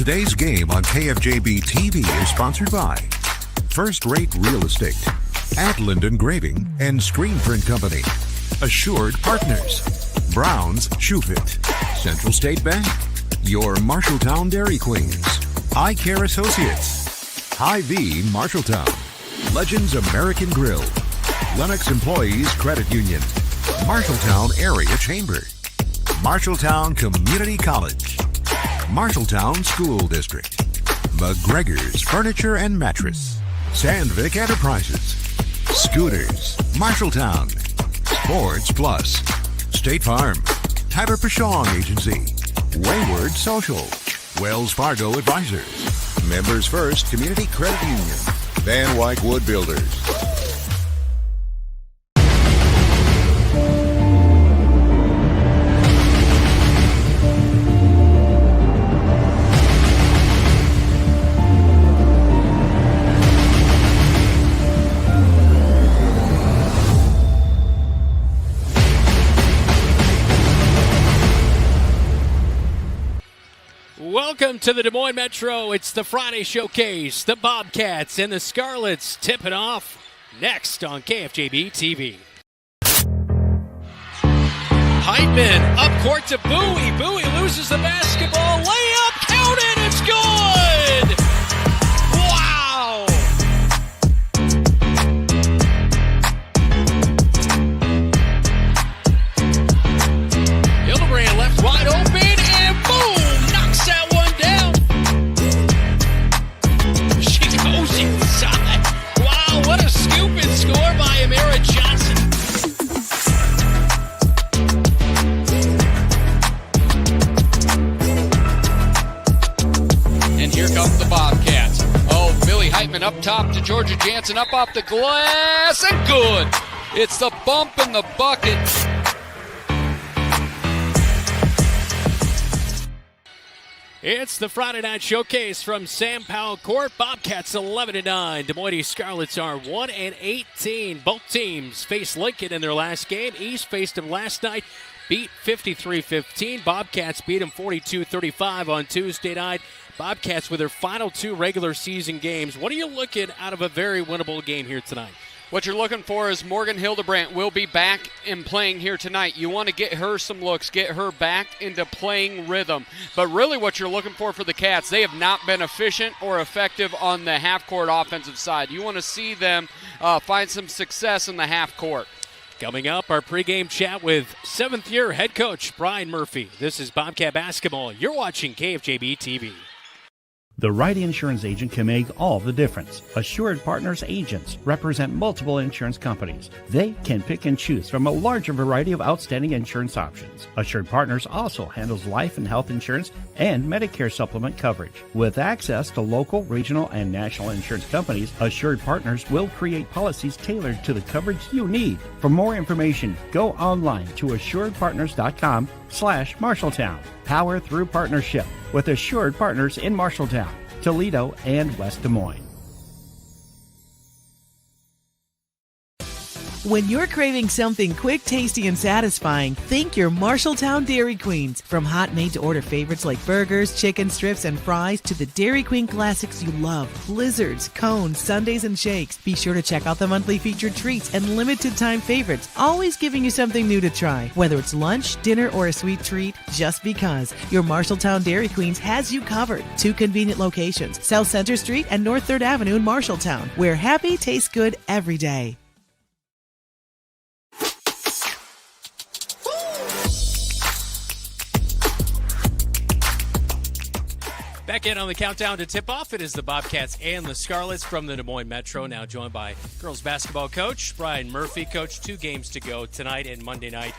Today's game on KFJB-TV is sponsored by First Rate Real Estate, Adland Engraving and Screen Print Company, Assured Partners, Brown's Shoe Fit, Central State Bank, your Marshalltown Dairy Queens, Eye Care Associates, Hy-Vee Marshalltown, Legends American Grill, Lennox Employees Credit Union, Marshalltown Area Chamber, Marshalltown Community College, Marshalltown School District, McGregor's Furniture and Mattress, Sandvik Enterprises, Scooters, Marshalltown, Sports Plus, State Farm, Tyler Pashong Agency, Wayward Social, Wells Fargo Advisors, Members First Community Credit Union, Van Wyck Wood Builders. Welcome to the Des Moines Metro. It's the Friday Showcase. The Bobcats and the Scarlets tip it off next on KFJB-TV. Heitman up court to Bowie. Bowie loses the basketball. Layup counted. It's good. Wow. Hildebrand left wide open and boom. That one down. She goes inside. Wow, what a scoop and score by Amira Johnson. And here comes the Bobcats. Oh, Billy Heitman up top to Georgia Jansen, up off the glass, and good. It's the bump in the bucket. It's the Friday Night Showcase from Sam Powell Court. Bobcats 11-9. Des Moines Scarlets are 1-18. Both teams face Lincoln in their last game. East faced them last night, beat 53-15. Bobcats beat them 42-35 on Tuesday night. Bobcats with their final two regular season games. What are you looking out of a very winnable game here tonight? What you're looking for is Morgan Hildebrandt will be back and playing here tonight. You want to get her some looks, get her back into playing rhythm. But really what you're looking for the Cats, they have not been efficient or effective on the half-court offensive side. You want to see them find some success in the half-court. Coming up, our pregame chat with seventh-year head coach Brian Murphy. This is Bobcat Basketball. You're watching KFJB-TV. The right insurance agent can make all the difference. Assured Partners agents represent multiple insurance companies. They can pick and choose from a larger variety of outstanding insurance options. Assured Partners also handles life and health insurance and Medicare supplement coverage. With access to local, regional, and national insurance companies, Assured Partners will create policies tailored to the coverage you need. For more information, go online to assuredpartners.com/Marshalltown. Power through partnership with Assured Partners in Marshalltown, Toledo, and West Des Moines. When you're craving something quick, tasty, and satisfying, think your Marshalltown Dairy Queens. From hot made-to-order favorites like burgers, chicken strips, and fries to the Dairy Queen classics you love, blizzards, cones, sundaes, and shakes. Be sure to check out the monthly featured treats and limited-time favorites, always giving you something new to try. Whether it's lunch, dinner, or a sweet treat, just because. Your Marshalltown Dairy Queens has you covered. 2 convenient locations, South Center Street and North 3rd Avenue in Marshalltown, where happy tastes good every day. Back in on the countdown to tip-off, it is the Bobcats and the Scarlets from the Des Moines Metro, now joined by girls basketball coach Brian Murphy. Coach, 2 games to go tonight and Monday night.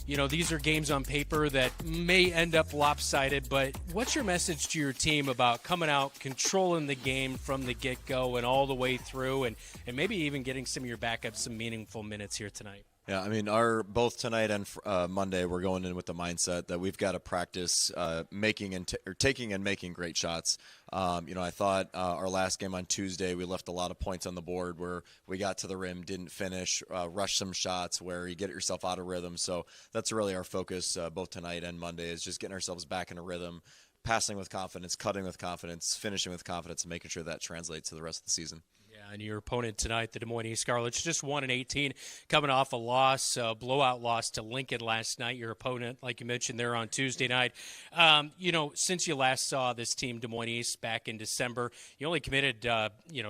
You know, these are games on paper that may end up lopsided, but what's your message to your team about coming out, controlling the game from the get-go and all the way through, and maybe even getting some of your backups some meaningful minutes here tonight? Yeah, I mean, both tonight and Monday, we're going in with the mindset that we've got to practice taking and making great shots. I thought our last game on Tuesday, we left a lot of points on the board where we got to the rim, didn't finish, rushed some shots where you get yourself out of rhythm. So that's really our focus both tonight and Monday, is just getting ourselves back in a rhythm, passing with confidence, cutting with confidence, finishing with confidence, and making sure that translates to the rest of the season. And your opponent tonight, the Des Moines Scarlets, just 1-18, coming off a loss, blowout loss to Lincoln last night. Your opponent, like you mentioned, there on Tuesday night. Since you last saw this team, Des Moines East, back in December, you only committed,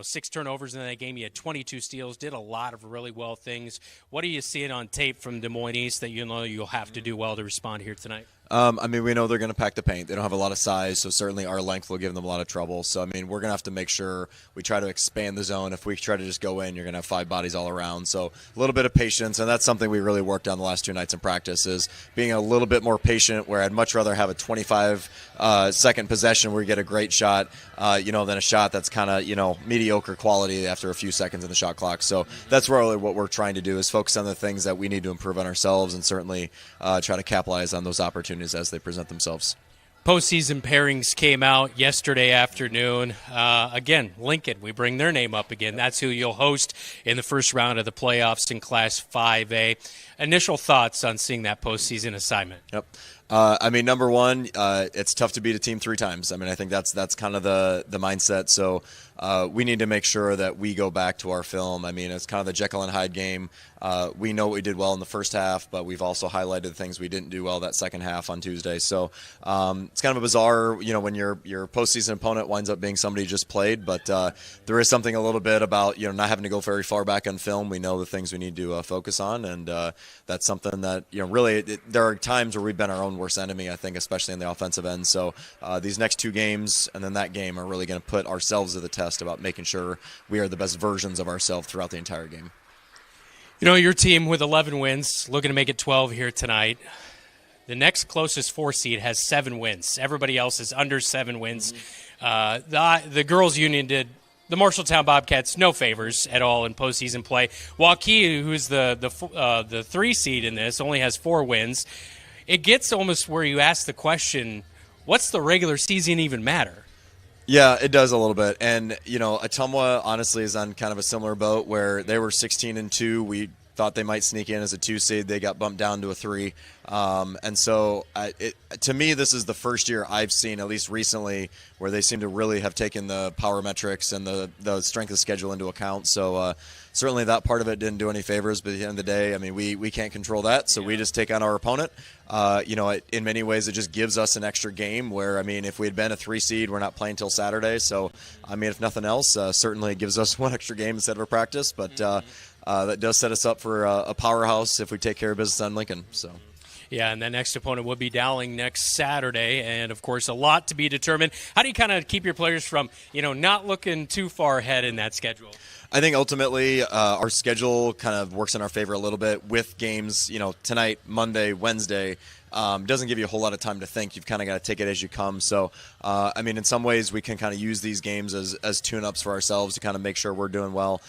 6 turnovers in that game. You had 22 steals, did a lot of really well things. What are you seeing on tape from Des Moines East that you know you'll have to do well to respond here tonight? We know they're going to pack the paint. They don't have a lot of size, so certainly our length will give them a lot of trouble. So, we're going to have to make sure we try to expand the zone. If we try to just go in, you're going to have 5 bodies all around. So a little bit of patience, and that's something we really worked on the last 2 nights in practice, is being a little bit more patient, where I'd much rather have a 25-second possession where you get a great shot, than a shot that's kind of, mediocre quality after a few seconds in the shot clock. So that's really what we're trying to do, is focus on the things that we need to improve on ourselves, and certainly try to capitalize on those opportunities as they present themselves. Postseason pairings came out yesterday afternoon. Again, Lincoln, we bring their name up again. That's who you'll host in the first round of the playoffs in Class 5A. Initial thoughts on seeing that postseason assignment? Yep. Number one, it's tough to beat a team 3 times. I think that's kind of the mindset. So we need to make sure that we go back to our film. It's kind of the Jekyll and Hyde game. We know what we did well in the first half, but we've also highlighted the things we didn't do well that second half on Tuesday. So it's kind of a bizarre, when your postseason opponent winds up being somebody you just played. But there is something a little bit about not having to go very far back on film. We know the things we need to focus on, and that's something that really there are times where we've been our own worst enemy, I think, especially in the offensive end. So these next 2 games and then that game are really going to put ourselves to the test about making sure we are the best versions of ourselves throughout the entire game. Your team with 11 wins, looking to make it 12 here tonight. The next closest 4 seed has 7 wins. Everybody else is under 7 wins. The girls' union did the Marshalltown Bobcats no favors at all in postseason play. Waukee, who's the 3 seed in this, only has 4 wins. It gets almost where you ask the question, what's the regular season even matter? Yeah, it does a little bit. And, Ottumwa, honestly, is on kind of a similar boat where they were 16-2. We thought they might sneak in as a 2 seed. They got bumped down to a 3. And so, to me, this is the first year I've seen, at least recently, where they seem to really have taken the power metrics and the strength of schedule into account. So, certainly that part of it didn't do any favors. But at the end of the day, we can't control that. So we just take on our opponent. In many ways, it just gives us an extra game where, if we had been a 3 seed, we're not playing till Saturday. So, if nothing else, certainly it gives us 1 extra game instead of a practice. But that does set us up for a powerhouse if we take care of business on Lincoln. So. Yeah, and the next opponent will be Dowling next Saturday, and, of course, a lot to be determined. How do you kind of keep your players from, not looking too far ahead in that schedule? I think ultimately our schedule kind of works in our favor a little bit with games, tonight, Monday, Wednesday. Doesn't give you a whole lot of time to think. You've kind of got to take it as you come. So, in some ways we can kind of use these games as tune-ups for ourselves to kind of make sure we're doing well.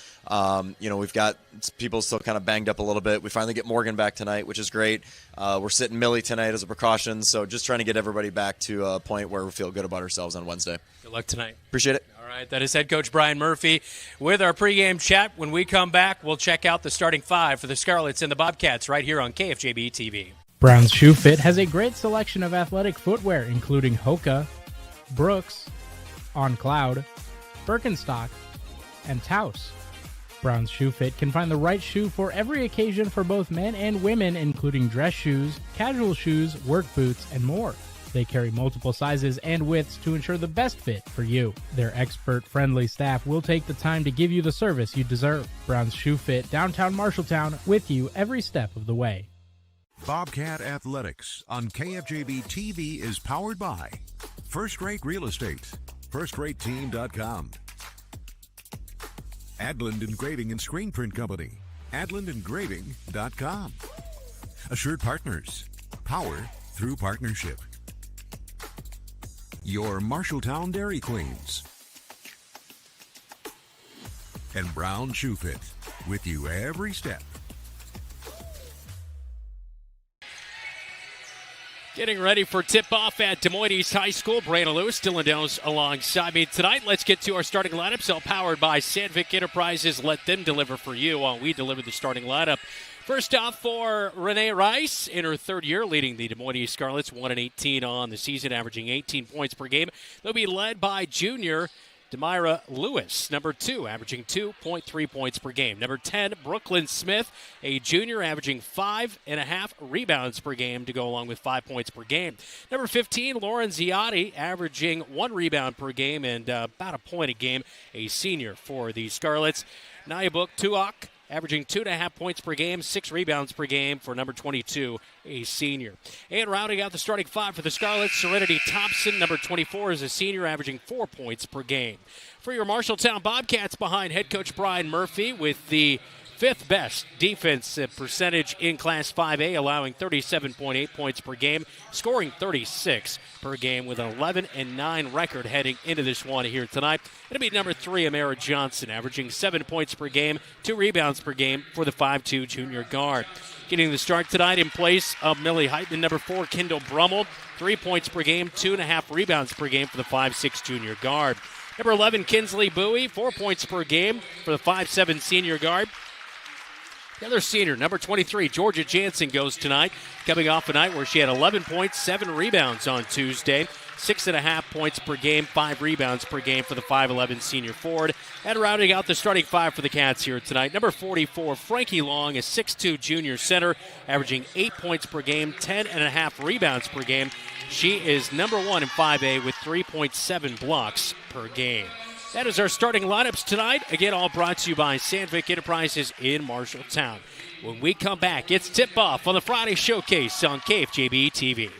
We've got people still kind of banged up a little bit. We finally get Morgan back tonight, which is great. We're sitting Millie tonight as a precaution. So just trying to get everybody back to a point where we feel good about ourselves on Wednesday. Good luck tonight. Appreciate it. All right, that is head coach Brian Murphy with our pregame chat. When we come back, we'll check out the starting 5 for the Scarlets and the Bobcats right here on KFJB-TV. Brown's Shoe Fit has a great selection of athletic footwear, including Hoka, Brooks, On Cloud, Birkenstock, and Taos. Brown's Shoe Fit can find the right shoe for every occasion for both men and women, including dress shoes, casual shoes, work boots, and more. They carry multiple sizes and widths to ensure the best fit for you. Their expert-friendly staff will take the time to give you the service you deserve. Brown's Shoe Fit, downtown Marshalltown, with you every step of the way. Bobcat Athletics on KFJB-TV is powered by First Rate Real Estate, FirstRateTeam.com, Adland Engraving and Screen Print Company, AdlandEngraving.com, Assured Partners, power through partnership, your Marshalltown Dairy Queens, and Brown Shoe Fit, with you every step. Getting ready for tip-off at Des Moines East High School. Brandon Lewis, Dylan Downs alongside me tonight. Let's get to our starting lineups, all powered by Sandvik Enterprises. Let them deliver for you while we deliver the starting lineup First off for Renee Rice in her third year, leading the Des Moines East Scarlets, 1-18 on the season, averaging 18 points per game. They'll be led by junior Demira Lewis, number 2, averaging 2.3 points per game. Number 10, Brooklyn Smith, a junior, averaging 5.5 rebounds per game to go along with 5 points per game. Number 15, Lauren Ziotti, averaging 1 rebound per game and about a point a game, a senior for the Scarlets. Nayabuk Tuak, averaging 2.5 points per game, 6 rebounds per game for number 22, a senior. And rounding out the starting 5 for the Scarlets, Serenity Thompson, number 24, is a senior, averaging 4 points per game. For your Marshalltown Bobcats, behind head coach Brian Murphy with the 5th best defensive percentage in Class 5A, allowing 37.8 points per game, scoring 36 per game with an 11-9 record heading into this one here tonight. It'll be number 3, Amara Johnson, averaging 7 points per game, 2 rebounds per game for the 5'2 junior guard. Getting the start tonight in place of Millie Heitman, number 4, Kendall Brummel, 3 points per game, 2.5 rebounds per game for the 5'6 junior guard. Number 11, Kinsley Bowie, 4 points per game for the 5'7 senior guard. The other senior, number 23, Georgia Jansen, goes tonight, coming off a night where she had 11 points, 7 rebounds on Tuesday, 6.5 points per game, 5 rebounds per game for the 5'11 senior forward. And rounding out the starting 5 for the Cats here tonight, number 44, Frankie Long, a 6'2 junior center, averaging 8 points per game, 10.5 rebounds per game. She is number 1 in 5A with 3.7 blocks per game. That is our starting lineups tonight. Again, all brought to you by Sandvik Enterprises in Marshalltown. When we come back, it's tip-off on the Friday Showcase on KFJB-TV.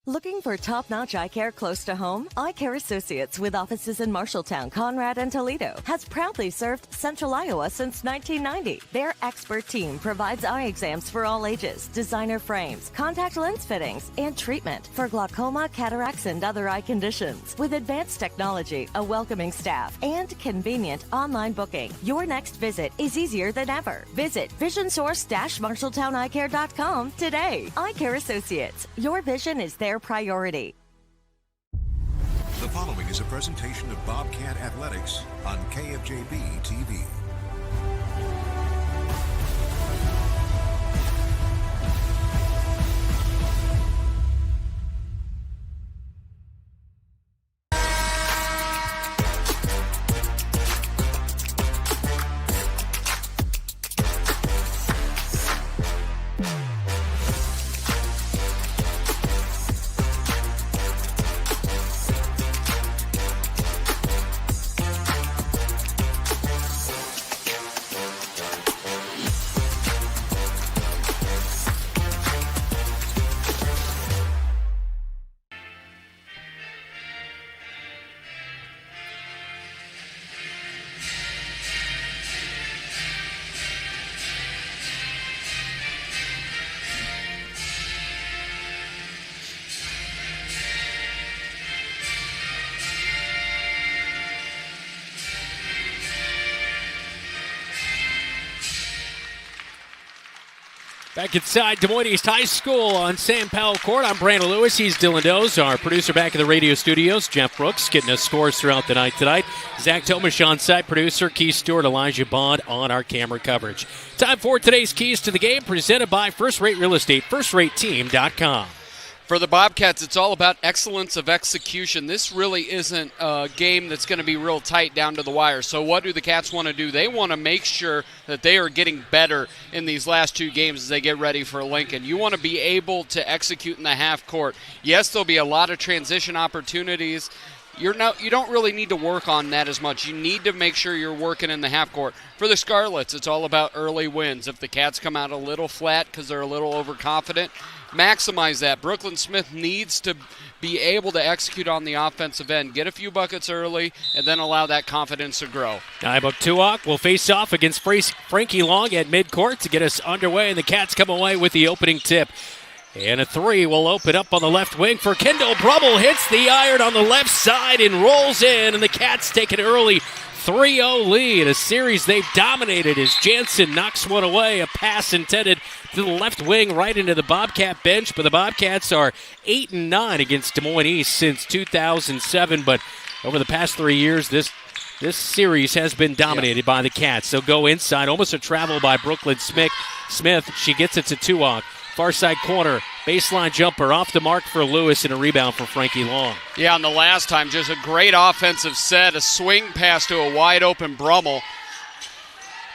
Looking for top-notch eye care close to home? Eye Care Associates, with offices in Marshalltown, Conrad, and Toledo, has proudly served Central Iowa since 1990. Their expert team provides eye exams for all ages, designer frames, contact lens fittings, and treatment for glaucoma, cataracts, and other eye conditions. With advanced technology, a welcoming staff, and convenient online booking, your next visit is easier than ever. Visit visionsource-marshalltowneyecare.com today. Eye Care Associates, your vision is their priority. The following is a presentation of Bobcat Athletics on KFJB-TV. Back inside Des Moines East High School on Sam Powell Court. I'm Brandon Lewis. He's Dylan Doze, our producer back in the radio studios. Jeff Brooks getting us scores throughout the night tonight. Zach Tomish on site, producer Keith Stewart, Elijah Bond on our camera coverage. Time for today's Keys to the Game, presented by First Rate Real Estate, FirstRateTeam.com. For the Bobcats, it's all about excellence of execution. This really isn't a game that's going to be real tight down to the wire. So what do the Cats want to do? They want to make sure that they are getting better in these last 2 games as they get ready for Lincoln. You want to be able to execute in the half court. Yes, there'll be a lot of transition opportunities. You don't really need to work on that as much. You need to make sure you're working in the half court. For the Scarlets, it's all about early wins. If the Cats come out a little flat because they're a little overconfident, maximize that. Brooklyn Smith needs to be able to execute on the offensive end, get a few buckets early, and then allow that confidence to grow. Nayabuk Tuak will face off against Frankie Long at midcourt to get us underway, and the Cats come away with the opening tip. And a 3 will open up on the left wing for Kendall Brummel. Hits the iron on the left side and rolls in, and the Cats take an early 3-0 lead. A series they've dominated as Jansen knocks one away. A pass intended to the left wing right into the Bobcat bench. But the Bobcats are 8-9 against Des Moines East since 2007. But over the past 3 years, this This series has been dominated by the Cats. They'll go inside, almost a travel by Brooklyn Smith. She gets it to Tuak. Far side corner, baseline jumper off the mark for Lewis and a rebound for Frankie Long. Yeah, and the last time, just a great offensive set, a swing pass to a wide open Brummel.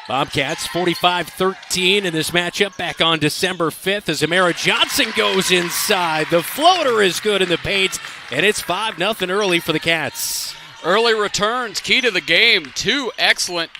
Bobcats 45-13 in this matchup back on December 5th as Amara Johnson goes inside. The floater is good in the paint, and it's 5-0 early for the Cats. Early returns, key to the game. 2 excellent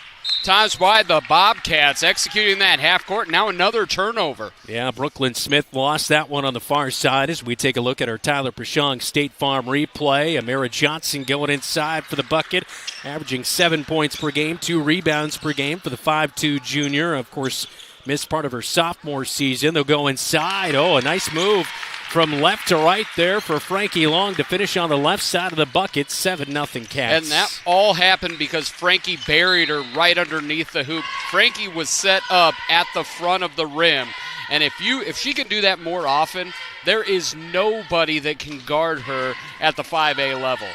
times by the Bobcats, executing that half court. Now another turnover. Yeah, Brooklyn Smith lost that one on the far side as we take a look at our Tyler Prashong State Farm replay. Amara Johnson going inside for the bucket, averaging 7 points per game, 2 rebounds per game for the 5'2 junior. Of course, missed part of her sophomore season. They'll go inside. Oh, a nice move from left to right there for Frankie Long to finish on the left side of the bucket, 7-0 Cats. And that all happened because Frankie buried her right underneath the hoop. Frankie was set up at the front of the rim. And if she can do that more often, there is nobody that can guard her at the 5A level.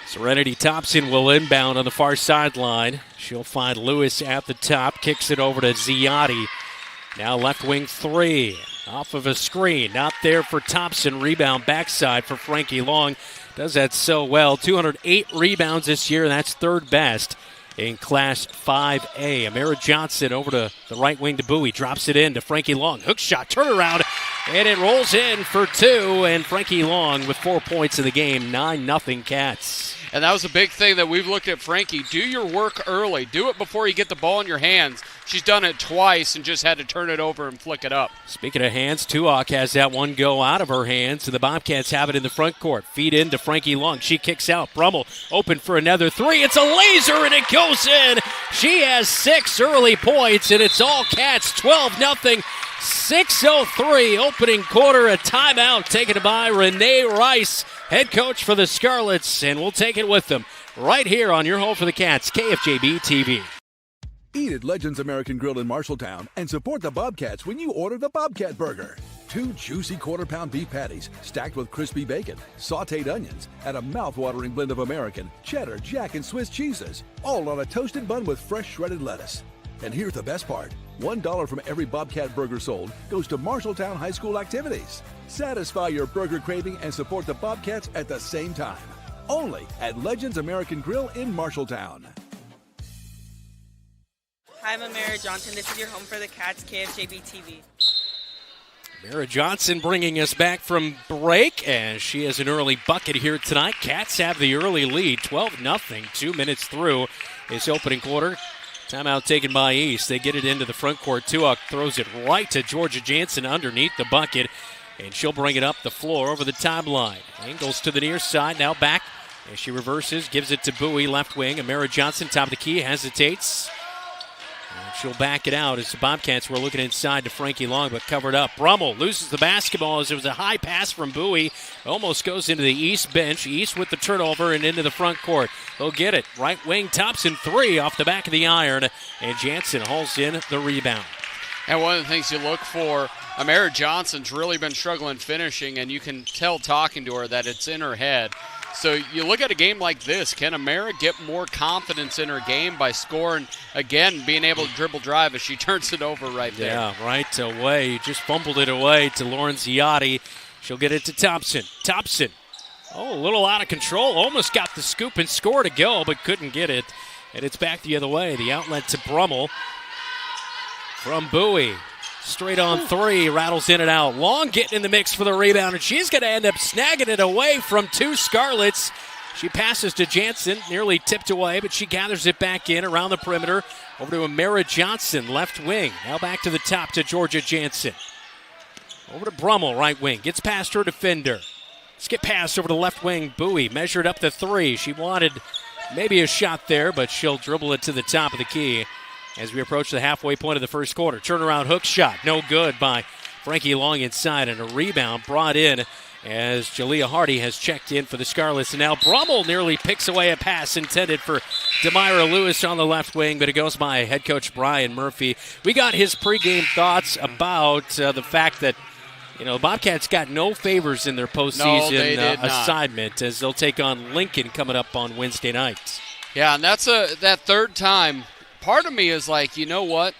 Serenity Thompson will inbound on the far sideline. She'll find Lewis at the top, kicks it over to Ziotti. Now left wing 3. Off of a screen. Not there for Thompson. Rebound backside for Frankie Long. Does that so well. 208 rebounds this year, and that's third best in Class 5A. Amara Johnson over to the right wing to Bowie. Drops it in to Frankie Long. Hook shot, turnaround, and it rolls in for 2. And Frankie Long with 4 points in the game. 9-0 Cats. And that was a big thing that we've looked at Frankie. Do your work early. Do it before you get the ball in your hands. She's done it twice and just had to turn it over and flick it up. Speaking of hands, Tuak has that one go out of her hands, and the Bobcats have it in the front court. Feed in to Frankie Long. She kicks out. Brummel open for another 3. It's a laser, and it goes in. She has 6 early points, and it's all Cats. 12-0. 6:03 opening quarter. A timeout taken by Renee Rice, head coach for the Scarlets, and we'll take it with them right here on your home for the Cats, KFJB-TV. Eat at Legends American Grill in Marshalltown and support the Bobcats when you order the Bobcat Burger. 2 juicy quarter-pound beef patties stacked with crispy bacon, sautéed onions, and a mouth-watering blend of American, cheddar, Jack, and Swiss cheeses, all on a toasted bun with fresh shredded lettuce. And here's the best part. $1 from every Bobcat Burger sold goes to Marshalltown High School activities. Satisfy your burger craving and support the Bobcats at the same time. Only at Legends American Grill in Marshalltown. Hi, I'm Amara Johnson. This is your home for the Cats, KFJB-TV. Amara Johnson bringing us back from break, and she has an early bucket here tonight. Cats have the early lead, 12-0, 2 minutes through this opening quarter. Timeout taken by East. They get it into the front court. Tuak throws it right to Georgia Jansen underneath the bucket, and she'll bring it up the floor over the timeline. Angles to the near side, now back as she reverses, gives it to Bowie, left wing. Amara Johnson, top of the key, hesitates. And she'll back it out as the Bobcats were looking inside to Frankie Long, but covered up. Brummel loses the basketball as there was a high pass from Bowie. Almost goes into the East bench. East with the turnover and into the front court. They'll get it. Right wing, Thompson 3 off the back of the iron, and Jansen hauls in the rebound. And one of the things you look for, Amara Johnson's really been struggling finishing, and you can tell talking to her that it's in her head. So you look at a game like this, can Amara get more confidence in her game by scoring, again, being able to dribble drive as she turns it over right there? Yeah, right away. Just fumbled it away to Lauren Ziotti. She'll get it to Thompson. Thompson, a little out of control. Almost got the scoop and score to go, but couldn't get it. And it's back the other way. The outlet to Brummel from Bowie. Straight on 3, rattles in and out. Long getting in the mix for the rebound, and she's going to end up snagging it away from 2 Scarlets. She passes to Jansen, nearly tipped away, but she gathers it back in around the perimeter. Over to Amara Johnson, left wing. Now back to the top to Georgia Jansen. Over to Brummel, right wing. Gets past her defender. Skip pass over to left wing. Bowie measured up the 3. She wanted maybe a shot there, but she'll dribble it to the top of the key as we approach the halfway point of the first quarter. Turnaround hook shot, no good by Frankie Long inside, and a rebound brought in as Jalea Hardy has checked in for the Scarlets. And now Brummel nearly picks away a pass intended for Demira Lewis on the left wing, but it goes by head coach Brian Murphy. We got his pregame thoughts about the fact that You know, Bobcats got no favors in their postseason assignment as they'll take on Lincoln coming up on Wednesday night. Yeah, and that's that third time. Part of me is like, you know what?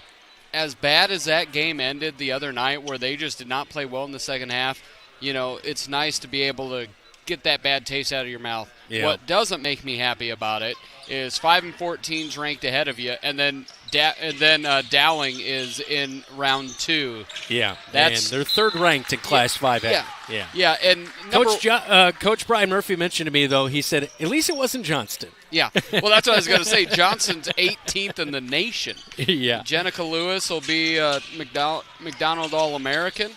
As bad as that game ended the other night where they just did not play well in the second half, you know, it's nice to be able to get that bad taste out of your mouth. Yeah. What doesn't make me happy about it is 5-14's ranked ahead of you, and then Dowling is in round 2. Yeah, and they're third ranked in Class 5A. Yeah. And Coach Brian Murphy mentioned to me, though, he said, at least it wasn't Johnston. Yeah, well, that's what I was going to say. Johnston's 18th in the nation. Yeah. Jenica Lewis will be McDonald All-American.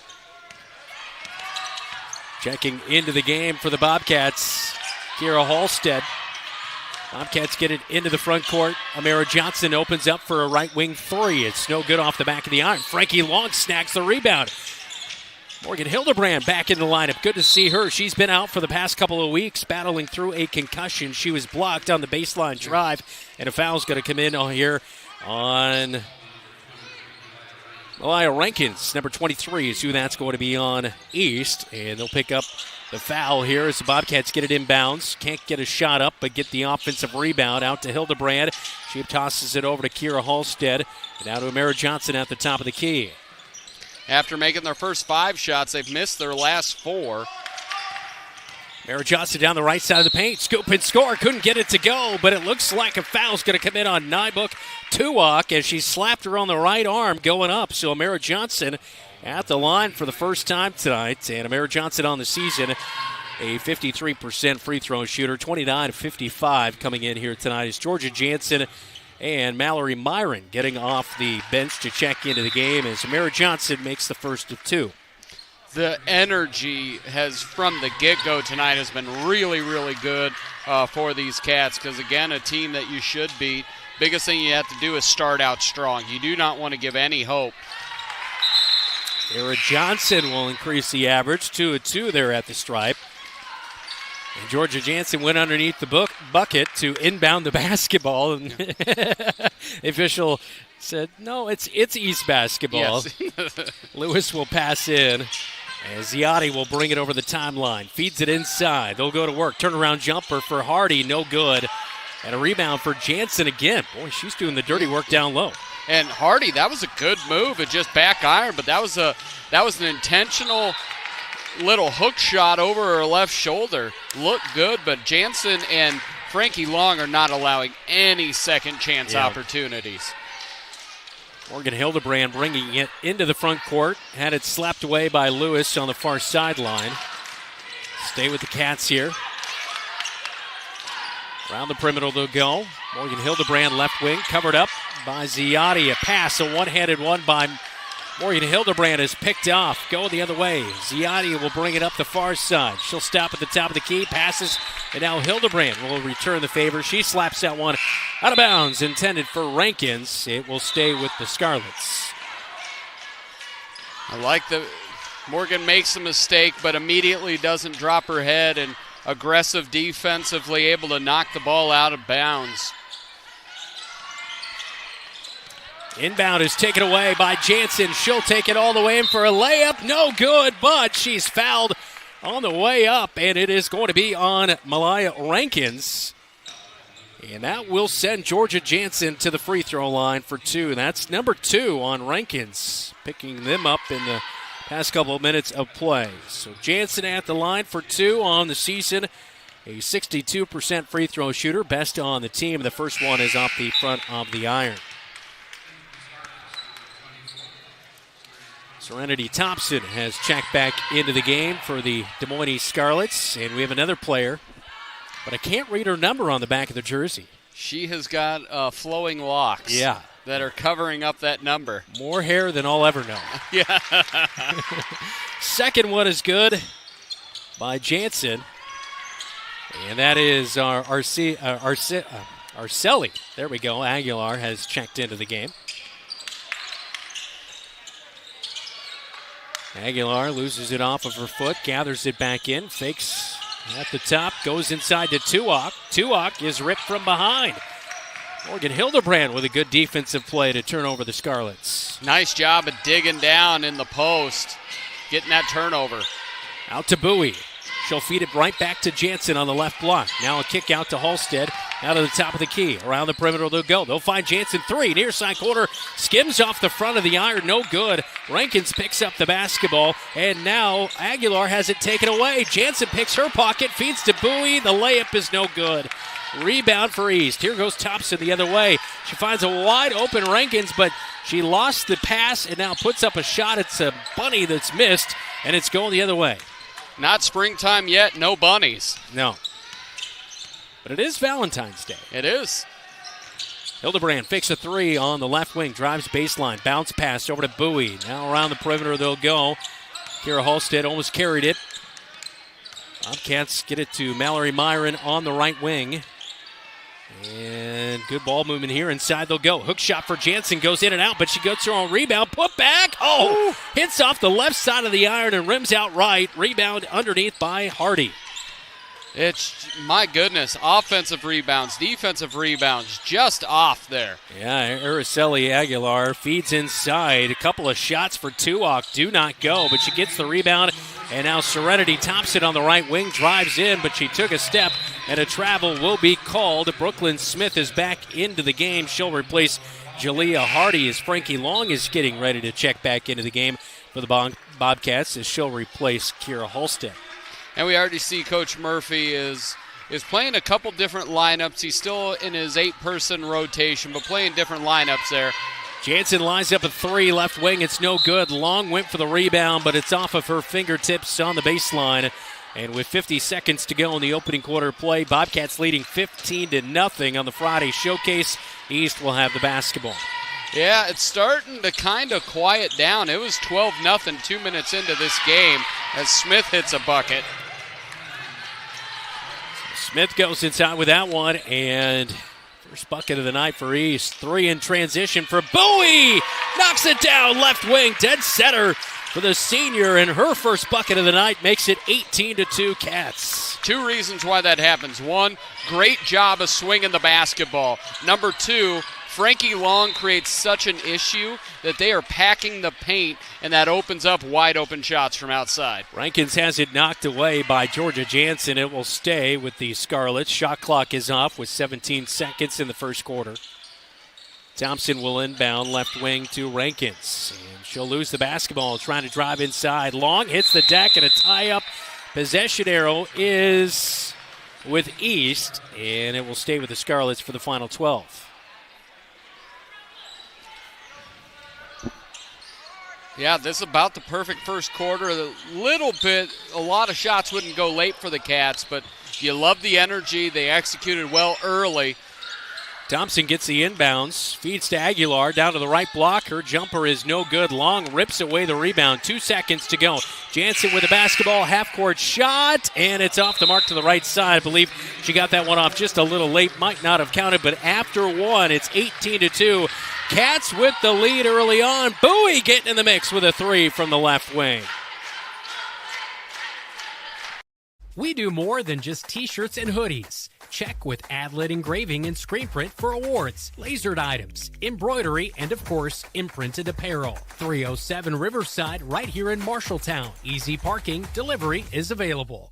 Checking into the game for the Bobcats, Kira Halstead. Bobcats get it into the front court. Amara Johnson opens up for a right wing three. It's no good off the back of the iron. Frankie Long snags the rebound. Morgan Hildebrand back in the lineup. Good to see her. She's been out for the past couple of weeks battling through a concussion. She was blocked on the baseline drive, and a foul's going to come in here on Malaya Rankins. Number 23 is who that's going to be on East, and they'll pick up the foul here as the Bobcats get it inbounds. Can't get a shot up, but get the offensive rebound out to Hildebrand. She tosses it over to Kira Halstead. And now to Amara Johnson at the top of the key. After making their first 5 shots, they've missed their last 4. Amara Johnson down the right side of the paint. Scoop and score. Couldn't get it to go, but it looks like a foul's going to come in on Nybuk Tuwak as she slapped her on the right arm going up. So Amara Johnson at the line for the first time tonight. And Amara Johnson on the season, a 53% free throw shooter, 29-55 coming in here tonight is Georgia Jansen and Mallory Myron getting off the bench to check into the game as Amara Johnson makes the first of 2. The energy has, from the get-go tonight, has been really, really good for these Cats because, again, a team that you should beat. Biggest thing you have to do is start out strong. You do not want to give any hope. Amara Johnson will increase the average, 2 of 2 there at the stripe. And Georgia Jansen went underneath the bucket to inbound the basketball. And the official said, no, it's East basketball. Yes. Lewis will pass in as Ziotti will bring it over the timeline. Feeds it inside. They'll go to work. Turnaround jumper for Hardy, no good. And a rebound for Jansen again. Boy, she's doing the dirty work down low. And Hardy, that was a good move. It just back iron, but that was an intentional little hook shot over her left shoulder. Looked good, but Jansen and Frankie Long are not allowing any second chance opportunities. Morgan Hildebrand bringing it into the front court. Had it slapped away by Lewis on the far sideline. Stay with the Cats here. Around the perimeter they'll go. Morgan Hildebrand left wing, covered up by Ziotti. A pass, a one-handed one by Morgan Hildebrand is picked off. Go the other way. Ziotti will bring it up the far side. She'll stop at the top of the key, passes, and now Hildebrand will return the favor. She slaps that one out of bounds, intended for Rankins. It will stay with the Scarlets. I like Morgan makes a mistake, but immediately doesn't drop her head and aggressive defensively, able to knock the ball out of bounds. Inbound is taken away by Jansen. She'll take it all the way in for a layup. No good, but she's fouled on the way up, and it is going to be on Malaya Rankins. And that will send Georgia Jansen to the free throw line for 2. That's number 2 on Rankins, picking them up in the past couple of minutes of play. So Jansen at the line for 2 on the season. A 62% free throw shooter, best on the team. The first one is off the front of the iron. Serenity Thompson has checked back into the game for the Des Moines Scarlets. And we have another player, but I can't read her number on the back of the jersey. She has got flowing locks that are covering up that number. More hair than I'll ever know. Yeah. Second one is good by Jansen. And that is Arceli. There we go. Aguilar has checked into the game. Aguilar loses it off of her foot, gathers it back in, fakes at the top, goes inside to Tuwak. Tuwak is ripped from behind. Morgan Hildebrand with a good defensive play to turn over the Scarlets. Nice job of digging down in the post. getting that turnover. Out to Bowie. She'll feed it right back to Jansen on the left block. Now a kick out to Halstead. Out of the top of the key. Around the perimeter they'll go. They'll find Jansen 3. Near side corner. Skims off the front of the iron. No good. Rankins picks up the basketball. And now Aguilar has it taken away. Jansen picks her pocket. Feeds to Bowie. The layup is no good. Rebound for East. Here goes Thompson the other way. She finds a wide open Rankins, but she lost the pass and now puts up a shot. It's a bunny that's missed, and it's going the other way. Not springtime yet. No bunnies. No. But it is Valentine's Day. It is. Hildebrand fakes a 3 on the left wing. Drives baseline. Bounce pass over to Bowie. Now around the perimeter they'll go. Kira Halstead almost carried it. Bobcats get it to Mallory Myron on the right wing. And good ball movement here. Inside they'll go. Hook shot for Jansen. Goes in and out, but she gets her own rebound. Put back. Oh! Hits off the left side of the iron and rims out right. Rebound underneath by Hardy. It's, my goodness, offensive rebounds, defensive rebounds, just off there. Yeah, Araceli Aguilar feeds inside. A couple of shots for Tuak do not go, but she gets the rebound. And now Serenity Thompson on the right wing drives in, but she took a step, and a travel will be called. Brooklyn Smith is back into the game. She'll replace Jalea Hardy as Frankie Long is getting ready to check back into the game for the Bobcats as she'll replace Kira Halstead. And we already see Coach Murphy is playing a couple different lineups. He's still in his 8-person rotation, but playing different lineups there. Jansen lines up a 3 left wing. It's no good. Long went for the rebound, but it's off of her fingertips on the baseline. And with 50 seconds to go in the opening quarter play, Bobcats leading 15-0 on the Friday showcase. East will have the basketball. Yeah, it's starting to kind of quiet down. It was 12-0 2 minutes into this game as Smith hits a bucket. Smith goes inside with that one, and first bucket of the night for East. 3 in transition for Bowie. Knocks it down left wing, dead center for the senior, and her first bucket of the night makes it 18-2 Cats. 2 reasons why that happens. 1, great job of swinging the basketball. Number 2, Frankie Long creates such an issue that they are packing the paint, and that opens up wide open shots from outside. Rankins has it knocked away by Georgia Jansen. It will stay with the Scarlets. Shot clock is off with 17 seconds in the first quarter. Thompson will inbound left wing to Rankins. And she'll lose the basketball, trying to drive inside. Long hits the deck and a tie-up. Possession arrow is with East, and it will stay with the Scarlets for the final 12. Yeah, this is about the perfect first quarter. A lot of shots wouldn't go late for the Cats, but you love the energy. They executed well early. Thompson gets the inbounds, feeds to Aguilar, down to the right block. Her jumper is no good. Long rips away the rebound. 2 seconds to go. Jansen with the basketball, half-court shot, and it's off the mark to the right side. I believe she got that one off just a little late. Might not have counted, but after one, it's 18-2. Cats with the lead early on. Bowie getting in the mix with a 3 from the left wing. We do more than just t-shirts and hoodies. Check with Adlet Engraving and Screen Print for awards, lasered items, embroidery, and of course, imprinted apparel. 307 Riverside right here in Marshalltown. Easy parking, delivery is available.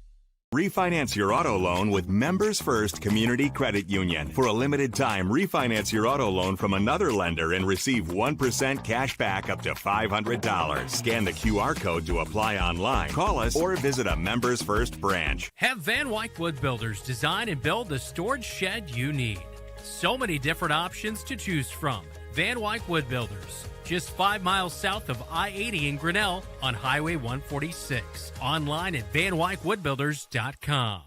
Refinance your auto loan with Members First Community Credit Union. For a limited time, refinance your auto loan from another lender and receive 1% cash back up to $500. Scan the QR code to apply online. Call us or visit a Members First branch. Have Van Wyck Wood Builders design and build the storage shed you need. So many different options to choose from. Van Wyck Wood Builders. Just 5 miles south of I-80 in Grinnell on Highway 146. Online at VanWyckWoodBuilders.com.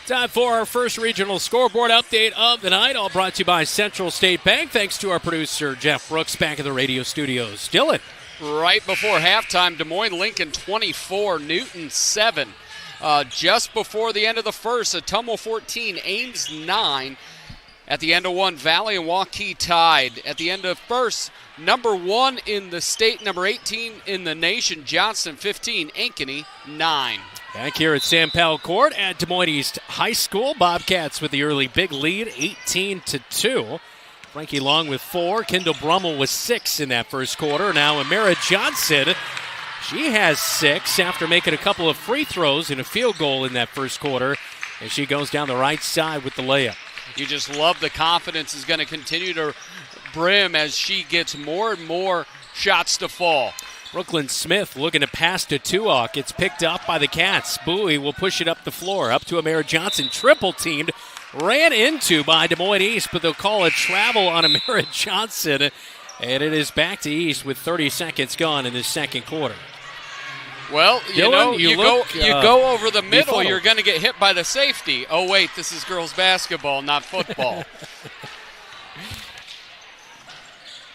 Time for our first regional scoreboard update of the night, all brought to you by Central State Bank. Thanks to our producer, Jeff Brooks, back at the radio studios. Dylan. Right before halftime, Des Moines Lincoln 24, Newton 7. Just before the end of the first, Ottumwa 14, Ames 9. At the end of one, Valley and Waukee tied. At the end of first, number 1 in the state, number 18 in the nation, Johnston 15, Ankeny 9. Back here at Sam Powell Court at Des Moines East High School. Bobcats with the early big lead, 18-2. Frankie Long with 4. Kendall Brummel with 6 in that first quarter. Now Amira Johnson, she has 6 after making a couple of free throws and a field goal in that first quarter. And she goes down the right side with the layup. You just love the confidence is going to continue to brim as she gets more and more shots to fall. Brooklyn Smith looking to pass to Tuak. It's picked up by the Cats. Bowie will push it up the floor. Up to Amira Johnson. Triple teamed. Ran into by Des Moines East, but they'll call a travel on Amira Johnson. And it is back to East with 30 seconds gone in the second quarter. Well, Dylan, you go over the middle, befuddled. you're going to get hit by the safety. Oh, wait, this is girls basketball, not football.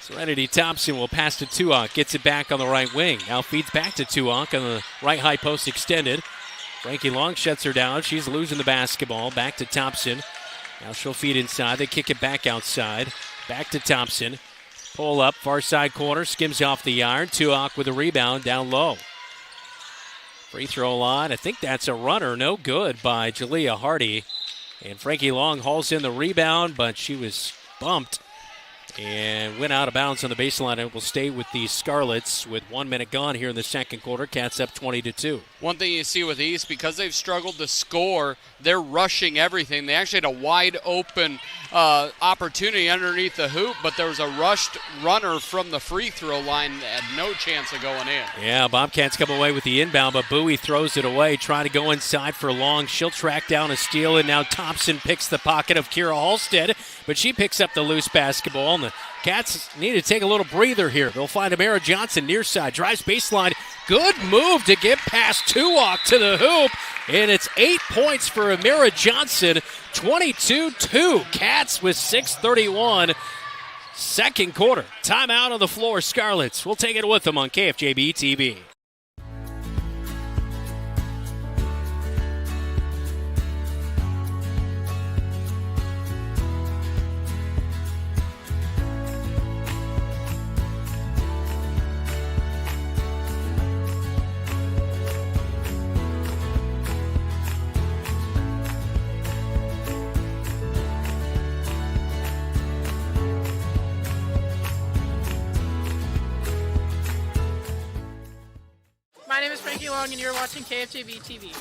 Serenity Thompson will pass to Tuak. Gets it back on the right wing. Now feeds back to Tuak on the right high post extended. Frankie Long shuts her down. She's losing the basketball. Back to Thompson. Now she'll feed inside. They kick it back outside. Back to Thompson. Pull up, far side corner. Skims off the iron. Tuak with a rebound down low. Free throw line. I think that's a runner. No good by Jalea Hardy. And Frankie Long hauls in the rebound, but she was bumped and went out of bounds on the baseline and will stay with the Scarlets with 1 minute gone here in the second quarter. Cats up 20-2. One thing you see with East, because they've struggled to score, they're rushing everything. They actually had a wide open opportunity underneath the hoop, but there was a rushed runner from the free throw line that had no chance of going in. Yeah, Bobcats come away with the inbound, but Bowie throws it away, trying to go inside for Long. She'll track down a steal, and now Thompson picks the pocket of Kira Halstead, but she picks up the loose basketball, and the Cats need to take a little breather here. They'll find Amira Johnson near side, drives baseline. Good move to get past Tuak to the hoop, and it's 8 points for Amira Johnson, 22-2. Cats with 6:31. Second quarter. Timeout on the floor, Scarlets. We'll take it with them on KFJB-TV. My name is Frankie Long, and you're watching KFJB-TV.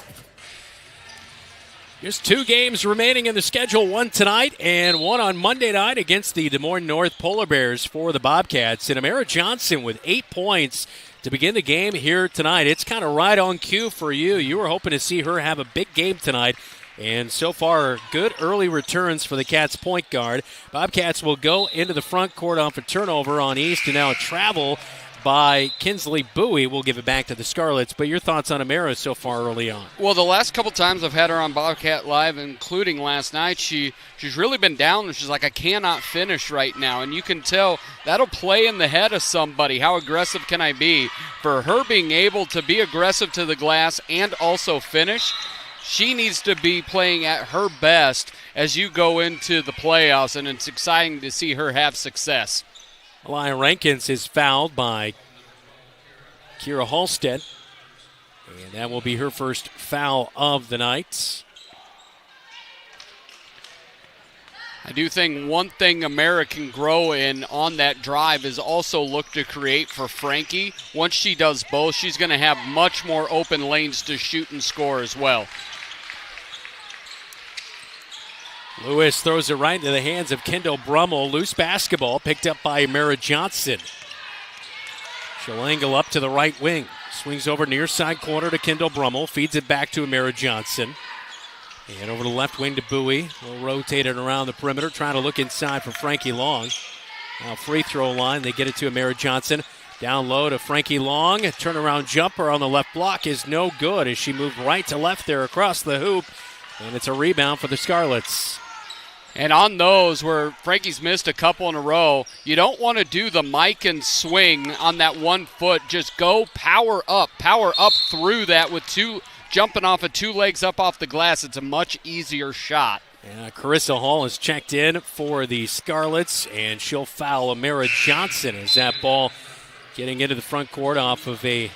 Just 2 games remaining in the schedule, one tonight and one on Monday night against the Des Moines North Polar Bears for the Bobcats. And Amira Johnson with 8 points to begin the game here tonight. It's kind of right on cue for you. You were hoping to see her have a big game tonight. And so far, good early returns for the Cats point guard. Bobcats will go into the front court off a turnover on East, and now a travel by Kinsley Bowie. We'll give it back to the Scarlets. But your thoughts on Amira so far early on? Well, the last couple times I've had her on Bobcat Live, including last night, she's really been down. She's like, I cannot finish right now. And you can tell that'll play in the head of somebody. How aggressive can I be? For her being able to be aggressive to the glass and also finish, she needs to be playing at her best as you go into the playoffs, and it's exciting to see her have success. Aliyah Rankins is fouled by Kira Halstead, and that will be her first foul of the night. I do think one thing Amira can grow in on that drive is also look to create for Frankie. Once she does both, she's going to have much more open lanes to shoot and score as well. Lewis throws it right into the hands of Kendall Brummel. Loose basketball picked up by Amira Johnson. She'll angle up to the right wing. Swings over near side corner to Kendall Brummel. Feeds it back to Amira Johnson. And over the left wing to Bowie. We'll rotate it around the perimeter, trying to look inside for Frankie Long. Now free throw line. They get it to Amira Johnson. Down low to Frankie Long. A turnaround jumper on the left block is no good as she moved right to left there across the hoop. And it's a rebound for the Scarlets. And on those where Frankie's missed a couple in a row, you don't want to do the mic and swing on that 1 foot. Just go power up through that with jumping off of 2 legs up off the glass. It's a much easier shot. Carissa Hall is checked in for the Scarlets, and she'll foul Amira Johnson as that ball getting into the front court off of a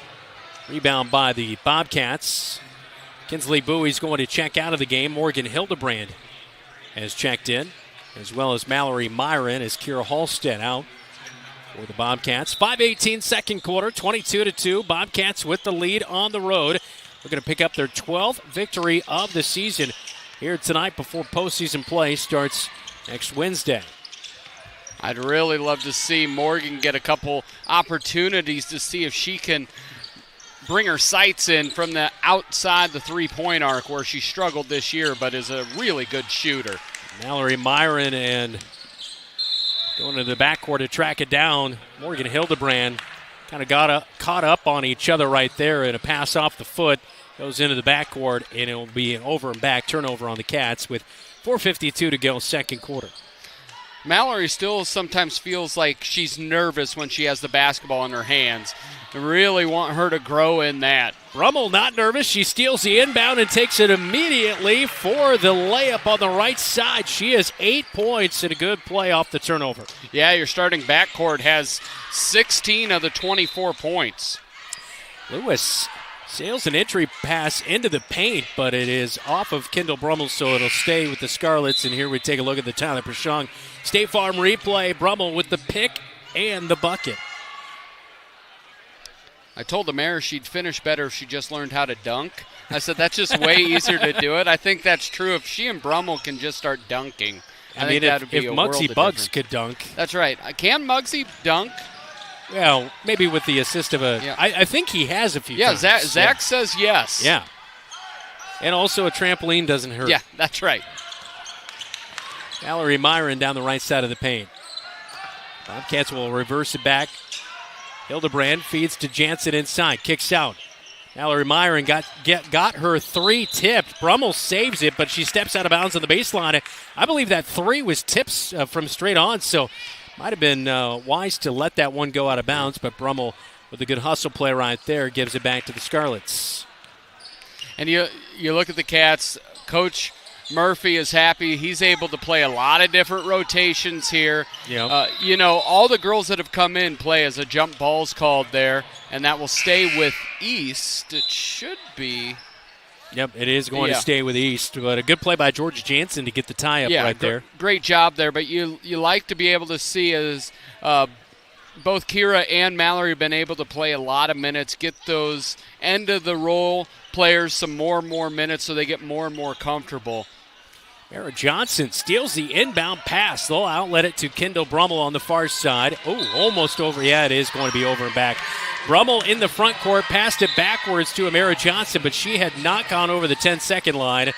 rebound by the Bobcats. Kinsley Bowie's going to check out of the game. Morgan Hildebrand has checked in, as well as Mallory Myron as Kira Halstead out for the Bobcats. 5:18 second quarter, 22-2. Bobcats with the lead on the road. We're going to pick up their 12th victory of the season here tonight before postseason play starts next Wednesday. I'd really love to see Morgan get a couple opportunities to see if she can bring her sights in from the outside the three-point arc where she struggled this year but is a really good shooter. Mallory Myron and going to the backcourt to track it down. Morgan Hildebrand kind of caught up on each other right there, and a pass off the foot goes into the backcourt, and it will be an over and back turnover on the Cats with 4:52 to go second quarter. Mallory still sometimes feels like she's nervous when she has the basketball in her hands. I really want her to grow in that. Brummel not nervous. She steals the inbound and takes it immediately for the layup on the right side. She has 8 points and a good play off the turnover. Yeah, your starting backcourt has 16 of the 24 points. Lewis sails an entry pass into the paint, but it is off of Kendall Brummel, so it'll stay with the Scarlets. And here we take a look at the Tyler Prashong State Farm replay. Brummel with the pick and the bucket. I told the mayor she'd finish better if she just learned how to dunk. I said that's just way easier to do it. I think that's true. If she and Brummel can just start dunking, I think that would be a world of Muggsy Buggs could dunk. That's right. Can Muggsy dunk? Well, maybe with the assist of a... Yeah. I think he has a few times. Zach says yes. Yeah. And also a trampoline doesn't hurt. Yeah, that's right. Mallory Myron down the right side of the paint. Bobcats will reverse it back. Hildebrand feeds to Jansen inside. Kicks out. Mallory Myron got her three tipped. Brummel saves it, but she steps out of bounds on the baseline. I believe that three was tips from straight on, so might have been wise to let that one go out of bounds, but Brummel, with a good hustle play right there, gives it back to the Scarlets. And you look at the Cats, Coach Murphy is happy. He's able to play a lot of different rotations here. Yep. All the girls that have come in play as a jump ball's called there, and that will stay with East. It should be. Yep, it is going to stay with East, but a good play by Georgia Jansen to get the tie-up right there. Great job there, but you like to be able to see as both Kira and Mallory have been able to play a lot of minutes, get those end-of-the-roll players some more and more minutes so they get more and more comfortable. Mara Johnson steals the inbound pass. They'll outlet it to Kendall Brummel on the far side. Oh, almost over. Yeah, it is going to be over and back. Brummel in the front court, passed it backwards to Amara Johnson, but she had not gone over the 10-second line.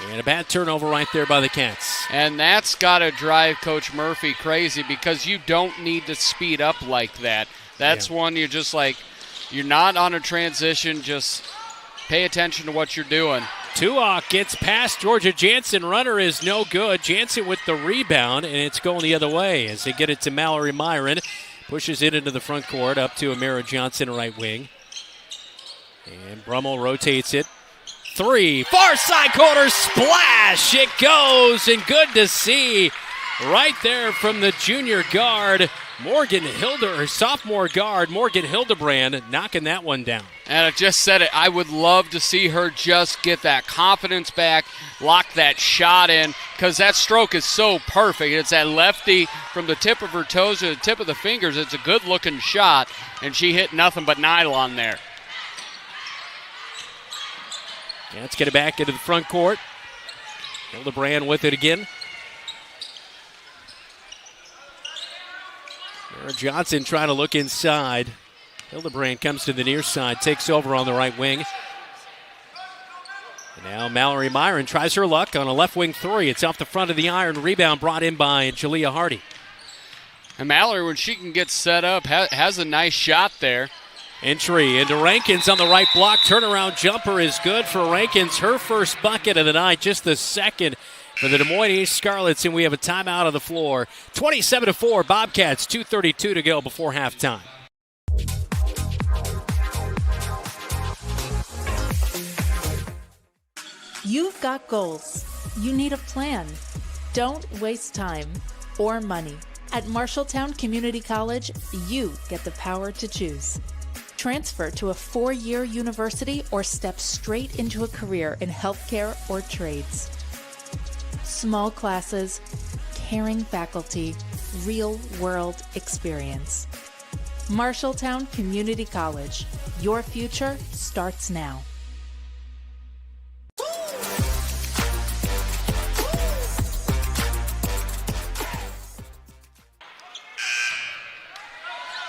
And a bad turnover right there by the Cats. And that's got to drive Coach Murphy crazy because you don't need to speed up like that. That's one you're just like, you're not on a transition, just pay attention to what you're doing. Tuak gets past Georgia Jansen. Runner is no good. Jansen with the rebound, and it's going the other way as they get it to Mallory Myron. Pushes it into the front court, up to Amara Johnson, right wing. And Brummel rotates it. Three, far side corner, splash! It goes, and good to see right there from the junior guard, sophomore guard, Morgan Hildebrand, knocking that one down. And I just said it, I would love to see her just get that confidence back, lock that shot in, because that stroke is so perfect. It's that lefty from the tip of her toes to the tip of the fingers. It's a good-looking shot, and she hit nothing but nylon there. Yeah, let's get it back into the front court. Hildebrand with it again. Mara Johnson trying to look inside. Hildebrand comes to the near side, takes over on the right wing. And now Mallory Myron tries her luck on a left wing three. It's off the front of the iron. Rebound brought in by Jalea Hardy. And Mallory, when she can get set up, has a nice shot there. Entry into Rankins on the right block. Turnaround jumper is good for Rankins. Her first bucket of the night, just the second for the Des Moines East Scarlets, and we have a timeout on the floor. 27-4, Bobcats, 2:32 to go before halftime. You've got goals. You need a plan. Don't waste time or money. At Marshalltown Community College, you get the power to choose. Transfer to a 4-year university or step straight into a career in healthcare or trades. Small classes, caring faculty, real-world experience. Marshalltown Community College. Your future starts now.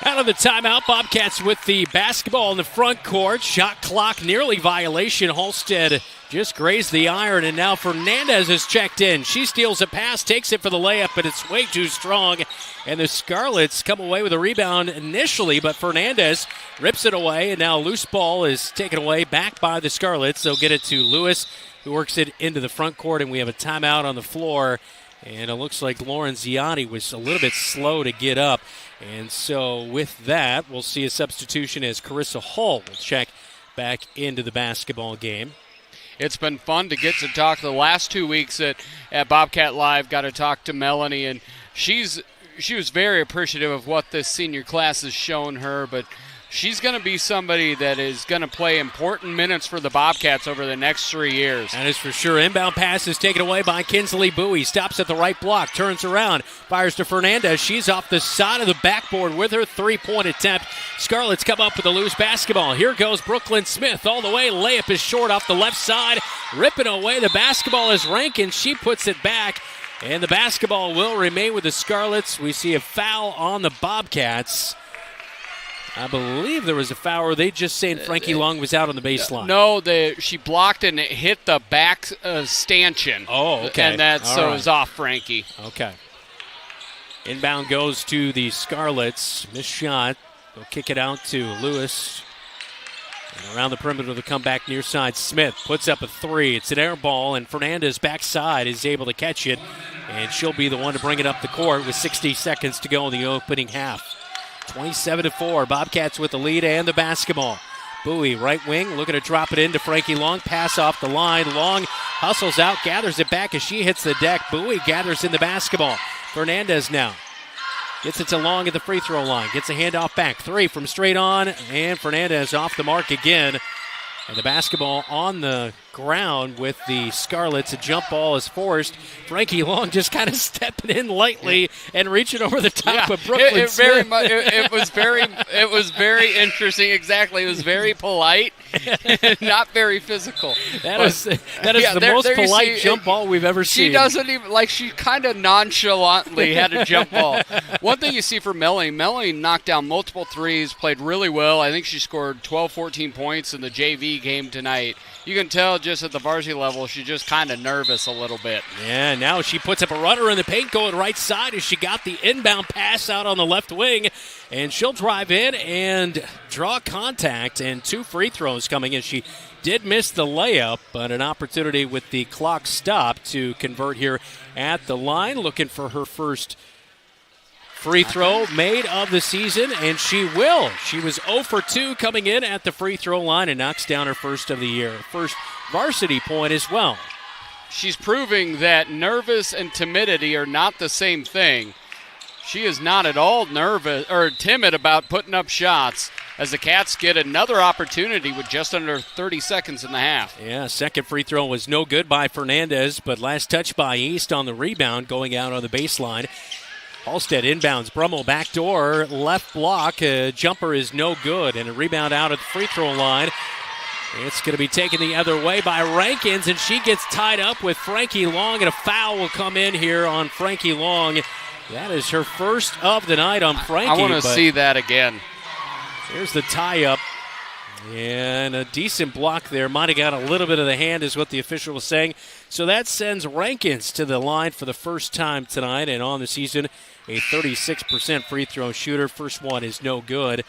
Out of the timeout, Bobcats with the basketball in the front court. Shot clock nearly violation. Halstead just grazed the iron, and now Fernandez is checked in. She steals a pass, takes it for the layup, but it's way too strong. And the Scarlets come away with a rebound initially, but Fernandez rips it away, and now loose ball is taken away back by the Scarlets. They'll get it to Lewis, who works it into the front court, and we have a timeout on the floor. And it looks like Lauren Ziotti was a little bit slow to get up. And so with that, we'll see a substitution as Carissa Hall will check back into the basketball game. It's been fun to get to talk the last 2 weeks at Bobcat Live. Got to talk to Melanie, and she was very appreciative of what this senior class has shown her, but she's going to be somebody that is going to play important minutes for the Bobcats over the next 3 years. That is for sure. Inbound pass is taken away by Kinsley Bowie. Stops at the right block, turns around, fires to Fernandez. She's off the side of the backboard with her three-point attempt. Scarlets come up with a loose basketball. Here goes Brooklyn Smith all the way. Layup is short off the left side. Ripping away the basketball is Rankin. She puts it back, and the basketball will remain with the Scarlets. We see a foul on the Bobcats. I believe there was a foul. Or they just saying Frankie Long was out on the baseline? No, she blocked and it hit the back stanchion. Oh, okay. And it was off Frankie. Okay. Inbound goes to the Scarlets. Missed shot. They'll kick it out to Lewis. And around the perimeter, the comeback near side. Smith puts up a three. It's an air ball, and Fernandez backside is able to catch it. And she'll be the one to bring it up the court with 60 seconds to go in the opening half. 27-4, Bobcats with the lead and the basketball. Bowie, right wing, looking to drop it into Frankie Long. Pass off the line. Long hustles out, gathers it back as she hits the deck. Bowie gathers in the basketball. Fernandez now gets it to Long at the free throw line. Gets a handoff back. Three from straight on, and Fernandez off the mark again. And the basketball on the ground with the Scarlets. A jump ball is forced. Frankie Long just kind of stepping in lightly and reaching over the top of Brooklyn Smith. It was very interesting. Exactly. It was very polite, not very physical. That is the most polite jump ball we've ever seen. She doesn't even, she kind of nonchalantly had a jump ball. One thing you see from Melanie knocked down multiple threes, played really well. I think she scored 12, 14 points in the JV game tonight. You can tell just at the varsity level, she's just kind of nervous a little bit. Yeah, now she puts up a runner in the paint going right side as she got the inbound pass out on the left wing. And she'll drive in and draw contact, and 2 free throws coming in. She did miss the layup, but an opportunity with the clock stopped to convert here at the line. Looking for her first free throw made of the season, and she will. She was 0 for 2 coming in at the free throw line and knocks down her first of the year. First varsity point as well. She's proving that nervous and timidity are not the same thing. She is not at all nervous or timid about putting up shots as the Cats get another opportunity with just under 30 seconds in the half. Yeah, second free throw was no good by Fernandez, but last touch by East on the rebound going out on the baseline. Halstead inbounds. Brummel backdoor, left block. Jumper is no good, and a rebound out at the free throw line. It's going to be taken the other way by Rankins, and she gets tied up with Frankie Long, and a foul will come in here on Frankie Long. That is her first of the night on Frankie. I want to see that again. Here's the tie-up. And a decent block there. Might have got a little bit of the hand is what the official was saying. So that sends Rankins to the line for the first time tonight, and on the season, a 36% free throw shooter. First one is no good.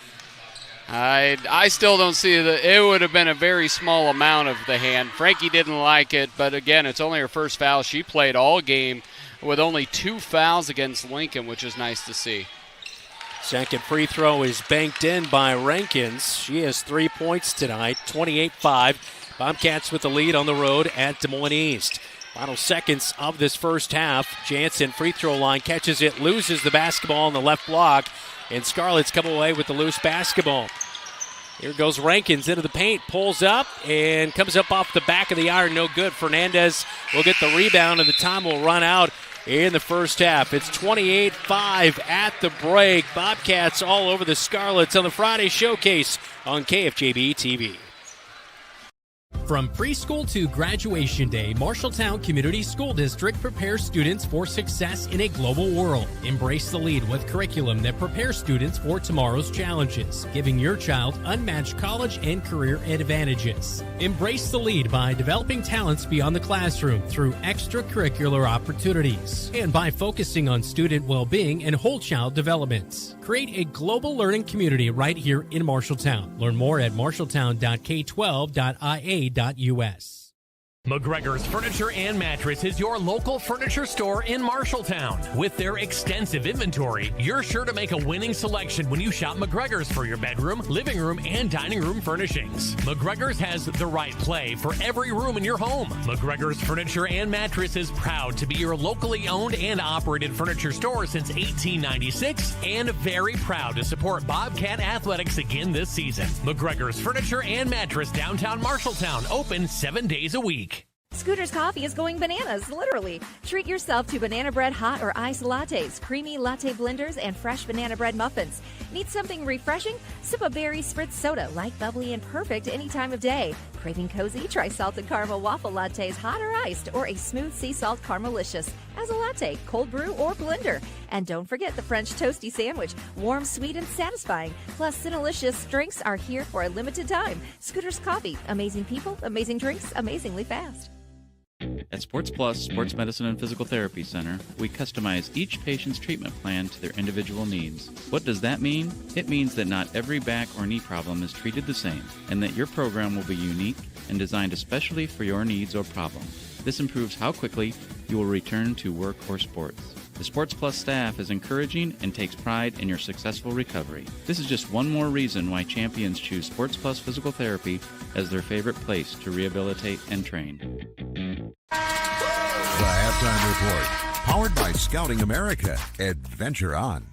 I still don't see that. It would have been a very small amount of the hand. Frankie didn't like it, but again, it's only her first foul. She played all game with only 2 fouls against Lincoln, which is nice to see. Second free throw is banked in by Rankins. She has 3 points tonight, 28-5. Bobcats with the lead on the road at Des Moines East. Final seconds of this first half. Jansen free throw line catches it, loses the basketball on the left block, and Scarlets come away with the loose basketball. Here goes Rankins into the paint, pulls up, and comes up off the back of the iron. No good. Fernandez will get the rebound, and the time will run out in the first half. It's 28-5 at the break. Bobcats all over the Scarlets on the Friday Showcase on KFJB-TV. From preschool to graduation day, Marshalltown Community School District prepares students for success in a global world. Embrace the lead with curriculum that prepares students for tomorrow's challenges, giving your child unmatched college and career advantages. Embrace the lead by developing talents beyond the classroom through extracurricular opportunities and by focusing on student well-being and whole child development. Create a global learning community right here in Marshalltown. Learn more at marshalltown.k12.ia.us. McGregor's Furniture and Mattress is your local furniture store in Marshalltown. With their extensive inventory, you're sure to make a winning selection when you shop McGregor's for your bedroom, living room, and dining room furnishings. McGregor's has the right play for every room in your home. McGregor's Furniture and Mattress is proud to be your locally owned and operated furniture store since 1896 and very proud to support Bobcat Athletics again this season. McGregor's Furniture and Mattress, downtown Marshalltown, open 7 days a week. Scooter's Coffee is going bananas, literally. Treat yourself to banana bread hot or iced lattes, creamy latte blenders, and fresh banana bread muffins. Need something refreshing? Sip a berry spritz soda, light, bubbly, and perfect any time of day. Craving cozy? Try salted caramel waffle lattes, hot or iced, or a smooth sea salt caramelicious as a latte, cold brew, or blender. And don't forget the French toasty sandwich, warm, sweet, and satisfying. Plus, Cinnalicious drinks are here for a limited time. Scooter's Coffee, amazing people, amazing drinks, amazingly fast. At Sports Plus Sports Medicine and Physical Therapy Center, we customize each patient's treatment plan to their individual needs. What does that mean? It means that not every back or knee problem is treated the same, and that your program will be unique and designed especially for your needs or problem. This improves how quickly you will return to work or sports. The Sports Plus staff is encouraging and takes pride in your successful recovery. This is just one more reason why champions choose Sports Plus Physical Therapy as their favorite place to rehabilitate and train. The Halftime Report, powered by Scouting America. Adventure on.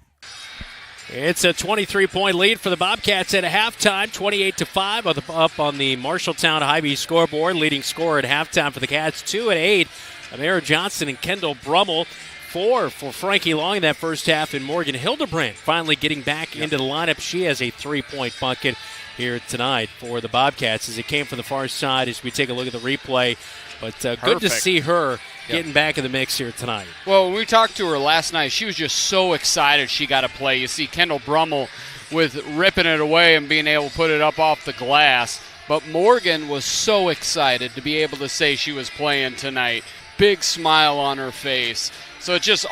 It's a 23-point lead for the Bobcats at a halftime, 28-5 up on the Marshalltown Hy-Vee scoreboard. Leading scorer at halftime for the Cats, 2 and 8. Amara Johnson and Kendall Brummel. 4 for Frankie Long in that first half, and Morgan Hildebrandt finally getting back into the lineup. She has a 3-point bucket here tonight for the Bobcats as it came from the far side as we take a look at the replay. But good to see her getting back in the mix here tonight. Well, when we talked to her last night, she was just so excited she got to play. You see Kendall Brummel with ripping it away and being able to put it up off the glass. But Morgan was so excited to be able to say she was playing tonight. Big smile on her face. So it's just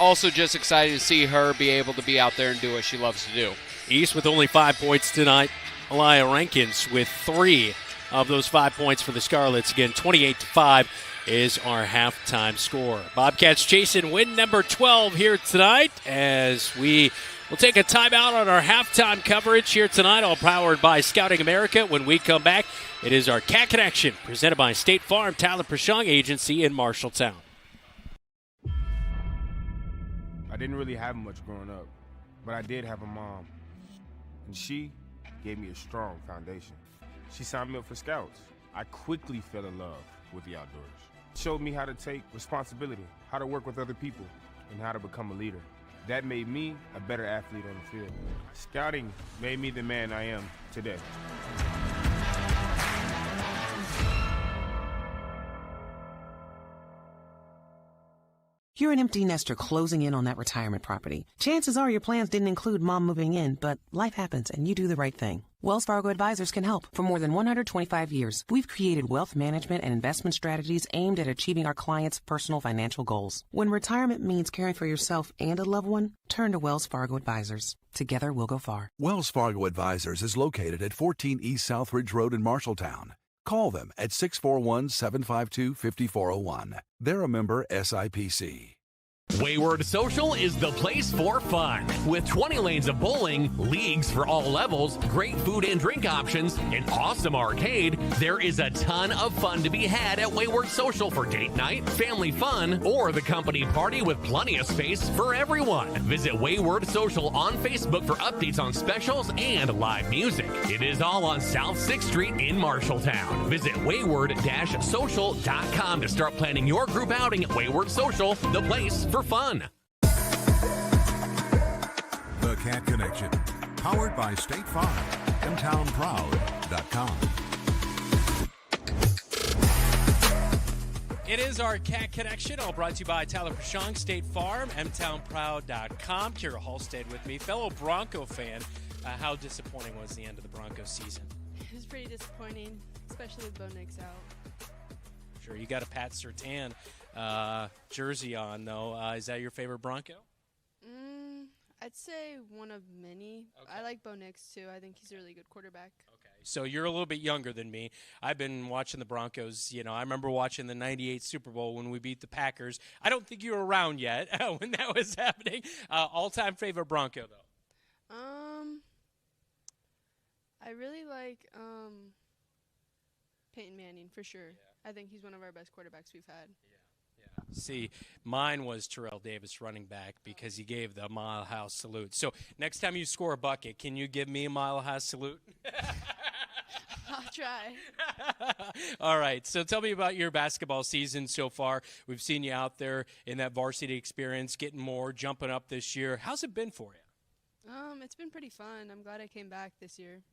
exciting to see her be able to be out there and do what she loves to do. East with only 5 points tonight. Elia Rankins with 3 of those 5 points for the Scarlets. Again, 28-5 is our halftime score. Bobcats chasing win number 12 here tonight as we will take a timeout on our halftime coverage here tonight, all powered by Scouting America. When we come back, it is our Cat Connection presented by State Farm Talent Prashung Agency in Marshalltown. I didn't really have much growing up, but I did have a mom, and she gave me a strong foundation. She signed me up for Scouts. I quickly fell in love with the outdoors. Showed me how to take responsibility, how to work with other people, and how to become a leader. That made me a better athlete on the field. Scouting made me the man I am today. You're an empty nester closing in on that retirement property. Chances are your plans didn't include mom moving in, but life happens and you do the right thing. Wells Fargo Advisors can help. For more than 125 years, we've created wealth management and investment strategies aimed at achieving our clients' personal financial goals. When retirement means caring for yourself and a loved one, turn to Wells Fargo Advisors. Together, we'll go far. Wells Fargo Advisors is located at 14 East Southridge Road in Marshalltown. Call them at 641-752-5401. They're a member SIPC. Wayward Social is the place for fun. With 20 lanes of bowling, leagues for all levels, great food and drink options, an awesome arcade, there is a ton of fun to be had at Wayward Social for date night, family fun, or the company party with plenty of space for everyone. Visit Wayward Social on Facebook for updates on specials and live music. It is all on South 6th Street in Marshalltown. Visit wayward-social.com to start planning your group outing at Wayward Social, the place for fun. The Cat Connection, powered by State Farm, mtownproud.com. It is our Cat Connection, all brought to you by Tyler Prashong, State Farm, mtownproud.com. Kira Halstead with me, fellow Bronco fan. How disappointing was the end of the Broncos season? It was pretty disappointing, especially with Bo Nix out. Sure, you got a Pat Surtain jersey on, though. Is that your favorite Bronco? I'd say one of many. Okay. I like Bo Nix, too. I think he's a really good quarterback. Okay. So you're a little bit younger than me. I've been watching the Broncos. You know, I remember watching the '98 Super Bowl when we beat the Packers. I don't think you were around yet when that was happening. All-time favorite Bronco, though? I really like Peyton Manning, for sure. Yeah. I think he's one of our best quarterbacks we've had. Yeah. See, mine was Terrell Davis, running back, because he gave the Mile High salute. So next time you score a bucket, can you give me a Mile High salute? I'll try. All right. So tell me about your basketball season so far. We've seen you out there in that varsity experience, getting more, jumping up this year. How's it been for you? It's been pretty fun. I'm glad I came back this year.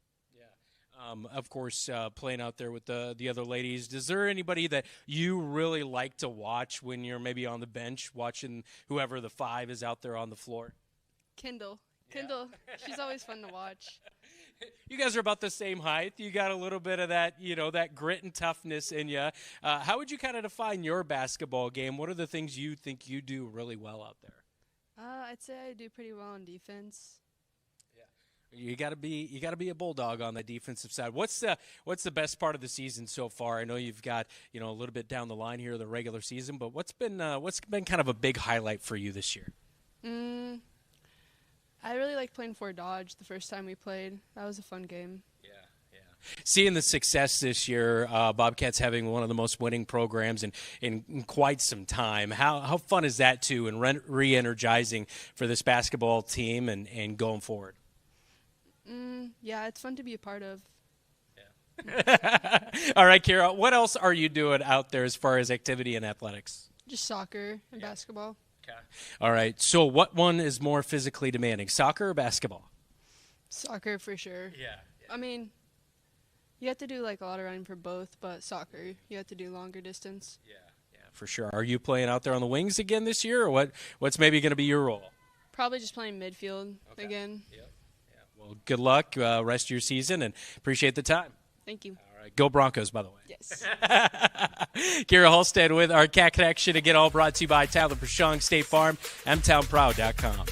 Of course, playing out there with the other ladies. Is there anybody that you really like to watch when you're maybe on the bench watching whoever the five is out there on the floor? Kendall. Kendall, she's always fun to watch. You guys are about the same height. You got a little bit of that, that grit and toughness in you. How would you kind of define your basketball game? What are the things you think you do really well out there? I'd say I do pretty well on defense. You got to be a bulldog on the defensive side. What's the best part of the season so far? I know you've got a little bit down the line here of the regular season, but what's been kind of a big highlight for you this year? I really liked playing Fort Dodge the first time we played. That was a fun game. Yeah. Seeing the success this year, Bobcats having one of the most winning programs in quite some time. How fun is that too, and re-energizing for this basketball team and going forward? Yeah, it's fun to be a part of. All right, Kira, what else are you doing out there as far as activity and athletics? Just soccer and basketball. Okay. All right, so what one is more physically demanding, soccer or basketball? Soccer for sure. Yeah. I mean, you have to do a lot of running for both, but soccer, you have to do longer distance. Yeah, for sure. Are you playing out there on the wings again this year, or what's maybe going to be your role? Probably just playing midfield again. Yep. Well, good luck rest of your season, and appreciate the time. Thank you. All right, go Broncos, by the way. Yes. Kira Halstead with our Cat Connection, again, all brought to you by Tyler Prashong, State Farm, mtownproud.com.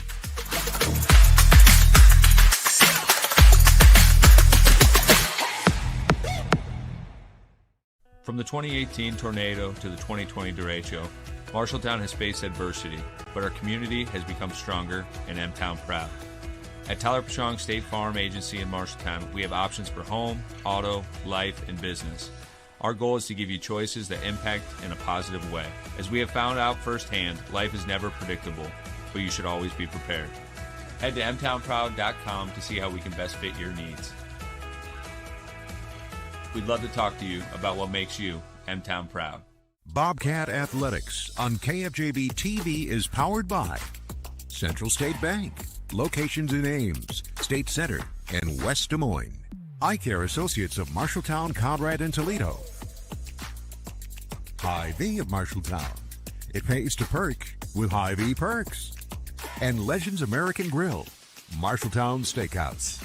From the 2018 tornado to the 2020 derecho, Marshalltown has faced adversity, but our community has become stronger and mTown proud. At Tyler Prashong State Farm Agency in Marshalltown, we have options for home, auto, life, and business. Our goal is to give you choices that impact in a positive way. As we have found out firsthand, life is never predictable, but you should always be prepared. Head to mtownproud.com to see how we can best fit your needs. We'd love to talk to you about what makes you mTown proud. Bobcat Athletics on KFJB-TV is powered by Central State Bank, locations in Ames, State Center, and West Des Moines. Eye Care Associates of Marshalltown, Conrad, and Toledo. Hy-Vee of Marshalltown. It pays to perk with Hy-Vee perks. And Legends American Grill, Marshalltown Steakhouse.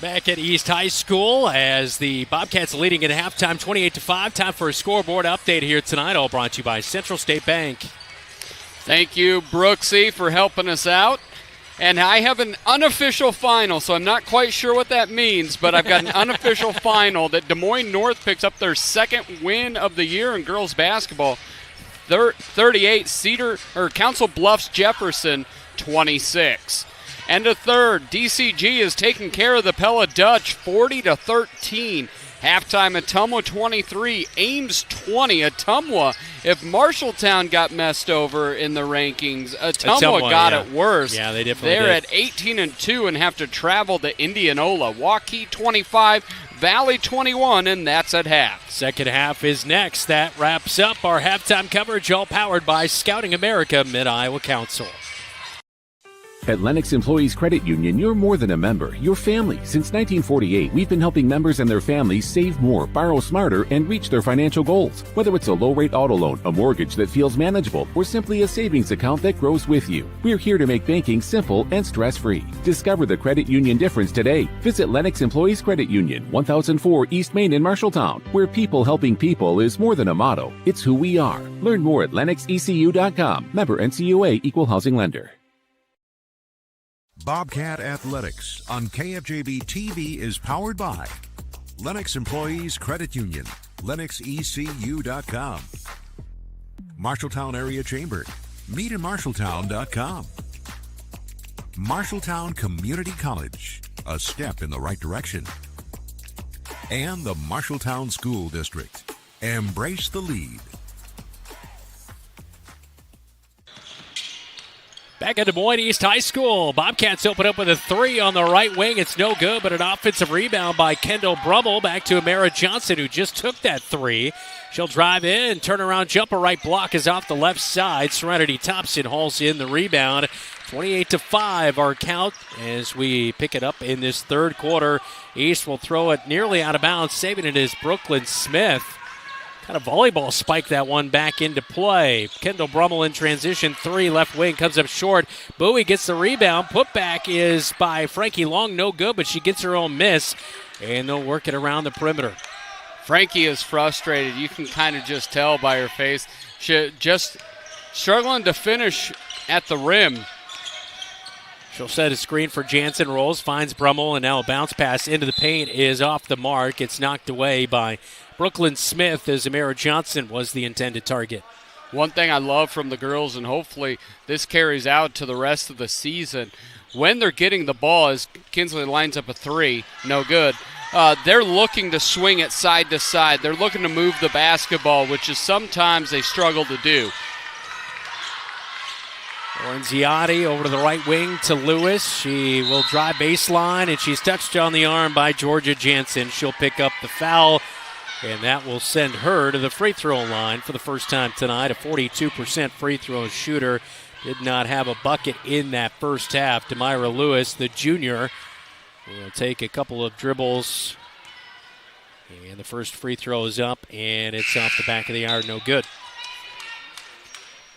Back at East High School as the Bobcats leading at halftime 28-5. Time for a scoreboard update here tonight, all brought to you by Central State Bank. Thank you, Brooksy, for helping us out. And I have an unofficial final, so I'm not quite sure what that means, but I've got an unofficial final that Des Moines North picks up their second win of the year in girls basketball. 38, Council Bluffs Jefferson 26. And a third, DCG is taking care of the Pella Dutch 40-13. Halftime, Ottumwa 23, Ames 20. Ottumwa If Marshalltown got messed over in the rankings, Ottumwa got it worse. Yeah, they definitely They're did. at 18-2 and have to travel to Indianola. Waukee 25, Valley 21, and that's at half. Second half is next. That wraps up our halftime coverage, all powered by Scouting America Mid-Iowa Council. At Lennox Employees Credit Union, you're more than a member, you're family. Since 1948, we've been helping members and their families save more, borrow smarter, and reach their financial goals. Whether it's a low-rate auto loan, a mortgage that feels manageable, or simply a savings account that grows with you, we're here to make banking simple and stress-free. Discover the credit union difference today. Visit Lennox Employees Credit Union, 1004 East Main in Marshalltown, where people helping people is more than a motto, it's who we are. Learn more at lennoxecu.com. Member NCUA, Equal Housing Lender. Bobcat Athletics on KFJB-TV is powered by Lennox Employees Credit Union, lennoxecu.com, Marshalltown Area Chamber, meetinmarshalltown.com, Marshalltown Community College, a step in the right direction, and the Marshalltown School District. Embrace the lead. Back at Des Moines East High School, Bobcats open up with a 3 on the right wing. It's no good, but an offensive rebound by Kendall Brummel. Back to Amara Johnson, who just took that 3. She'll drive in, turnaround jumper, right block is off the left side. Serenity Thompson hauls in the rebound. 28-5 our count as we pick it up in this third quarter. East will throw it nearly out of bounds. Saving it is Brooklyn Smith. Kind of volleyball spike that one back into play. Kendall Brummel in transition, 3 left wing, comes up short. Bowie gets the rebound. Putback is by Frankie Long, no good, but she gets her own miss, and they'll work it around the perimeter. Frankie is frustrated. You can kind of just tell by her face. She just struggling to finish at the rim. She'll set a screen for Jansen, rolls, finds Brummel, and now a bounce pass into the paint is off the mark. It's knocked away by Brooklyn Smith as Amara Johnson was the intended target. One thing I love from the girls, and hopefully this carries out to the rest of the season, when they're getting the ball, as Kinsley lines up a 3, no good, they're looking to swing it side to side. They're looking to move the basketball, which is sometimes they struggle to do. Orenziati over to the right wing to Lewis. She will drive baseline, and she's touched on the arm by Georgia Jansen. She'll pick up the foul, and that will send her to the free throw line for the first time tonight. A 42% free throw shooter. Did not have a bucket in that first half. Demira Lewis, the junior, will take a couple of dribbles. And the first free throw is up, and it's off the back of the iron, no good.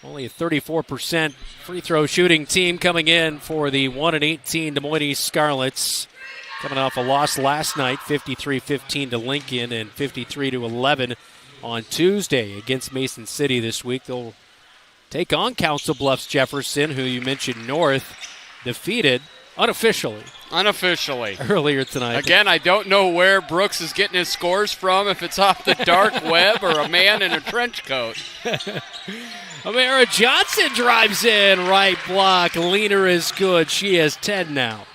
Only a 34% free throw shooting team coming in for the 1-18 Des Moines East Scarlets. Coming off a loss last night, 53-15 to Lincoln and 53-11 on Tuesday against Mason City this week. They'll take on Council Bluffs Jefferson, who you mentioned North defeated unofficially earlier tonight. Again, I don't know where Brooks is getting his scores from, if it's off the dark web or a man in a trench coat. Amara Johnson drives in, right block. Leaner is good. She has 10 now.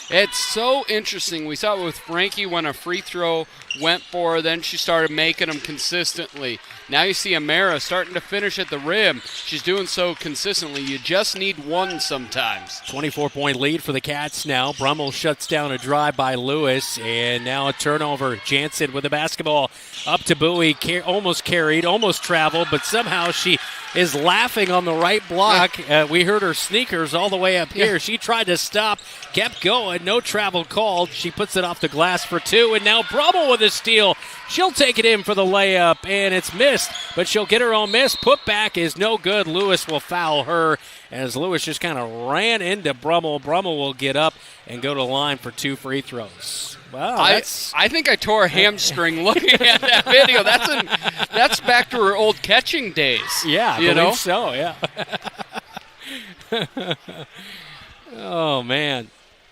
It's so interesting. We saw it with Frankie when a free throw went for her. Then she started making them consistently. Now you see Amara starting to finish at the rim. She's doing so consistently. You just need one sometimes. 24-point lead for the Cats now. Brummel shuts down a drive by Lewis, and now a turnover. Jansen with the basketball up to Bowie. Almost carried, almost traveled, but somehow she is laughing on the right block. We heard her sneakers all the way up here. She tried to stop, kept going. No travel called. She puts it off the glass for 2, and now Brummel with a steal. She'll take it in for the layup, and it's missed, but she'll get her own miss. Putback is no good. Lewis will foul her as Lewis just kind of ran into Brummel. Brummel will get up and go to the line for 2 free throws. Wow, I think I tore a hamstring looking at that video. That's back to her old catching days. Yeah, I believe so, yeah. Oh, man.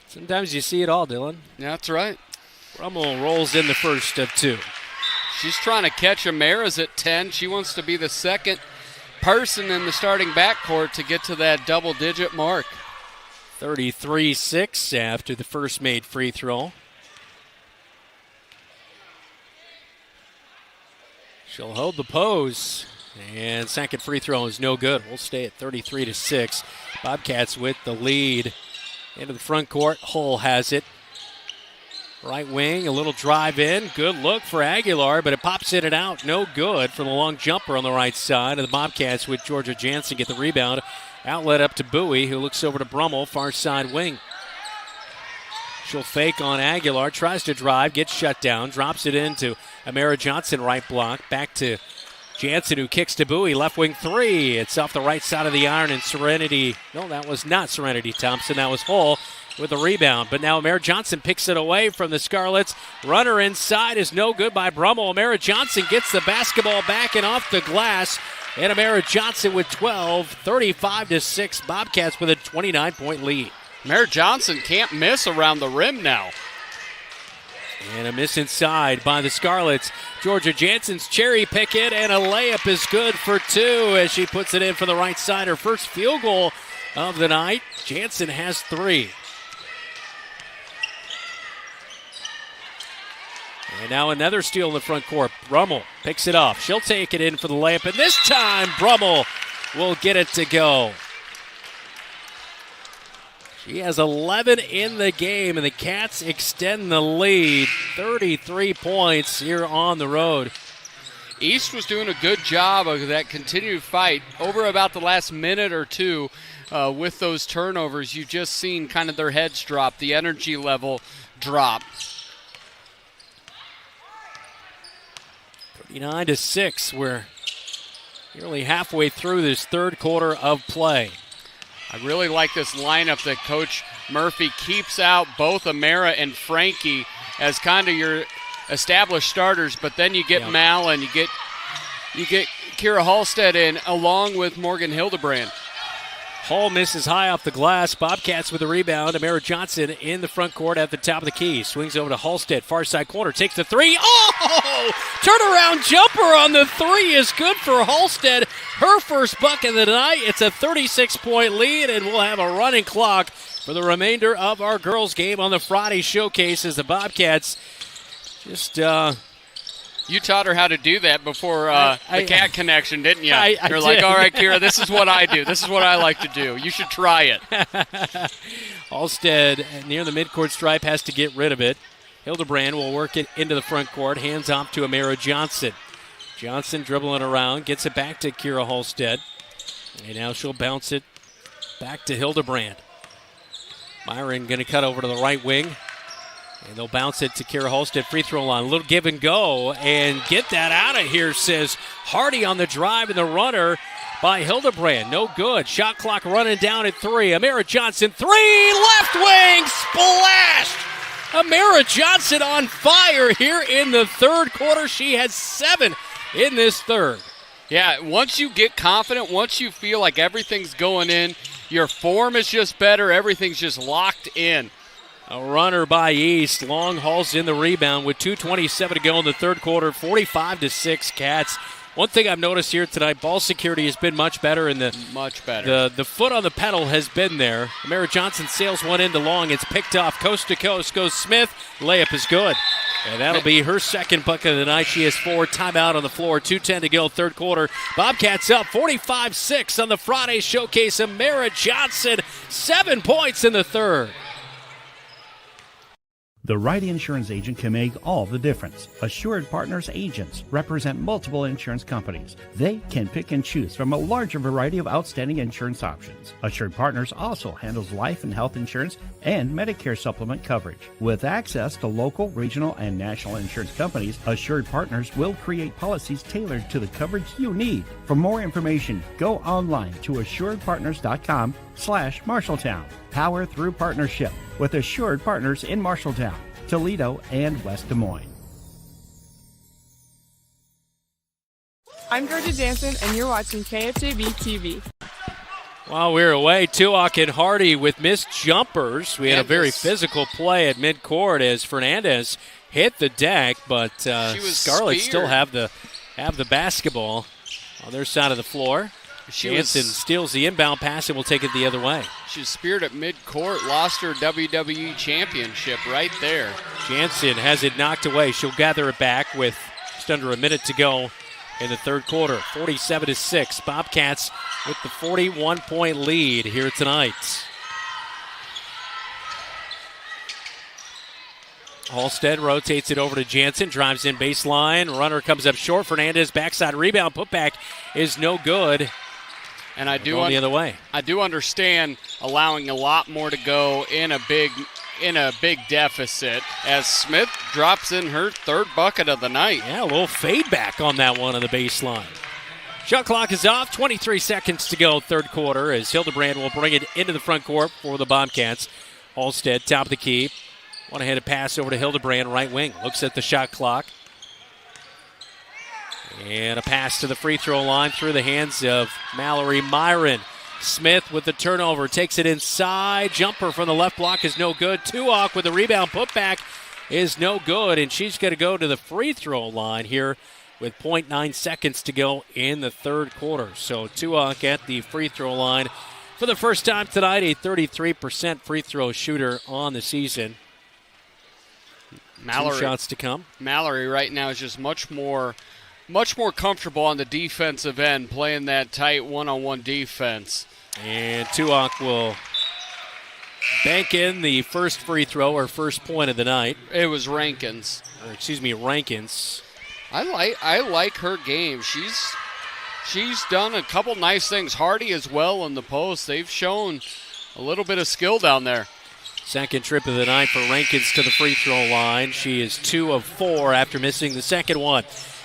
Sometimes you see it all, Dylan. Yeah, that's right. Brummel rolls in the first of 2. She's trying to catch Amara's at 10. She wants to be the second person in the starting backcourt to get to that double-digit mark. 33-6 after the first made free throw. She'll hold the pose. And second free throw is no good. We'll stay at 33-6. Bobcats with the lead. Into the front court. Hull has it. Right wing, a little drive in. Good look for Aguilar, but it pops in and out. No good for the long jumper on the right side. And the Bobcats with Georgia Jansen get the rebound. Outlet up to Bowie, who looks over to Brummel, far side wing. She'll fake on Aguilar, tries to drive, gets shut down, drops it into Amara Johnson, right block. Back to Jansen, who kicks to Bowie, left wing three. It's off the right side of the iron, and Serenity, no, that was not Serenity Thompson, that was Hull with the rebound. But now Amara Johnson picks it away from the Scarlets. Runner inside is no good by Brummel. Amara Johnson gets the basketball back and off the glass. And Amara Johnson with 12, 35-6. Bobcats with a 29-point lead. Amara Johnson can't miss around the rim now. And a miss inside by the Scarlets. Georgia Jansen's cherry pick it, and a layup is good for two as she puts it in for the right side. Her first field goal of the night. Jansen has three. And now another steal in the front court. Brummel picks it up. She'll take it in for the layup, and this time Brummel will get it to go. She has 11 in the game, and the Cats extend the lead. 33 points here on the road. East was doing a good job of that continued fight over about the last minute or two with those turnovers. You've just seen kind of their heads drop, the energy level drop. 39-6. We're nearly halfway through this third quarter of play. I really like this lineup that Coach Murphy keeps out both Amara and Frankie as kind of your established starters, but then you get Malin, you get Kira Halstead in along with Morgan Hildebrand. Hall misses high off the glass. Bobcats with the rebound. Amara Johnson in the front court at the top of the key. Swings over to Halstead, far side corner, takes the three. Oh! Turnaround jumper on the three is good for Halstead. Her first bucket of the night. It's a 36-point lead, and we'll have a running clock for the remainder of our girls' game on the Friday showcase as the Bobcats just... You taught her how to do that before the Cat Connection, didn't you? You're like, did. all right, Kira, this is what I do. This is what I like to do. You should try it. Halstead near the midcourt stripe has to get rid of it. Hildebrand will work it into the front court. Hands off to Amara Johnson. Johnson dribbling around, gets it back to Kira Halstead. And now she'll bounce it back to Hildebrand. Myron going to cut over to the right wing. And they'll bounce it to Kira Halstead, free throw line. A little give and go, and get that out of here, says Hardy on the drive, and the runner by Hildebrand. No good. Shot clock running down at 3. Amara Johnson, 3, left wing, splashed. Amara Johnson on fire here in the third quarter. She had 7 in this third. Yeah, once you get confident, once you feel like everything's going in, your form is just better, everything's just locked in. A runner by East. Long hauls in the rebound with 2:27 to go in the third quarter. 45-6 Cats. One thing I've noticed here tonight, ball security has been much better. Much better. The foot on the pedal has been there. Amara Johnson sails one into long. It's picked off coast to coast. Goes Smith. Layup is good. And that'll be her second bucket of the night. She has 4. Timeout on the floor. 2:10 to go, third quarter. Bobcats up 45-6 on the Friday showcase. Amara Johnson, 7 points in the third. The right insurance agent can make all the difference. Assured Partners agents represent multiple insurance companies. They can pick and choose from a larger variety of outstanding insurance options. Assured Partners also handles life and health insurance and Medicare supplement coverage. With access to local, regional, and national insurance companies, Assured Partners will create policies tailored to the coverage you need. For more information, go online to assuredpartners.com/Marshalltown. Power through partnership with Assured Partners in Marshalltown, Toledo, and West Des Moines. I'm Georgia Jansen, and you're watching KFJB-TV. While we're away, Tuak and Hardy with missed jumpers. We had a very physical play at midcourt as Fernandez hit the deck, but Scarlets still have the basketball on their side of the floor. Jansen steals the inbound pass and will take it the other way. She was speared at midcourt, lost her WWE championship right there. Jansen has it knocked away. She'll gather it back with just under a minute to go in the third quarter. 47-6. Bobcats with the 41-point lead here tonight. Halstead rotates it over to Jansen, drives in baseline. Runner comes up short. Fernandez backside rebound. Putback is no good. And I do going the other way. I do understand allowing a lot more to go in a big deficit as Smith drops in her third bucket of the night. Yeah, a little fade back on that one on the baseline. Shot clock is off. 23 seconds to go, third quarter, as Hildebrand will bring it into the front court for the Bobcats. Halstead, top of the key. One-handed pass over to Hildebrand, right wing. Looks at the shot clock. And a pass to the free throw line through the hands of Mallory Myron. Smith with the turnover, takes it inside. Jumper from the left block is no good. Tuak with the rebound, putback is no good. And she's going to go to the free throw line here with 0.9 seconds to go in the third quarter. So Tuak at the free throw line for the first time tonight, a 33% free throw shooter on the season. Mallory, 2 shots to come. Mallory right now is just much more comfortable on the defensive end, playing that tight one-on-one defense. And Tuak will bank in the first free throw, or first point of the night. It was Rankins. Rankins. I like her game. She's done a couple nice things. Hardy as well in the post. They've shown a little bit of skill down there. Second trip of the night for Rankins to the free throw line. She is 2 of 4 after missing the second one.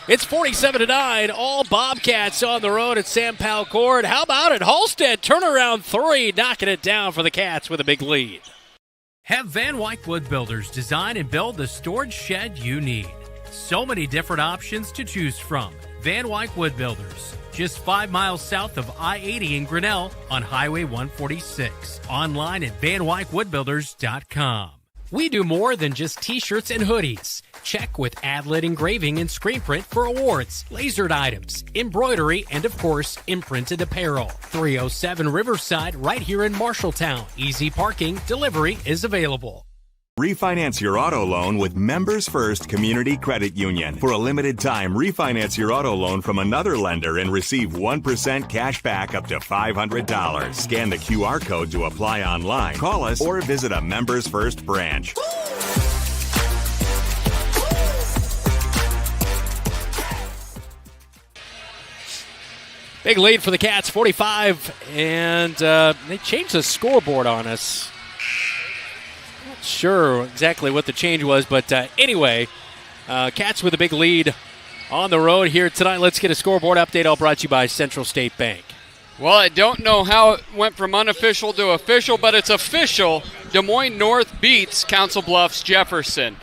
It's 47-9. All Bobcats on the road at Sam Powell Court. How about it? Halstead, turnaround 3, knocking it down for the Cats with a big lead. Have Van Wyck Wood Builders design and build the storage shed you need. So many different options to choose from. Van Wyck Wood Builders, just 5 miles south of I-80 in Grinnell on Highway 146. Online at VanWyckWoodBuilders.com. We do more than just t-shirts and hoodies. Check with Adlet Engraving and Screen Print for awards, lasered items, embroidery, and of course, imprinted apparel. 307 Riverside, right here in Marshalltown. Easy parking, delivery is available. Refinance your auto loan with Members First Community Credit Union. For a limited time, refinance your auto loan from another lender and receive 1% cash back up to $500. Scan the QR code to apply online. Call us or visit a Members First branch. Big lead for the Cats, 45, and they changed the scoreboard on us. Not sure exactly what the change was, but anyway, Cats with a big lead on the road here tonight. Let's get a scoreboard update, all brought to you by Central State Bank. Well, I don't know how it went from unofficial to official, but it's official. Des Moines North beats Council Bluffs Jefferson.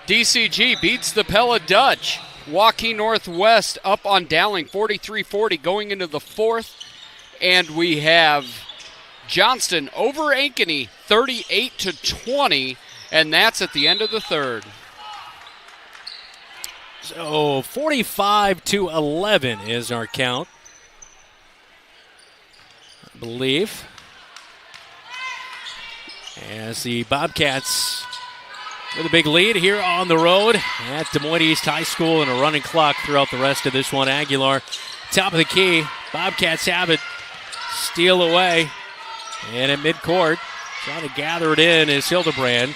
DCG beats the Pella Dutch. Waukee Northwest up on Dowling 43-40 going into the fourth. And we have Johnston over Ankeny 38-20, and that's at the end of the third. So 45-11 is our count, I believe. As the Bobcats with a big lead here on the road at Des Moines East High School and a running clock throughout the rest of this one. Aguilar, top of the key. Bobcats have it. Steal away. And at midcourt, trying to gather it in is Hildebrand.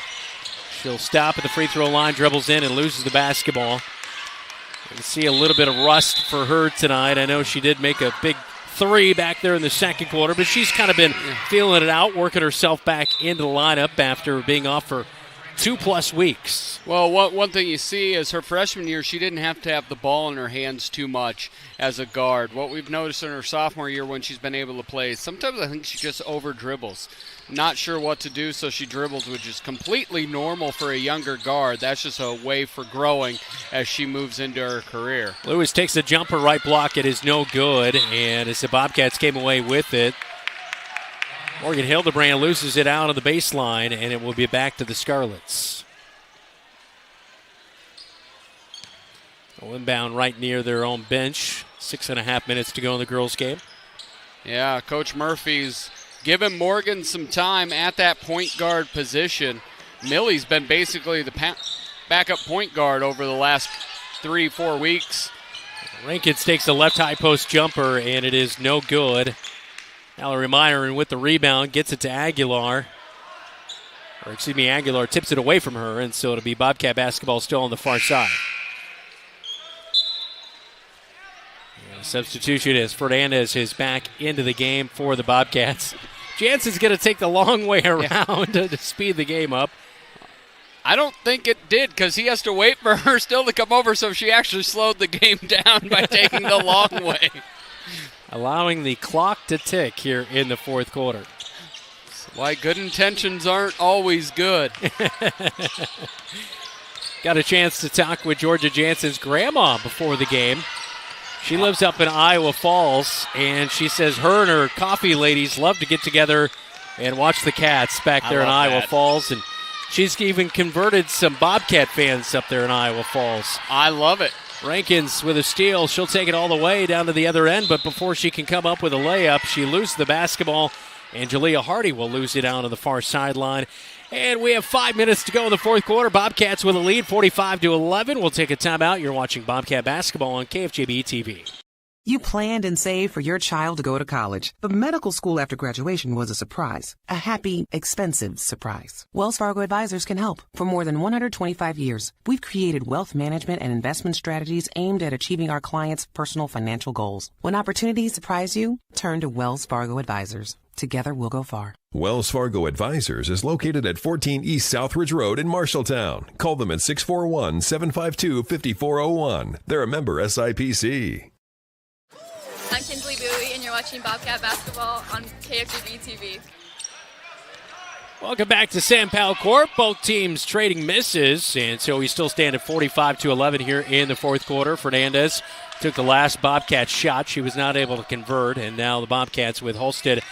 She'll stop at the free throw line, dribbles in, and loses the basketball. You can see a little bit of rust for her tonight. I know she did make a big 3 back there in the second quarter, but she's kind of been feeling it out, working herself back into the lineup after being off for 2+ weeks. Well, one thing you see is her freshman year, she didn't have to have the ball in her hands too much as a guard. What we've noticed in her sophomore year when she's been able to play, sometimes I think she just over-dribbles. Not sure what to do, so she dribbles, which is completely normal for a younger guard. That's just a way for growing as she moves into her career. Lewis takes a jumper, right block. It is no good, and as the Bobcats came away with it, Morgan Hildebrand loses it out on the baseline, and it will be back to the Scarlets. Inbound right near their own bench. 6.5 minutes to go in the girls' game. Yeah, Coach Murphy's giving Morgan some time at that point guard position. Millie's been basically the backup point guard over the last 3-4 weeks. Rankins takes a left high post jumper, and it is no good. Mallory Myron with the rebound, gets it to Aguilar. Aguilar tips it away from her, and so it'll be Bobcat basketball still on the far side. And the substitution is Fernandez is back into the game for the Bobcats. Jansen's going to take the long way around to speed the game up. I don't think it did because he has to wait for her still to come over, so she actually slowed the game down by taking the long way. Allowing the clock to tick here in the fourth quarter. Why good intentions aren't always good. Got a chance to talk with Georgia Jansen's grandma before the game. She lives up in Iowa Falls, and she says her and her coffee ladies love to get together and watch the Cats back there in Iowa Falls. And she's even converted some Bobcat fans up there in Iowa Falls. I love it. Rankins with a steal. She'll take it all the way down to the other end, but before she can come up with a layup, she loses the basketball, and Jalea Hardy will lose it out on the far sideline. And we have 5 minutes to go in the fourth quarter. Bobcats with a lead, 45-11. We'll take a timeout. You're watching Bobcat basketball on KFJB-TV. You planned and saved for your child to go to college, but medical school after graduation was a surprise. A happy, expensive surprise. Wells Fargo Advisors can help. For more than 125 years, we've created wealth management and investment strategies aimed at achieving our clients' personal financial goals. When opportunities surprise you, turn to Wells Fargo Advisors. Together we'll go far. Wells Fargo Advisors is located at 14 East Southridge Road in Marshalltown. Call them at 641-752-5401. They're a member SIPC. I'm Kinsley Bowie, and you're watching Bobcat basketball on KFJB-TV. Welcome back to Sam Powell Court. Both teams trading misses, and so we still stand at 45-11 here in the fourth quarter. Fernandez took the last Bobcat shot. She was not able to convert, and now the Bobcats with Holstead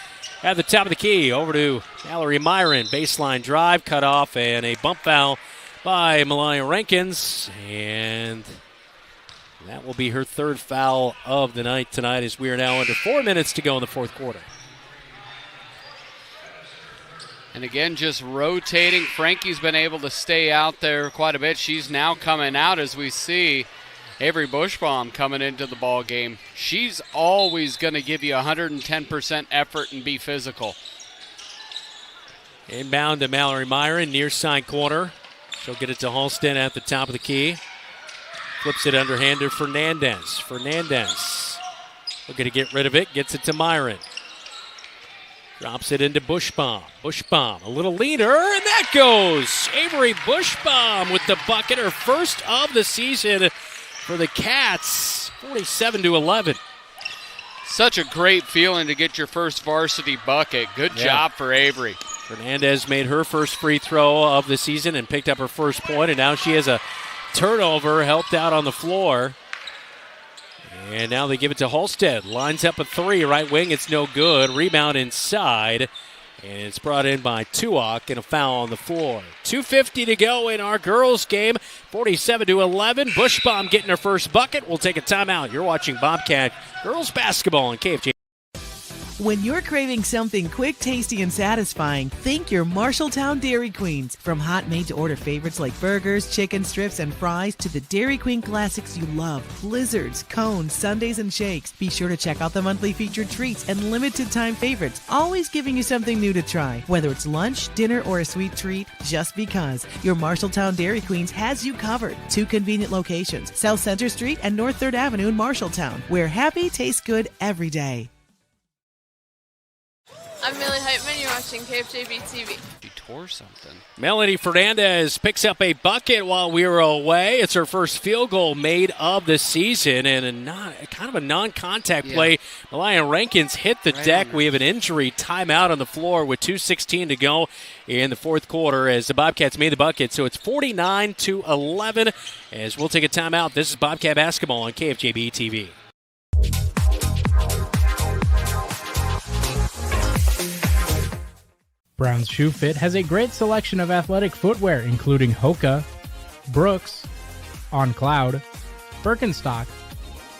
at the top of the key. Over to Mallory Myron. Baseline drive, cut off, and a bump foul by Malaya Rankins. And that will be her third foul of the night tonight as we are now under 4 minutes to go in the fourth quarter. And again, just rotating. Frankie's been able to stay out there quite a bit. She's now coming out as we see Avery Bushbaum coming into the ball game. She's always going to give you 110% effort and be physical. Inbound to Mallory Myron, near side corner. She'll get it to Halston at the top of the key. Flips it underhand to Fernandez. Fernandez looking to get rid of it. Gets it to Myron. Drops it into Bushbaum. Bushbaum, a little leader, and that goes. Avery Bushbaum with the bucket, her first of the season for the Cats, 47-11. Such a great feeling to get your first varsity bucket. Good job for Avery. Fernandez made her first free throw of the season and picked up her first point, and now she has a turnover, helped out on the floor. And now they give it to Halstead. Lines up a three, right wing. It's no good. Rebound inside. And it's brought in by Tuak and a foul on the floor. 2:50 to go in our girls game. 47-11. Bushbaum getting her first bucket. We'll take a timeout. You're watching Bobcat girls basketball on KFJ. When you're craving something quick, tasty, and satisfying, think your Marshalltown Dairy Queens. From hot made-to-order favorites like burgers, chicken strips, and fries to the Dairy Queen classics you love, blizzards, cones, sundaes, and shakes. Be sure to check out the monthly featured treats and limited-time favorites, always giving you something new to try. Whether it's lunch, dinner, or a sweet treat, just because. Your Marshalltown Dairy Queens has you covered. 2 convenient locations, South Center Street and North 3rd Avenue in Marshalltown, where happy tastes good every day. I'm Millie Heitman. You're watching KFJB-TV. She tore something. Melanie Fernandez picks up a bucket while we were away. It's her first field goal made of the season, and kind of a non-contact play. Malaya Rankins hit the deck. We have an injury timeout on the floor with 2:16 to go in the fourth quarter as the Bobcats made the bucket. So it's 49-11 as we'll take a timeout. This is Bobcat basketball on KFJB-TV. Brown's Shoe Fit has a great selection of athletic footwear, including Hoka, Brooks, On Cloud, Birkenstock,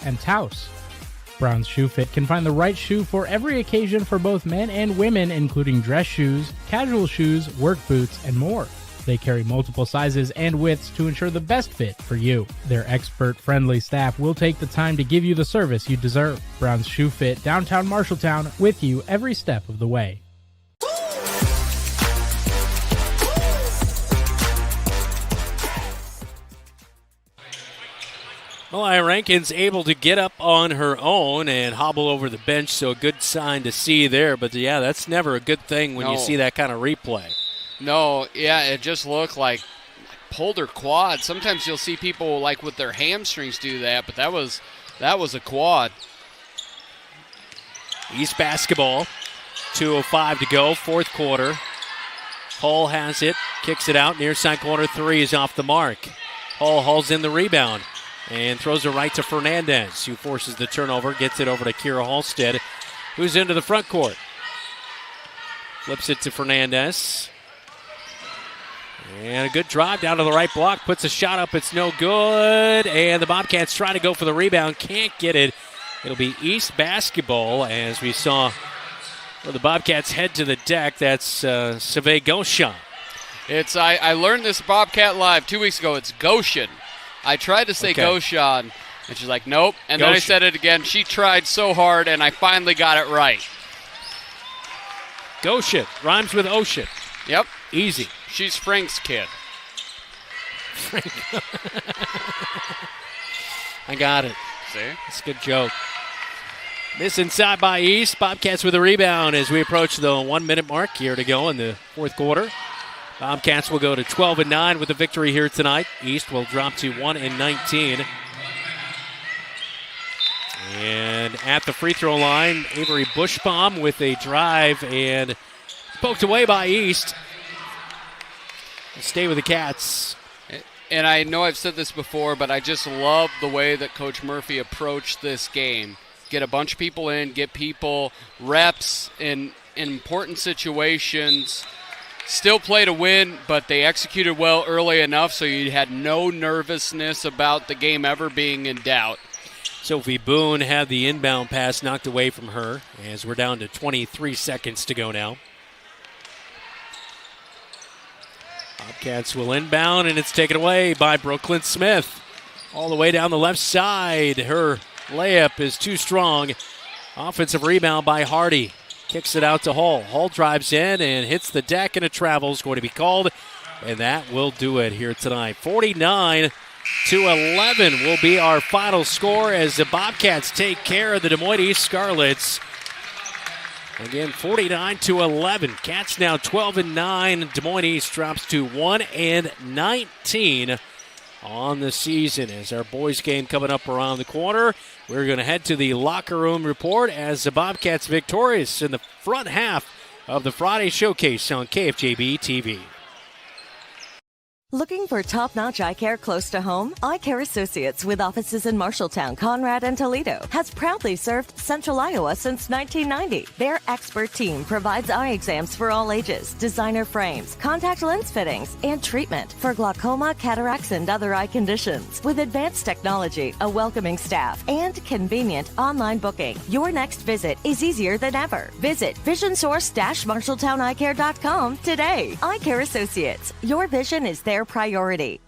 and Taos. Brown's Shoe Fit can find the right shoe for every occasion for both men and women, including dress shoes, casual shoes, work boots, and more. They carry multiple sizes and widths to ensure the best fit for you. Their expert-friendly staff will take the time to give you the service you deserve. Brown's Shoe Fit, downtown Marshalltown, with you every step of the way. Malaya Rankin's able to get up on her own and hobble over the bench, so a good sign to see there. But, yeah, that's never a good thing when you see that kind of replay. No, yeah, it just looked like pulled her quad. Sometimes you'll see people like with their hamstrings do that, but that was a quad. East basketball, 2:05 to go, fourth quarter. Hull has it, kicks it out, near side corner three is off the mark. Hull hauls in the rebound and throws it right to Fernandez, who forces the turnover, gets it over to Kira Halstead, who's into the front court. Flips it to Fernandez. And a good drive down to the right block, puts a shot up, it's no good, and the Bobcats try to go for the rebound, can't get it. It'll be East basketball, as we saw the Bobcats head to the deck. That's Save Goshen. I learned this Bobcat Live 2 weeks ago. It's Goshen. I tried to say Goshen, and she's like, nope. And then I said it again. She tried so hard, and I finally got it right. Goshen rhymes with ocean. Yep. Easy. She's Frank's kid. I got it. See? That's a good joke. Miss inside by East. Bobcats with a rebound as we approach the 1 minute mark here to go in the fourth quarter. Bobcats will go to 12-9 with a victory here tonight. East will drop to 1-19. And at the free throw line, Avery Bushbaum with a drive and poked away by East. Stay with the Cats. And I know I've said this before, but I just love the way that Coach Murphy approached this game. Get a bunch of people in, get people reps in important situations. Still play to win, but they executed well early enough so you had no nervousness about the game ever being in doubt. Sophie Boone had the inbound pass knocked away from her as we're down to 23 seconds to go now. Bobcats will inbound, and it's taken away by Brooklyn Smith. All the way down the left side. Her layup is too strong. Offensive rebound by Hardy. Kicks it out to Hull. Hull drives in and hits the deck, and a travel is going to be called. And that will do it here tonight. 49-11 will be our final score as the Bobcats take care of the Des Moines East Scarlets. Again, 49-11. Cats now 12-9. Des Moines East drops to 1-19 on the season. As our boys game coming up around the corner, we're going to head to the locker room report as the Bobcats victorious in the front half of the Friday Showcase on KFJB-TV. Looking for top-notch eye care close to home? Eye Care Associates, with offices in Marshalltown, Conrad, and Toledo, has proudly served Central Iowa since 1990. Their expert team provides eye exams for all ages, designer frames, contact lens fittings, and treatment for glaucoma, cataracts, and other eye conditions. With advanced technology, a welcoming staff, and convenient online booking, your next visit is easier than ever. Visit visionsource-marshalltowneyecare.com today. Eye Care Associates, your vision is their priority.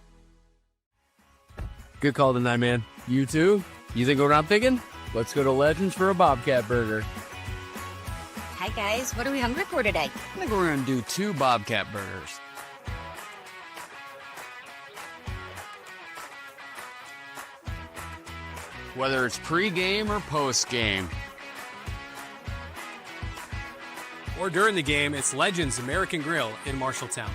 Good call tonight, man. You too? You think what I'm thinking? Let's go to Legends for a Bobcat Burger. Hi, guys. What are we hungry for today? I think we're going to do 2 Bobcat Burgers. Whether it's pregame or postgame. Or during the game, it's Legends American Grill in Marshalltown.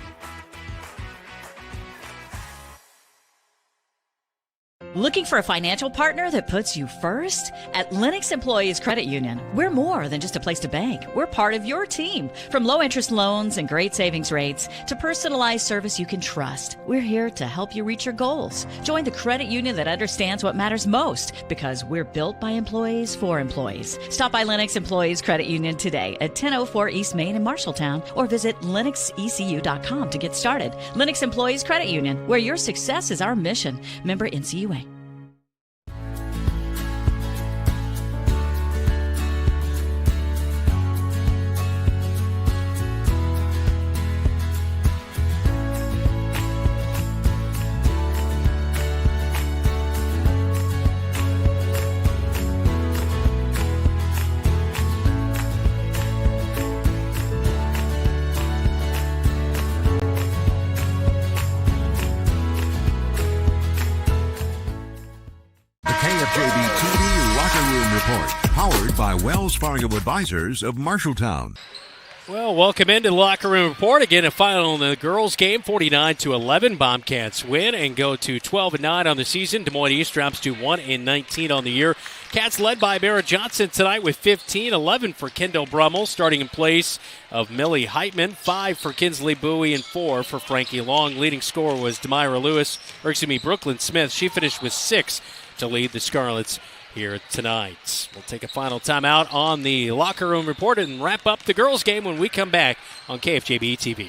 Looking for a financial partner that puts you first? At Lennox Employees Credit Union, we're more than just a place to bank. We're part of your team. From low-interest loans and great savings rates to personalized service you can trust, we're here to help you reach your goals. Join the credit union that understands what matters most, because we're built by employees for employees. Stop by Lennox Employees Credit Union today at 1004 East Main in Marshalltown, or visit lennoxecu.com to get started. Lennox Employees Credit Union, where your success is our mission. Member NCUA. Fargo Advisors of Marshalltown. Well, welcome into the Locker Room Report. Again, a final in the girls' game, 49-11. Bobcats win and go to 12-9 on the season. Des Moines East drops to 1-19 on the year. Cats led by Mara Johnson tonight with 15, 11 for Kendall Brummel, starting in place of Millie Heitman, 5 for Kinsley Bowie, and 4 for Frankie Long. Leading scorer was Brooklyn Smith. She finished with 6 to lead the Scarlets here tonight. We'll take a final timeout on the Locker Room Report and wrap up the girls' game when we come back on KFJB-TV.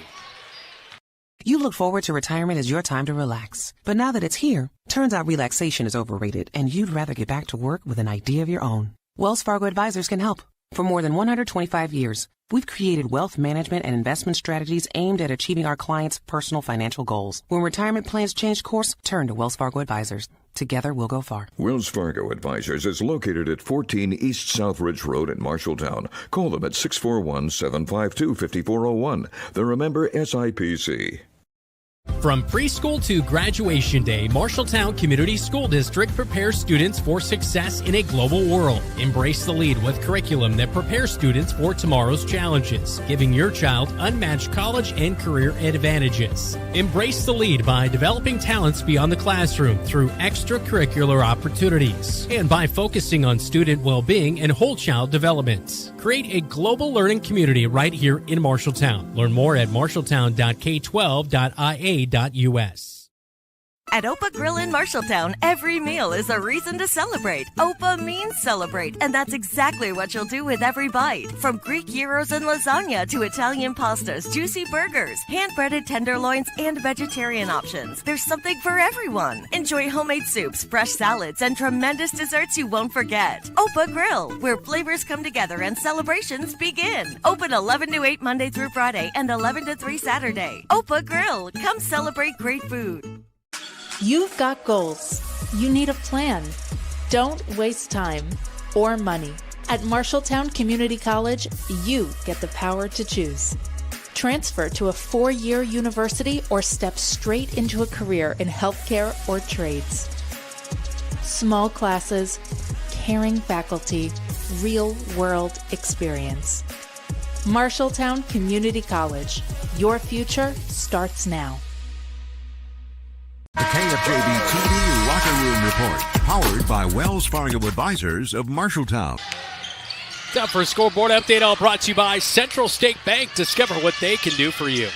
You look forward to retirement as your time to relax. But now that it's here, turns out relaxation is overrated and you'd rather get back to work with an idea of your own. Wells Fargo Advisors can help. For more than 125 years, we've created wealth management and investment strategies aimed at achieving our clients' personal financial goals. When retirement plans change course, turn to Wells Fargo Advisors. Together, we'll go far. Wells Fargo Advisors is located at 14 East Southridge Road in Marshalltown. Call them at 641-752-5401. They're a member SIPC. From preschool to graduation day, Marshalltown Community School District prepares students for success in a global world. Embrace the lead with curriculum that prepares students for tomorrow's challenges, giving your child unmatched college and career advantages. Embrace the lead by developing talents beyond the classroom through extracurricular opportunities and by focusing on student well-being and whole child development. Create a global learning community right here in Marshalltown. Learn more at marshalltown.k12.ia.us. At Opa Grill in Marshalltown, every meal is a reason to celebrate. Opa means celebrate, and that's exactly what you'll do with every bite. From Greek gyros and lasagna to Italian pastas, juicy burgers, hand-breaded tenderloins, and vegetarian options. There's something for everyone. Enjoy homemade soups, fresh salads, and tremendous desserts you won't forget. Opa Grill, where flavors come together and celebrations begin. Open 11 to 8 Monday through Friday and 11 to 3 Saturday. Opa Grill, come celebrate great food. You've got goals. You need a plan. Don't waste time or money. At Marshalltown Community College, you get the power to choose. Transfer to a 4-year university or step straight into a career in healthcare or trades. Small classes, caring faculty, real-world experience. Marshalltown Community College. Your future starts now. The KFJB-TV Locker Room Report, powered by Wells Fargo Advisors of Marshalltown. Time for a scoreboard update, all brought to you by Central State Bank. Discover what they can do for you.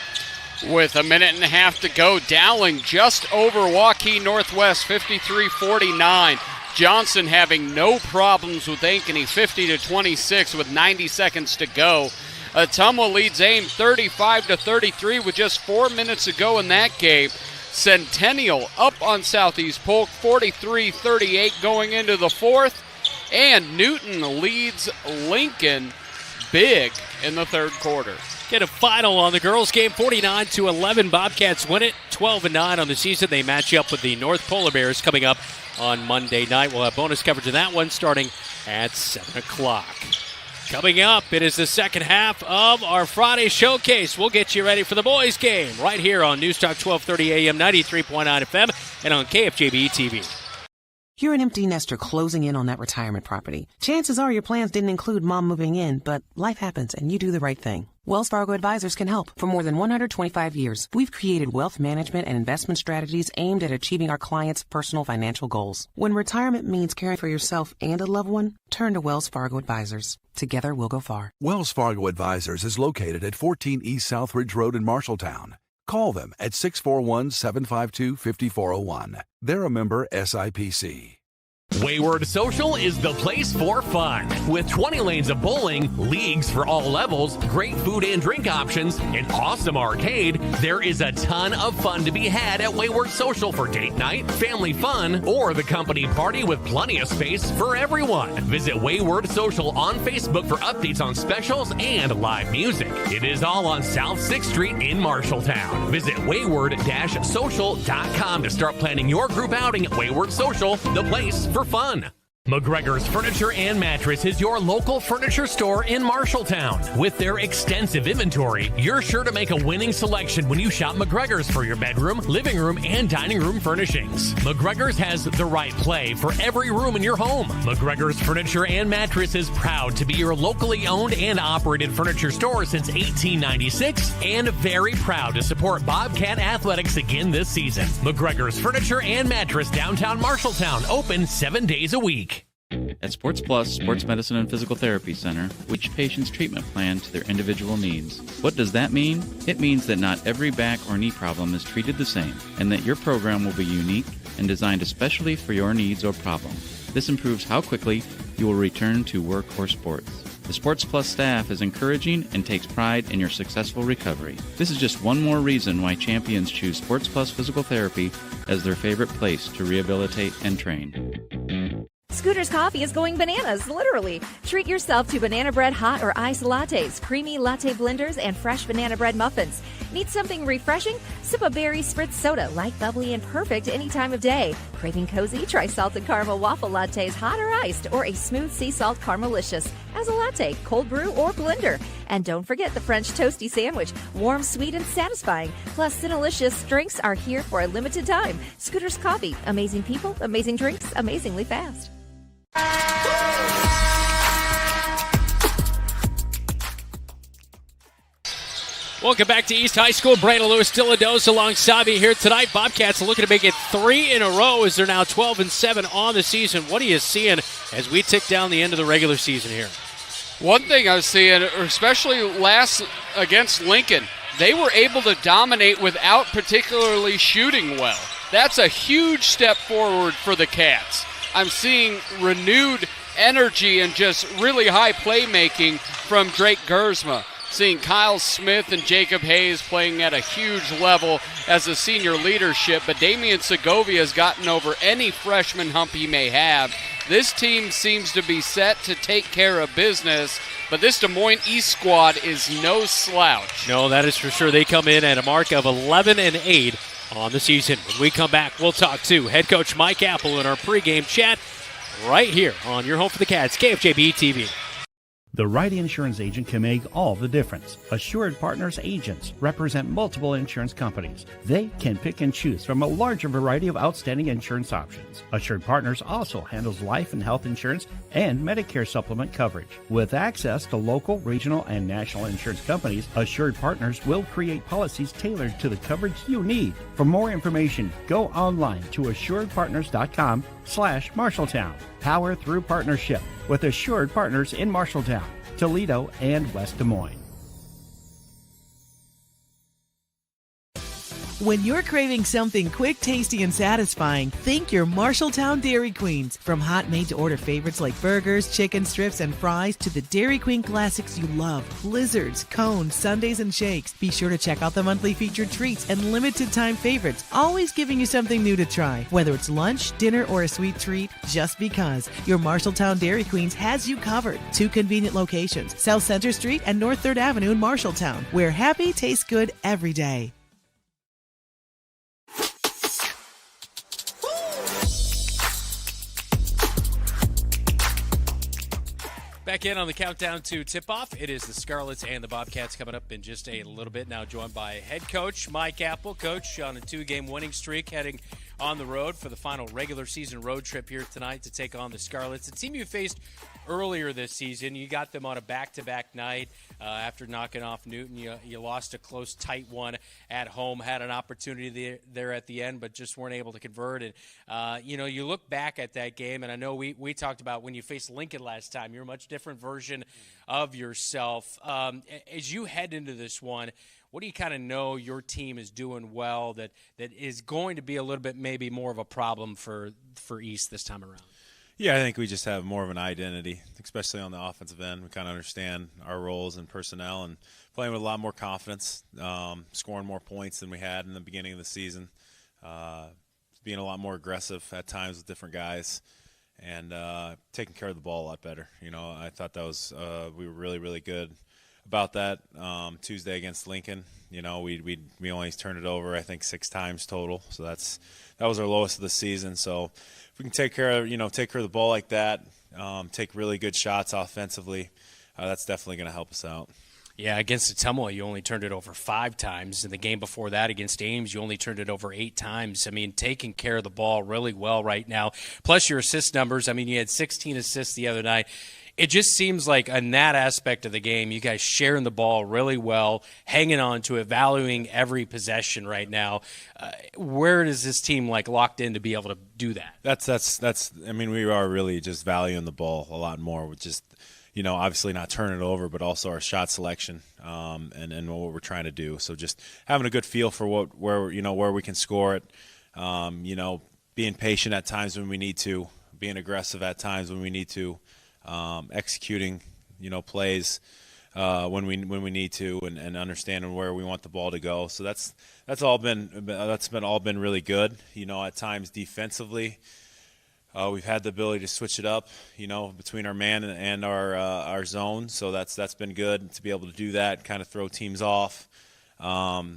With a minute and a half to go, Dowling just over Waukee Northwest, 53-49. Johnson having no problems with Ankeny, 50-26 with 90 seconds to go. Ottumwa leads Ames 35-33 with just 4 minutes to go in that game. Centennial up on Southeast Polk, 43-38 going into the fourth. And Newton leads Lincoln big in the third quarter. Get a final on the girls' game, 49-11. Bobcats win it, 12-9 on the season. They match up with the North Polar Bears coming up on Monday night. We'll have bonus coverage of that one starting at 7 o'clock. Coming up, it is the second half of our Friday showcase. We'll get you ready for the boys' game right here on News Talk 1230 AM, 93.9 FM, and on KFJB-TV. You're an empty nester closing in on that retirement property. Chances are your plans didn't include mom moving in, but life happens and you do the right thing. Wells Fargo Advisors can help. For more than 125 years, we've created wealth management and investment strategies aimed at achieving our clients' personal financial goals. When retirement means caring for yourself and a loved one, turn to Wells Fargo Advisors. Together, we'll go far. Wells Fargo Advisors is located at 14 East Southridge Road in Marshalltown. Call them at 641-752-5401. They're a member SIPC. Wayward Social is the place for fun. With 20 lanes of bowling, leagues for all levels, great food and drink options, an awesome arcade, there is a ton of fun to be had at Wayward Social for date night, family fun, or the company party with plenty of space for everyone. Visit Wayward Social on Facebook for updates on specials and live music. It is all on South 6th Street in Marshalltown. Visit wayward-social.com to start planning your group outing at Wayward Social, the place for fun. McGregor's Furniture and Mattress is your local furniture store in Marshalltown. With their extensive inventory, you're sure to make a winning selection when you shop McGregor's for your bedroom, living room, and dining room furnishings. McGregor's has the right play for every room in your home. McGregor's Furniture and Mattress is proud to be your locally owned and operated furniture store since 1896 and very proud to support Bobcat Athletics again this season. McGregor's Furniture and Mattress, downtown Marshalltown, open 7 days a week. At Sports Plus Sports Medicine and Physical Therapy Center, each patient's treatment plan to their individual needs. What does that mean? It means that not every back or knee problem is treated the same, and that your program will be unique and designed especially for your needs or problem. This improves how quickly you will return to work or sports. The Sports Plus staff is encouraging and takes pride in your successful recovery. This is just one more reason why champions choose Sports Plus Physical Therapy as their favorite place to rehabilitate and train. Scooter's Coffee is going bananas, literally. Treat yourself to banana bread hot or iced lattes, creamy latte blenders, and fresh banana bread muffins. Need something refreshing? Sip a berry spritz soda, light, bubbly, and perfect any time of day. Craving cozy? Try salted caramel waffle lattes, hot or iced, or a smooth sea salt caramelicious as a latte, cold brew, or blender. And don't forget the French toasty sandwich, warm, sweet, and satisfying. Plus, Cinnalicious drinks are here for a limited time. Scooter's Coffee, amazing people, amazing drinks, amazingly fast. Welcome back to East High School. Brandon Lewis still a dose alongside me here tonight. Bobcats are looking to make it 3 in a row as they're now 12-7 on the season. What are you seeing as we tick down the end of the regular season here? One thing I was seeing, especially last against Lincoln, they were able to dominate without particularly shooting well. That's a huge step forward for the Cats. I'm seeing renewed energy and just really high playmaking from Drake Gersma. Seeing Kyle Smith and Jacob Hayes playing at a huge level as a senior leadership, but Damian Segovia has gotten over any freshman hump he may have. This team seems to be set to take care of business, but this Des Moines East squad is no slouch. No, that is for sure. They come in at a mark of 11-8 on the season. When we come back, we'll talk to head coach Mike Apple in our pregame chat right here on your home for the Cats, KFJB-TV. The right insurance agent can make all the difference. Assured Partners agents represent multiple insurance companies. They can pick and choose from a larger variety of outstanding insurance options. Assured Partners also handles life and health insurance and Medicare supplement coverage. With access to local, regional, and national insurance companies, Assured Partners will create policies tailored to the coverage you need. For more information, go online to assuredpartners.com/Marshalltown. Power through partnership with Assured Partners in Marshalltown, Toledo, and West Des Moines. When you're craving something quick, tasty, and satisfying, think your Marshalltown Dairy Queens. From hot made-to-order favorites like burgers, chicken strips, and fries to the Dairy Queen classics you love, blizzards, cones, sundaes, and shakes. Be sure to check out the monthly featured treats and limited-time favorites, always giving you something new to try. Whether it's lunch, dinner, or a sweet treat, just because. Your Marshalltown Dairy Queens has you covered. 2 convenient locations, South Center Street and North 3rd Avenue in Marshalltown, where happy tastes good every day. Back in on the countdown to tip-off. It is the Scarlets and the Bobcats coming up in just a little bit. Now joined by head coach Mike Apple. Coach on a 2-game winning streak, heading on the road for the final regular season road trip here tonight to take on the Scarlets. The team you faced earlier this season, you got them on a back-to-back night after knocking off Newton. You lost a close, tight one at home, had an opportunity there at the end, but just weren't able to convert. And, you look back at that game, and I know we talked about when you faced Lincoln last time, you're a much different version of yourself. As you head into this one, what do you kind of know your team is doing well that is going to be a little bit maybe more of a problem for East this time around? Yeah, I think we just have more of an identity, especially on the offensive end. We kind of understand our roles and personnel and playing with a lot more confidence, scoring more points than we had in the beginning of the season, being a lot more aggressive at times with different guys, and taking care of the ball a lot better. I thought that was we were really, really good about that Tuesday against Lincoln. We only turned it over I think 6 times total, so that was our lowest of the season. So if we can take care of the ball like that, take really good shots offensively, that's definitely going to help us out. Yeah, against Atumwa, you only turned it over 5 times. In the game before that against Ames, you only turned it over 8 times. I mean, taking care of the ball really well right now. Plus your assist numbers. I mean, you had 16 assists the other night. It just seems like in that aspect of the game, you guys sharing the ball really well, hanging on to it, valuing every possession right now. Where does this team locked in to be able to do that? That's. I mean, we are really just valuing the ball a lot more with just, obviously not turning it over, but also our shot selection and what we're trying to do. So just having a good feel for where we can score it. Being patient at times when we need to, being aggressive at times when we need to. Executing, plays when we need to, and understanding where we want the ball to go. So that's all been really good. At times defensively, we've had the ability to switch it up, between our man and our zone. So that's been good to be able to do that, kind of throw teams off. Our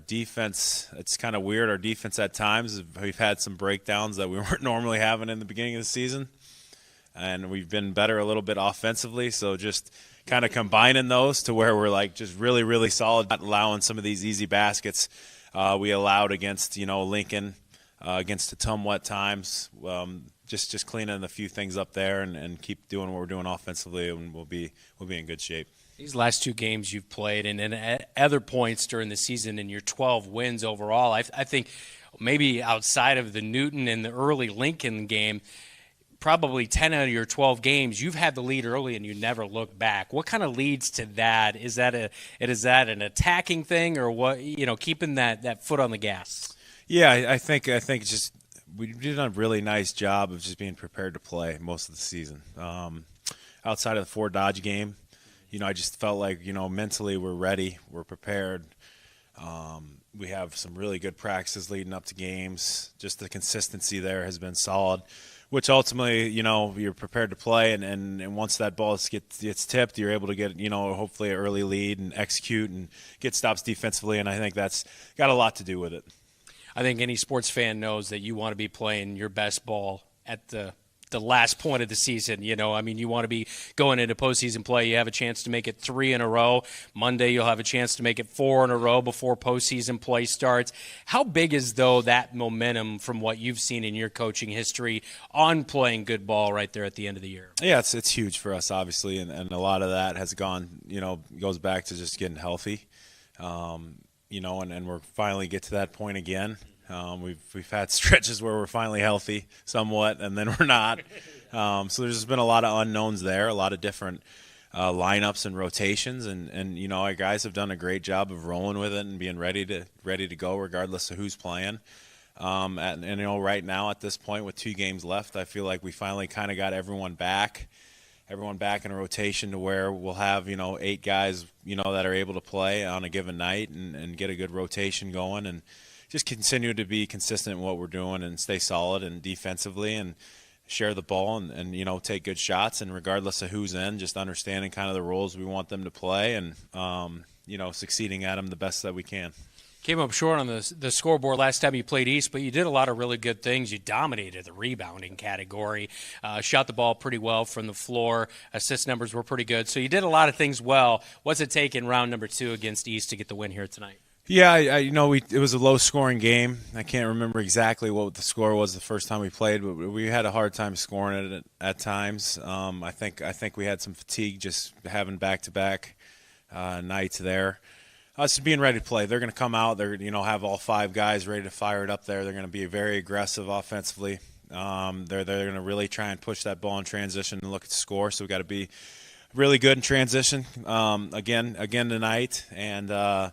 defense, it's kind of weird. Our defense at times, we've had some breakdowns that we weren't normally having in the beginning of the season. And we've been better a little bit offensively, so just kind of combining those to where we're just really, really solid, not allowing some of these easy baskets we allowed against, Lincoln, against Atumwa at times. Just cleaning a few things up there and keep doing what we're doing offensively, and we'll be in good shape. These last 2 games you've played, and at other points during the season, in your 12 wins overall, I think maybe outside of the Newton and the early Lincoln game, probably 10 out of your 12 games, you've had the lead early and you never look back. What kind of leads to that? Is that an attacking thing, or what? Keeping that foot on the gas. Yeah, I think just we did a really nice job of just being prepared to play most of the season. Outside of the Fort Dodge game, I just felt like mentally we're ready, we're prepared. We have some really good practices leading up to games. Just the consistency there has been solid, which ultimately, you're prepared to play, and once that ball gets tipped, you're able to get, hopefully an early lead and execute and get stops defensively, and I think that's got a lot to do with it. I think any sports fan knows that you want to be playing your best ball at the last point of the season. You want to be going into postseason play. You have a chance to make it 3 in a row. Monday, you'll have a chance to make it 4 in a row before postseason play starts. How big is, though, that momentum from what you've seen in your coaching history on playing good ball right there at the end of the year? Yeah, it's huge for us, obviously, and a lot of that has goes back to just getting healthy, and we're finally get to that point again. We've had stretches where we're finally healthy somewhat, and then we're not. So there's been a lot of unknowns there, a lot of different lineups and rotations, and our guys have done a great job of rolling with it and being ready to go regardless of who's playing. Right now at this point with 2 games left, I feel like we finally kind of got everyone back in a rotation to where we'll have 8 guys that are able to play on a given night and get a good rotation going and just continue to be consistent in what we're doing and stay solid and defensively and share the ball and take good shots, and regardless of who's in, just understanding kind of the roles we want them to play and succeeding at them the best that we can. Came up short on the scoreboard last time you played East, but you did a lot of really good things. You dominated the rebounding category, shot the ball pretty well from the floor. Assist numbers were pretty good. So you did a lot of things well. What's it take in round number 2 against East to get the win here tonight? Yeah, it was a low-scoring game. I can't remember exactly what the score was the first time we played, but we had a hard time scoring it at times. I think we had some fatigue just having back-to-back nights there. Us being ready to play. They're going to come out. They're have all 5 guys ready to fire it up there. They're going to be very aggressive offensively. They're going to really try and push that ball in transition and look at the score. So we got to be really good in transition again tonight and.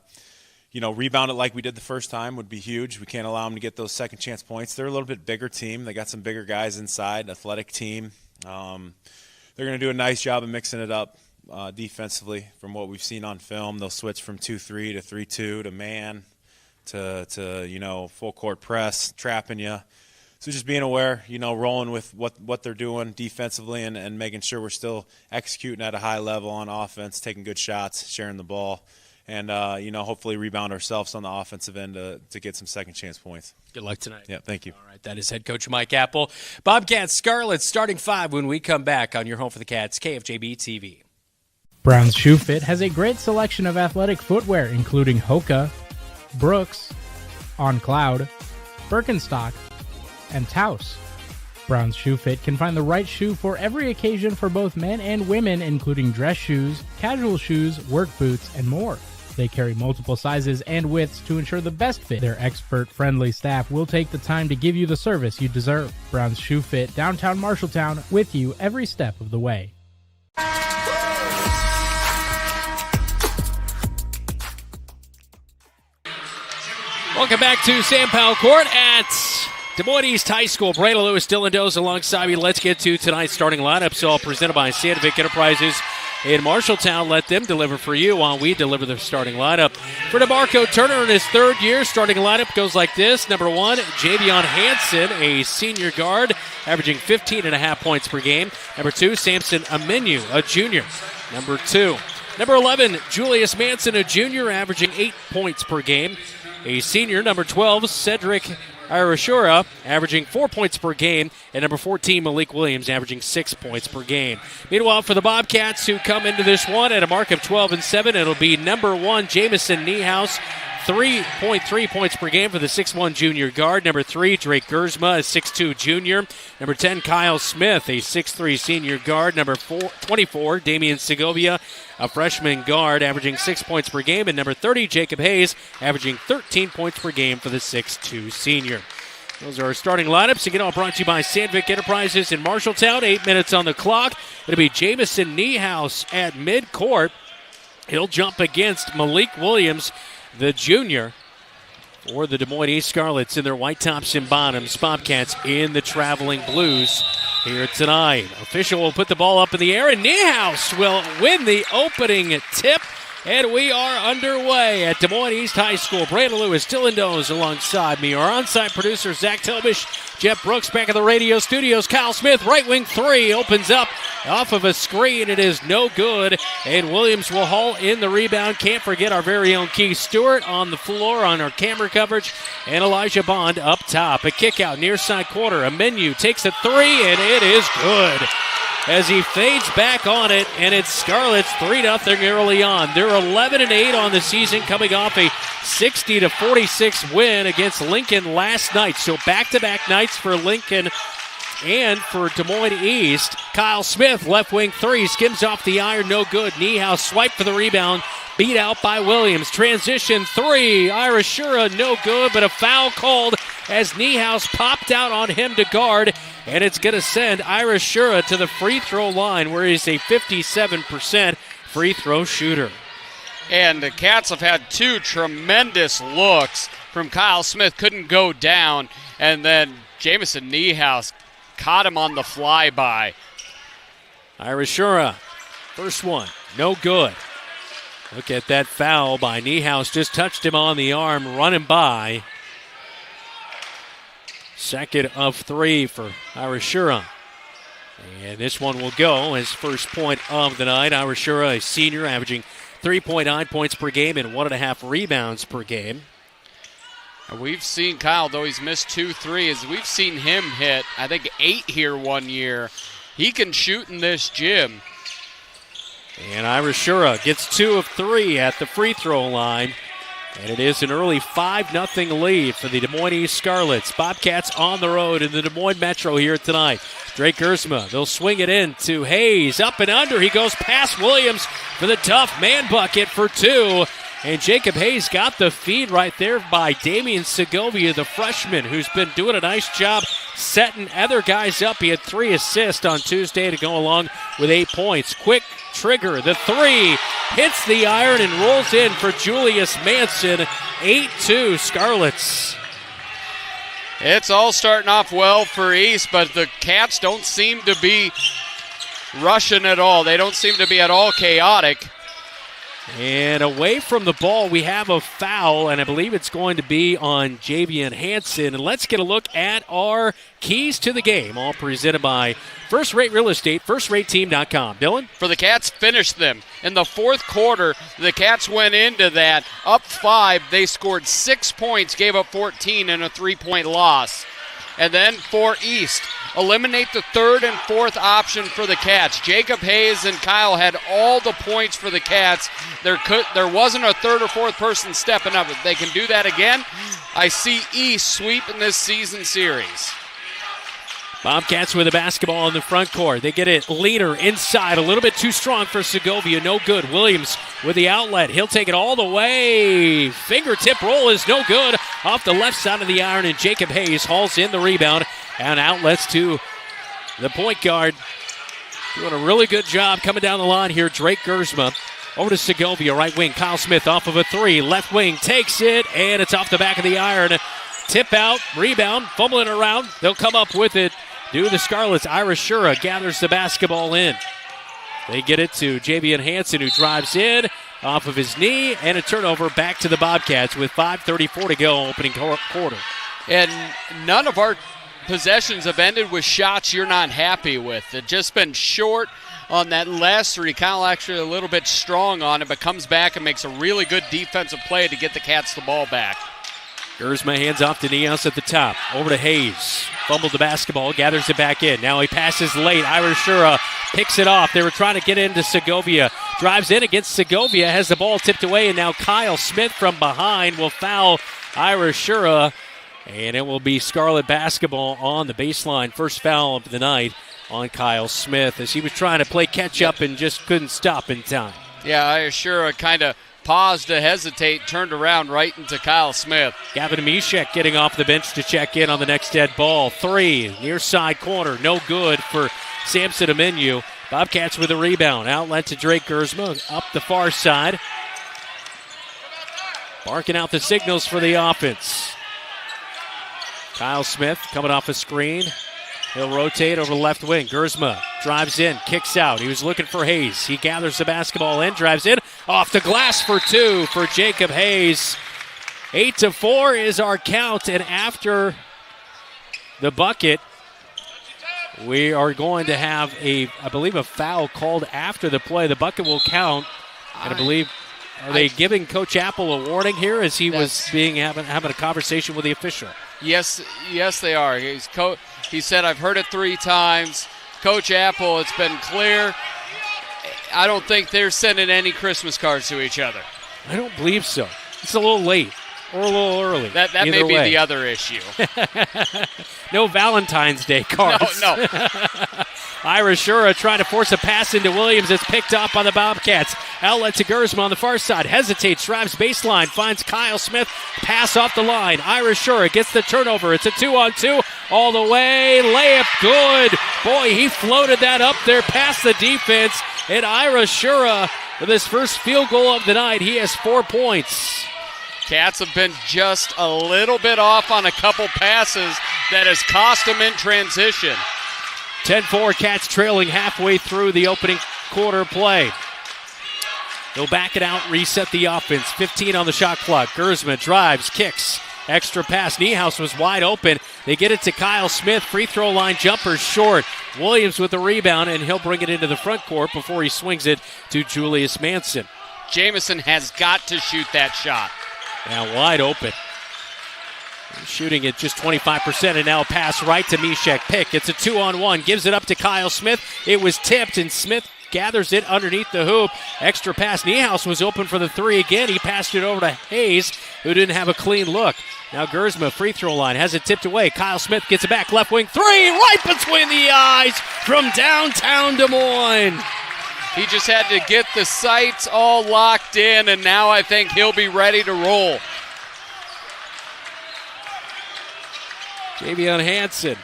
Rebound it like we did the first time would be huge. We can't allow them to get those second chance points. They're a little bit bigger team. They got some bigger guys inside, athletic team. They're going to do a nice job of mixing it up defensively from what we've seen on film. They'll switch from 2-3 to 3-2 to man to full court press, trapping you. So just being aware, rolling with what they're doing defensively and making sure we're still executing at a high level on offense, taking good shots, sharing the ball, and hopefully rebound ourselves on the offensive end to get some second chance points. Good luck tonight. Yeah, thank you. All right, that is head coach Mike Apple. Bobcats Scarlets starting 5 when we come back on your home for the Cats, KFJB-TV. Brown's Shoe Fit has a great selection of athletic footwear, including Hoka, Brooks, On Cloud, Birkenstock, and Taos. Brown's Shoe Fit can find the right shoe for every occasion for both men and women, including dress shoes, casual shoes, work boots, and more. They carry multiple sizes and widths to ensure the best fit. Their expert-friendly staff will take the time to give you the service you deserve. Brown's Shoe Fit, downtown Marshalltown, with you every step of the way. Welcome back to Sam Powell Court at Des Moines East High School. Brandon Lewis, Dylan Doze alongside me. Let's get to tonight's starting lineups, all presented by Sandvik Enterprises in Marshalltown. Let them deliver for you while we deliver the starting lineup. For DeMarco Turner in his third year, starting lineup goes like this. Number 1, Javion Hansen, a senior guard, averaging 15.5 points per game. Number 2, Samson Amenu, a junior. Number 11, Julius Manson, a junior, averaging 8 points per game. A senior, number 12, Cedric Irashura, averaging 4 points per game. And number 14, Malik Williams, averaging 6 points per game. Meanwhile, for the Bobcats, who come into this one at a mark of 12-7, it'll be number 1, Jamison Niehaus, 3.3 points per game for the 6'1 junior guard. Number 3, Drake Gersma, a 6'2 junior. Number 10, Kyle Smith, a 6'3 senior guard. Number 24, Damian Segovia, a freshman guard, averaging 6 points per game. And number 30, Jacob Hayes, averaging 13 points per game for the 6'2 senior. Those are our starting lineups. Again, all brought to you by Sandvik Enterprises in Marshalltown. 8 minutes on the clock. It'll be Jamison Niehaus at midcourt. He'll jump against Malik Williams, the junior, for the Des Moines East Scarlets in their white tops and bottoms. Bobcats in the traveling blues here tonight. Official will put the ball up in the air, and Niehaus will win the opening tip. And we are underway at Des Moines East High School. Brandon Lewis, Dylan Doze alongside me. Our on-site producer, Zach Telbish, Jeff Brooks back at the radio studios. Kyle Smith, right wing 3, opens up off of a screen. It is no good, and Williams will haul in the rebound. Can't forget our very own Keith Stewart on the floor on our camera coverage, and Elijah Bond up top. A kick out near side corner. A Menu takes a 3, and it is good as he fades back on it, and it's Scarlets 3-0 early on. They're 11-8 on the season, coming off a 60-46 win against Lincoln last night. So back-to-back nights for Lincoln and for Des Moines East. Kyle Smith, left wing 3, skims off the iron, no good. Niehaus swipe for the rebound, beat out by Williams. Transition 3, Ira Shura, no good, but a foul called as Niehaus popped out on him to guard. And it's going to send Ira Shura to the free throw line, where he's a 57% free throw shooter. And the Cats have had 2 tremendous looks from Kyle Smith. Couldn't go down. And then Jamison Niehaus caught him on the flyby. Ira Shura, first one, no good. Look at that foul by Niehaus. Just touched him on the arm, running by. Second of 3 for Ira Shura. And this one will go as first point of the night. Ira Shura, a senior, averaging 3.9 points per game and 1.5 rebounds per game. We've seen Kyle, though he's missed 2 threes, we've seen him hit, I think, 8 here one year. He can shoot in this gym. And Ira Shura gets 2 of 3 at the free throw line. And it is an early 5-0 lead for the Des Moines East Scarlets. Bobcats on the road in the Des Moines Metro here tonight. Drake Gersma, they'll swing it in to Hayes. Up and under, he goes past Williams for the tough man bucket for 2. And Jacob Hayes got the feed right there by Damian Segovia, the freshman, who's been doing a nice job setting other guys up. He had 3 assists on Tuesday to go along with 8 points. Quick trigger, the 3 hits the iron and rolls in for Julius Manson. 8-2 Scarlets. It's all starting off well for East, but the Cats don't seem to be rushing at all. They don't seem to be at all chaotic. And away from the ball, we have a foul, and I believe it's going to be on Javian Hansen. And let's get a look at our keys to the game, all presented by First Rate Real Estate, FirstRateTeam.com. Dylan? For the Cats, finished them. In the fourth quarter, the Cats went into that up 5. They scored 6 points, gave up 14, and a 3-point loss. And then for East, eliminate the third and fourth option for the Cats. Jacob Hayes and Kyle had all the points for the Cats. There wasn't a third or fourth person stepping up. If they can do that again, I see East sweeping this season series. Bobcats with the basketball in the front court. They get it. Leader inside. A little bit too strong for Segovia. No good. Williams with the outlet. He'll take it all the way. Fingertip roll is no good. Off the left side of the iron, and Jacob Hayes hauls in the rebound. And outlets to the point guard. Doing a really good job coming down the line here. Drake Gersma. Over to Segovia, right wing. Kyle Smith off of a 3. Left wing takes it, and it's off the back of the iron. Tip out, rebound, fumbling around. They'll come up with it. Do the Scarlets. Ira Shura gathers the basketball in. They get it to Javian Hansen, who drives in off of his knee, and a turnover back to the Bobcats with 5:34 to go, opening quarter. And none of our possessions have ended with shots you're not happy with. It's just been short on that last 3. Kyle actually a little bit strong on it, but comes back and makes a really good defensive play to get the Cats the ball back. Gersma hands off to Nias at the top. Over to Hayes. Fumbled the basketball, gathers it back in. Now he passes late. Ira Shura picks it off. They were trying to get into Segovia. Drives in against Segovia, has the ball tipped away, and now Kyle Smith from behind will foul Ira Shura. And it will be Scarlet basketball on the baseline. First foul of the night on Kyle Smith as he was trying to play catch-up and just couldn't stop in time. Yeah, Ira Shura kind of paused to hesitate, turned around right into Kyle Smith. Gavin Mishek getting off the bench to check in on the next dead ball. 3, near side corner, no good for Samson Amenu. Bobcats with a rebound. Outlet to Drake Gersma, up the far side. Barking out the signals for the offense. Kyle Smith coming off a screen. He'll rotate over left wing. Gersma drives in, kicks out. He was looking for Hayes. He gathers the basketball in, drives in. Off the glass for 2 for Jacob Hayes. 8-4 is our count, and after the bucket, we are going to have I believe a foul called after the play. The bucket will count, and I believe, are they giving Coach Apple a warning here as he was having a conversation with the official? Yes, they are. He said, I've heard it 3 times. Coach Apple, it's been clear. I don't think they're sending any Christmas cards to each other. I don't believe so. It's a little late or a little early. That may be the other issue. No Valentine's Day cards. No. Ira Shura trying to force a pass into Williams. It's picked off by the Bobcats. Outlet to Gersma on the far side. Hesitates, drives baseline, finds Kyle Smith. Pass off the line. Ira Shura gets the turnover. It's a 2-on-2 all the way. Layup good. Boy, he floated that up there past the defense. And Ira Shura with his first field goal of the night. He has 4 points. Cats have been just a little bit off on a couple passes that has cost them in transition. 10-4, Cats trailing halfway through the opening quarter play. They'll back it out, reset the offense. 15 on the shot clock. Gersma drives, kicks. Extra pass. Niehaus was wide open. They get it to Kyle Smith. Free throw line jumper short. Williams with the rebound, and he'll bring it into the front court before he swings it to Julius Manson. Jamison has got to shoot that shot. Now wide open. Shooting at just 25%, and now a pass right to Mishek. Pick. It's a 2-on-1. Gives it up to Kyle Smith. It was tipped, and Smith gathers it underneath the hoop. Extra pass. Niehaus was open for the 3 again. He passed it over to Hayes, who didn't have a clean look. Now Gersma, free throw line, has it tipped away. Kyle Smith gets it back. Left wing 3, right between the eyes from downtown Des Moines. He just had to get the sights all locked in, and now I think he'll be ready to roll. Javian Hansen,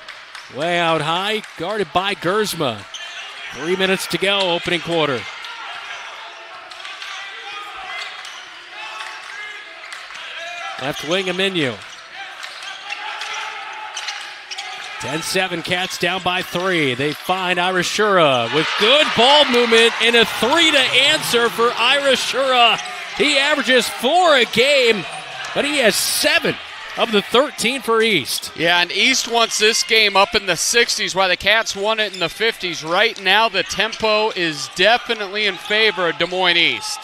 way out high, guarded by Gersma. 3 minutes to go, opening quarter. Left wing, Amenu. 10-7 Cats down by 3. They find Ira Shura with good ball movement and a 3 to answer for Ira Shura. He averages 4 a game, but he has 7 of the 13 for East. Yeah, and East wants this game up in the 60s while the Cats won it in the 50s. Right now, the tempo is definitely in favor of Des Moines East.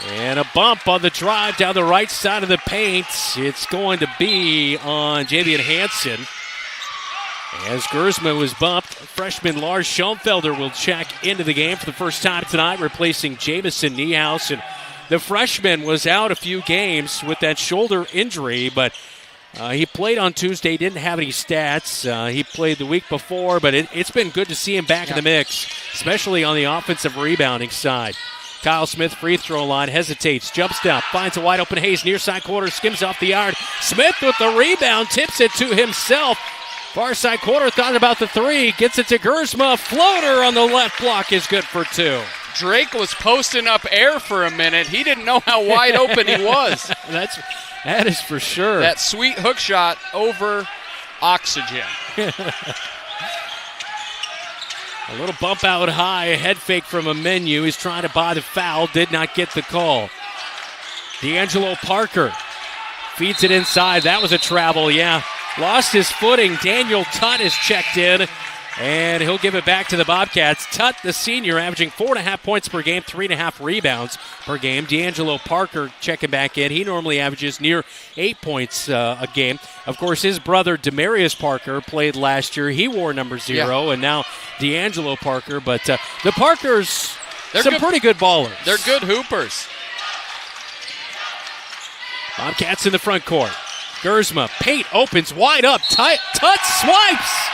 And a bump on the drive down the right side of the paint. It's going to be on Javian Hansen. As Gersma was bumped, freshman Lars Schoenfelder will check into the game for the first time tonight, replacing Jamison Niehaus. And the freshman was out a few games with that shoulder injury, but he played on Tuesday, didn't have any stats. He played the week before, but it's been good to see him back in the mix, especially on the offensive rebounding side. Kyle Smith, free throw line, hesitates, jumps down, finds a wide open Hayes, near side corner, skims off the yard. Smith with the rebound, tips it to himself. Far side corner, thought about the 3, gets it to Gersma. Floater on the left block is good for 2. Drake was posting up air for a minute. He didn't know how wide open he was. That is for sure. That sweet hook shot over oxygen. A little bump out high, a head fake from a menu. He's trying to buy the foul, did not get the call. D'Angelo Parker feeds it inside. That was a travel, yeah. Lost his footing. Daniel Tutt is checked in, and he'll give it back to the Bobcats. Tutt, the senior, averaging 4.5 points per game, 3.5 rebounds per game. D'Angelo Parker checking back in. He normally averages near 8 points a game. Of course, his brother, Demarius Parker, played last year. He wore number 0, and now D'Angelo Parker. But the Parkers, they're pretty good ballers. They're good hoopers. Bobcats in the front court. Gersma, paint opens wide up. Tutt swipes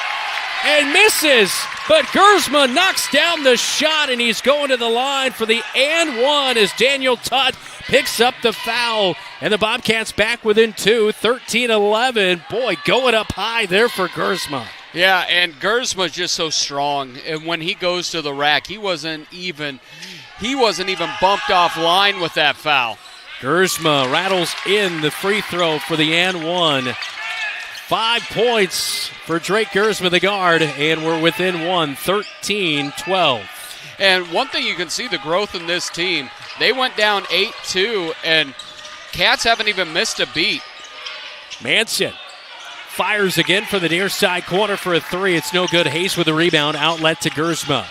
and misses, but Gersma knocks down the shot, and he's going to the line for the and 1 as Daniel Tutt picks up the foul, and the Bobcats back within 2, 13-11. Boy, going up high there for Gersma. Yeah, and Gersma's just so strong, and when he goes to the rack, he wasn't even bumped off line with that foul. Gersma rattles in the free throw for the and 1. 5 points for Drake Gersma, the guard, and we're within 1, 13-12. And one thing you can see the growth in this team, they went down 8-2, and Cats haven't even missed a beat. Manson fires again for the near side corner for a 3. It's no good. Hayes with the rebound, outlet to Gersma.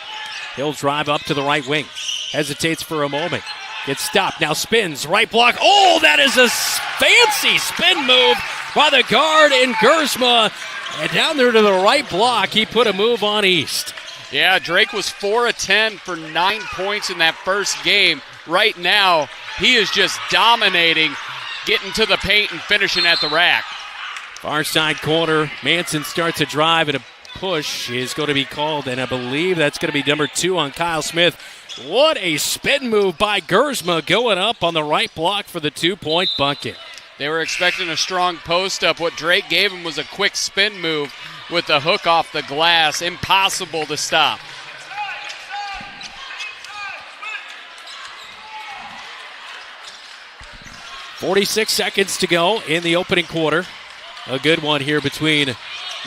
He'll drive up to the right wing. Hesitates for a moment. Gets stopped, now spins, right block. Oh, that is a fancy spin move by the guard in Gersma. And down there to the right block, he put a move on East. Yeah, Drake was 4 of 10 for 9 points in that first game. Right now, he is just dominating, getting to the paint and finishing at the rack. Far side corner, Manson starts a drive, and a push is going to be called, and I believe that's going to be number 2 on Kyle Smith. What a spin move by Gersma, going up on the right block for the 2-point bucket. They were expecting a strong post-up. What Drake gave him was a quick spin move with the hook off the glass. Impossible to stop. .46 seconds to go in the opening quarter. A good one here between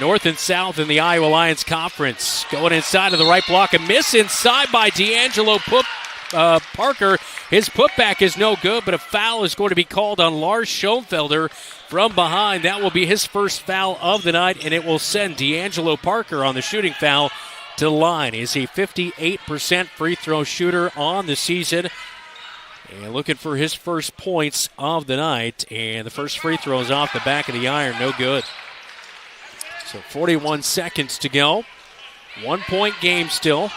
North and South in the Iowa Lions Conference. Going inside of the right block. A miss inside by D'Angelo Parker. His putback is no good, but a foul is going to be called on Lars Schoenfelder from behind. That will be his first foul of the night, and it will send D'Angelo Parker on the shooting foul to the line. He's a 58% free throw shooter on the season. And looking for his first points of the night. And the first free throw is off the back of the iron. No good. So 41 seconds to go. 1-point game still.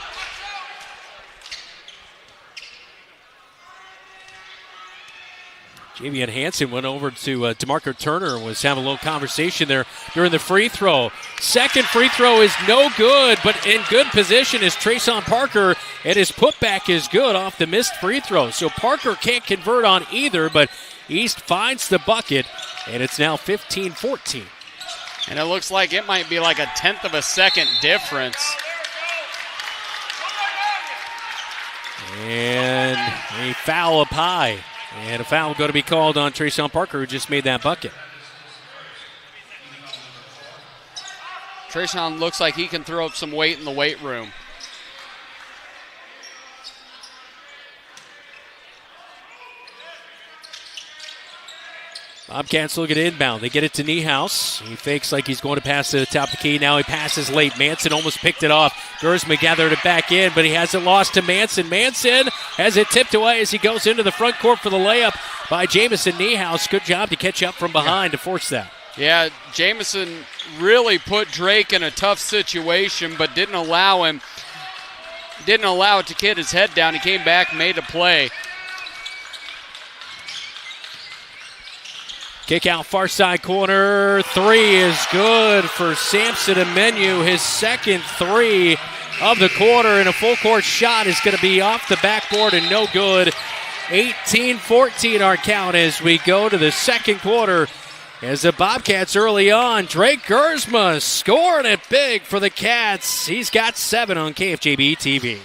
Javian Hansen went over to DeMarco Turner and was having a little conversation there during the free throw. Second free throw is no good, but in good position is Trayson Parker, and his putback is good off the missed free throw. So Parker can't convert on either, but East finds the bucket, and it's now 15-14. And it looks like it might be like a 1/10 of a second difference. And a foul up high. And a foul going to be called on Trayson Parker, who just made that bucket. Trayshawn looks like he can throw up some weight in the weight room. Bobcats look at inbound. They get it to Niehaus. He fakes like he's going to pass to the top of the key. Now he passes late. Manson almost picked it off. Gersma gathered it back in, but he has it lost to Manson. Manson has it tipped away as he goes into the front court for the layup by Jamison Niehaus. Good job to catch up from behind to force that. Yeah, Jamison really put Drake in a tough situation, but didn't allow it to get his head down. He came back, made a play. Kick out far side corner. Three is good for Samson Amenu. His second three of the quarter, and a full court shot is going to be off the backboard and no good. 18-14 our count as we go to the second quarter. As the Bobcats early on, Drake Gersma scoring it big for the Cats. He's got 7 on KFJB-TV.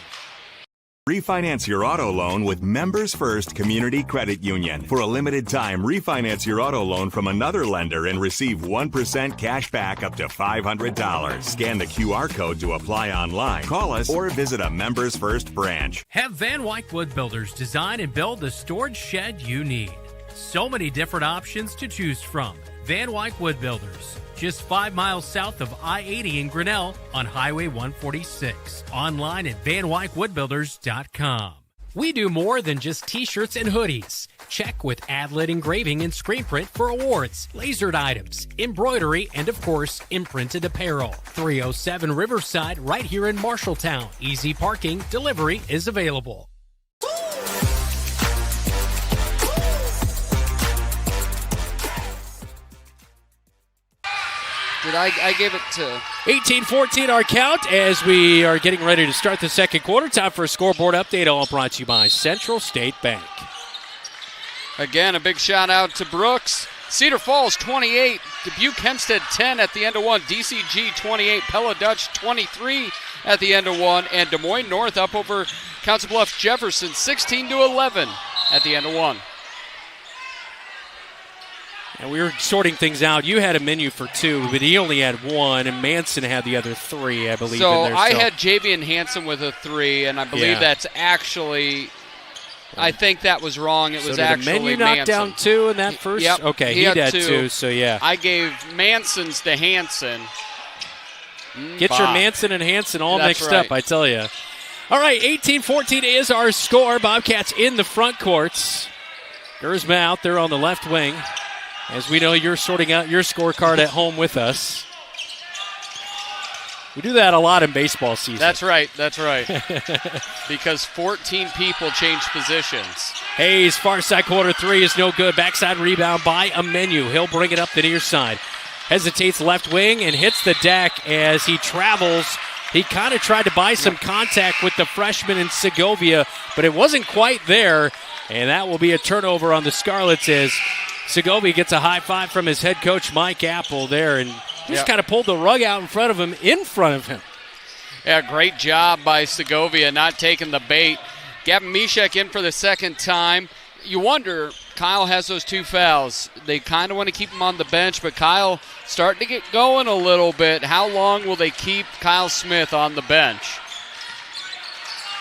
Refinance your auto loan with Members First Community Credit Union. For a limited time, refinance your auto loan from another lender and receive 1% cash back up to $500. Scan the QR code to apply online. Call us or visit a Members First branch. Have Van Wyck Wood Builders design and build the storage shed you need. So many different options to choose from. Van Wyck Wood Builders, just 5 miles south of I-80 in Grinnell on Highway 146. Online at VanWyckWoodBuilders.com. We do more than just t-shirts and hoodies. Check with Adlet Engraving and Screen Print for awards, lasered items, embroidery, and of course, imprinted apparel. 307 Riverside right here in Marshalltown. Easy parking, delivery is available. I gave it to 18-14 our count as we are getting ready to start the second quarter. Time for a scoreboard update, all brought to you by Central State Bank. Again, a big shout out to Brooks. Cedar Falls 28, Dubuque Hempstead 10 at the end of one, DCG 28, Pella Dutch 23 at the end of one, and Des Moines North up over Council Bluffs Jefferson 16-11 at the end of one. And we were sorting things out. You had a menu for 2, but he only had 1, and Manson had the other 3, I believe. So in there. I had Javian Hansen with a 3, and I believe that's actually, I think that was wrong. It was actually Manson. Did the menu knock down 2 in that first? Yep. Okay, he had 2, so yeah. I gave Manson's to Hansen. Get your Manson and Hansen all mixed right. up, I tell you. All right, 18-14 is our score. Bobcats in the front courts. Gersma out there on the left wing. As we know, you're sorting out your scorecard at home with us. We do that a lot in baseball season. That's right. Because 14 people change positions. Hayes, far side corner 3 is no good. Backside rebound by Amenu. He'll bring it up the near side. Hesitates left wing and hits the deck as he travels. He kind of tried to buy some contact with the freshman in Segovia, but it wasn't quite there. And that will be a turnover on the Scarlets as Segovia gets a high five from his head coach, Mike Apple, there, and just kind of pulled the rug out in front of him. Yeah, great job by Segovia not taking the bait. Gavin Mishek in for the second time. You wonder, Kyle has those 2 fouls. They kind of want to keep him on the bench, but Kyle starting to get going a little bit. How long will they keep Kyle Smith on the bench?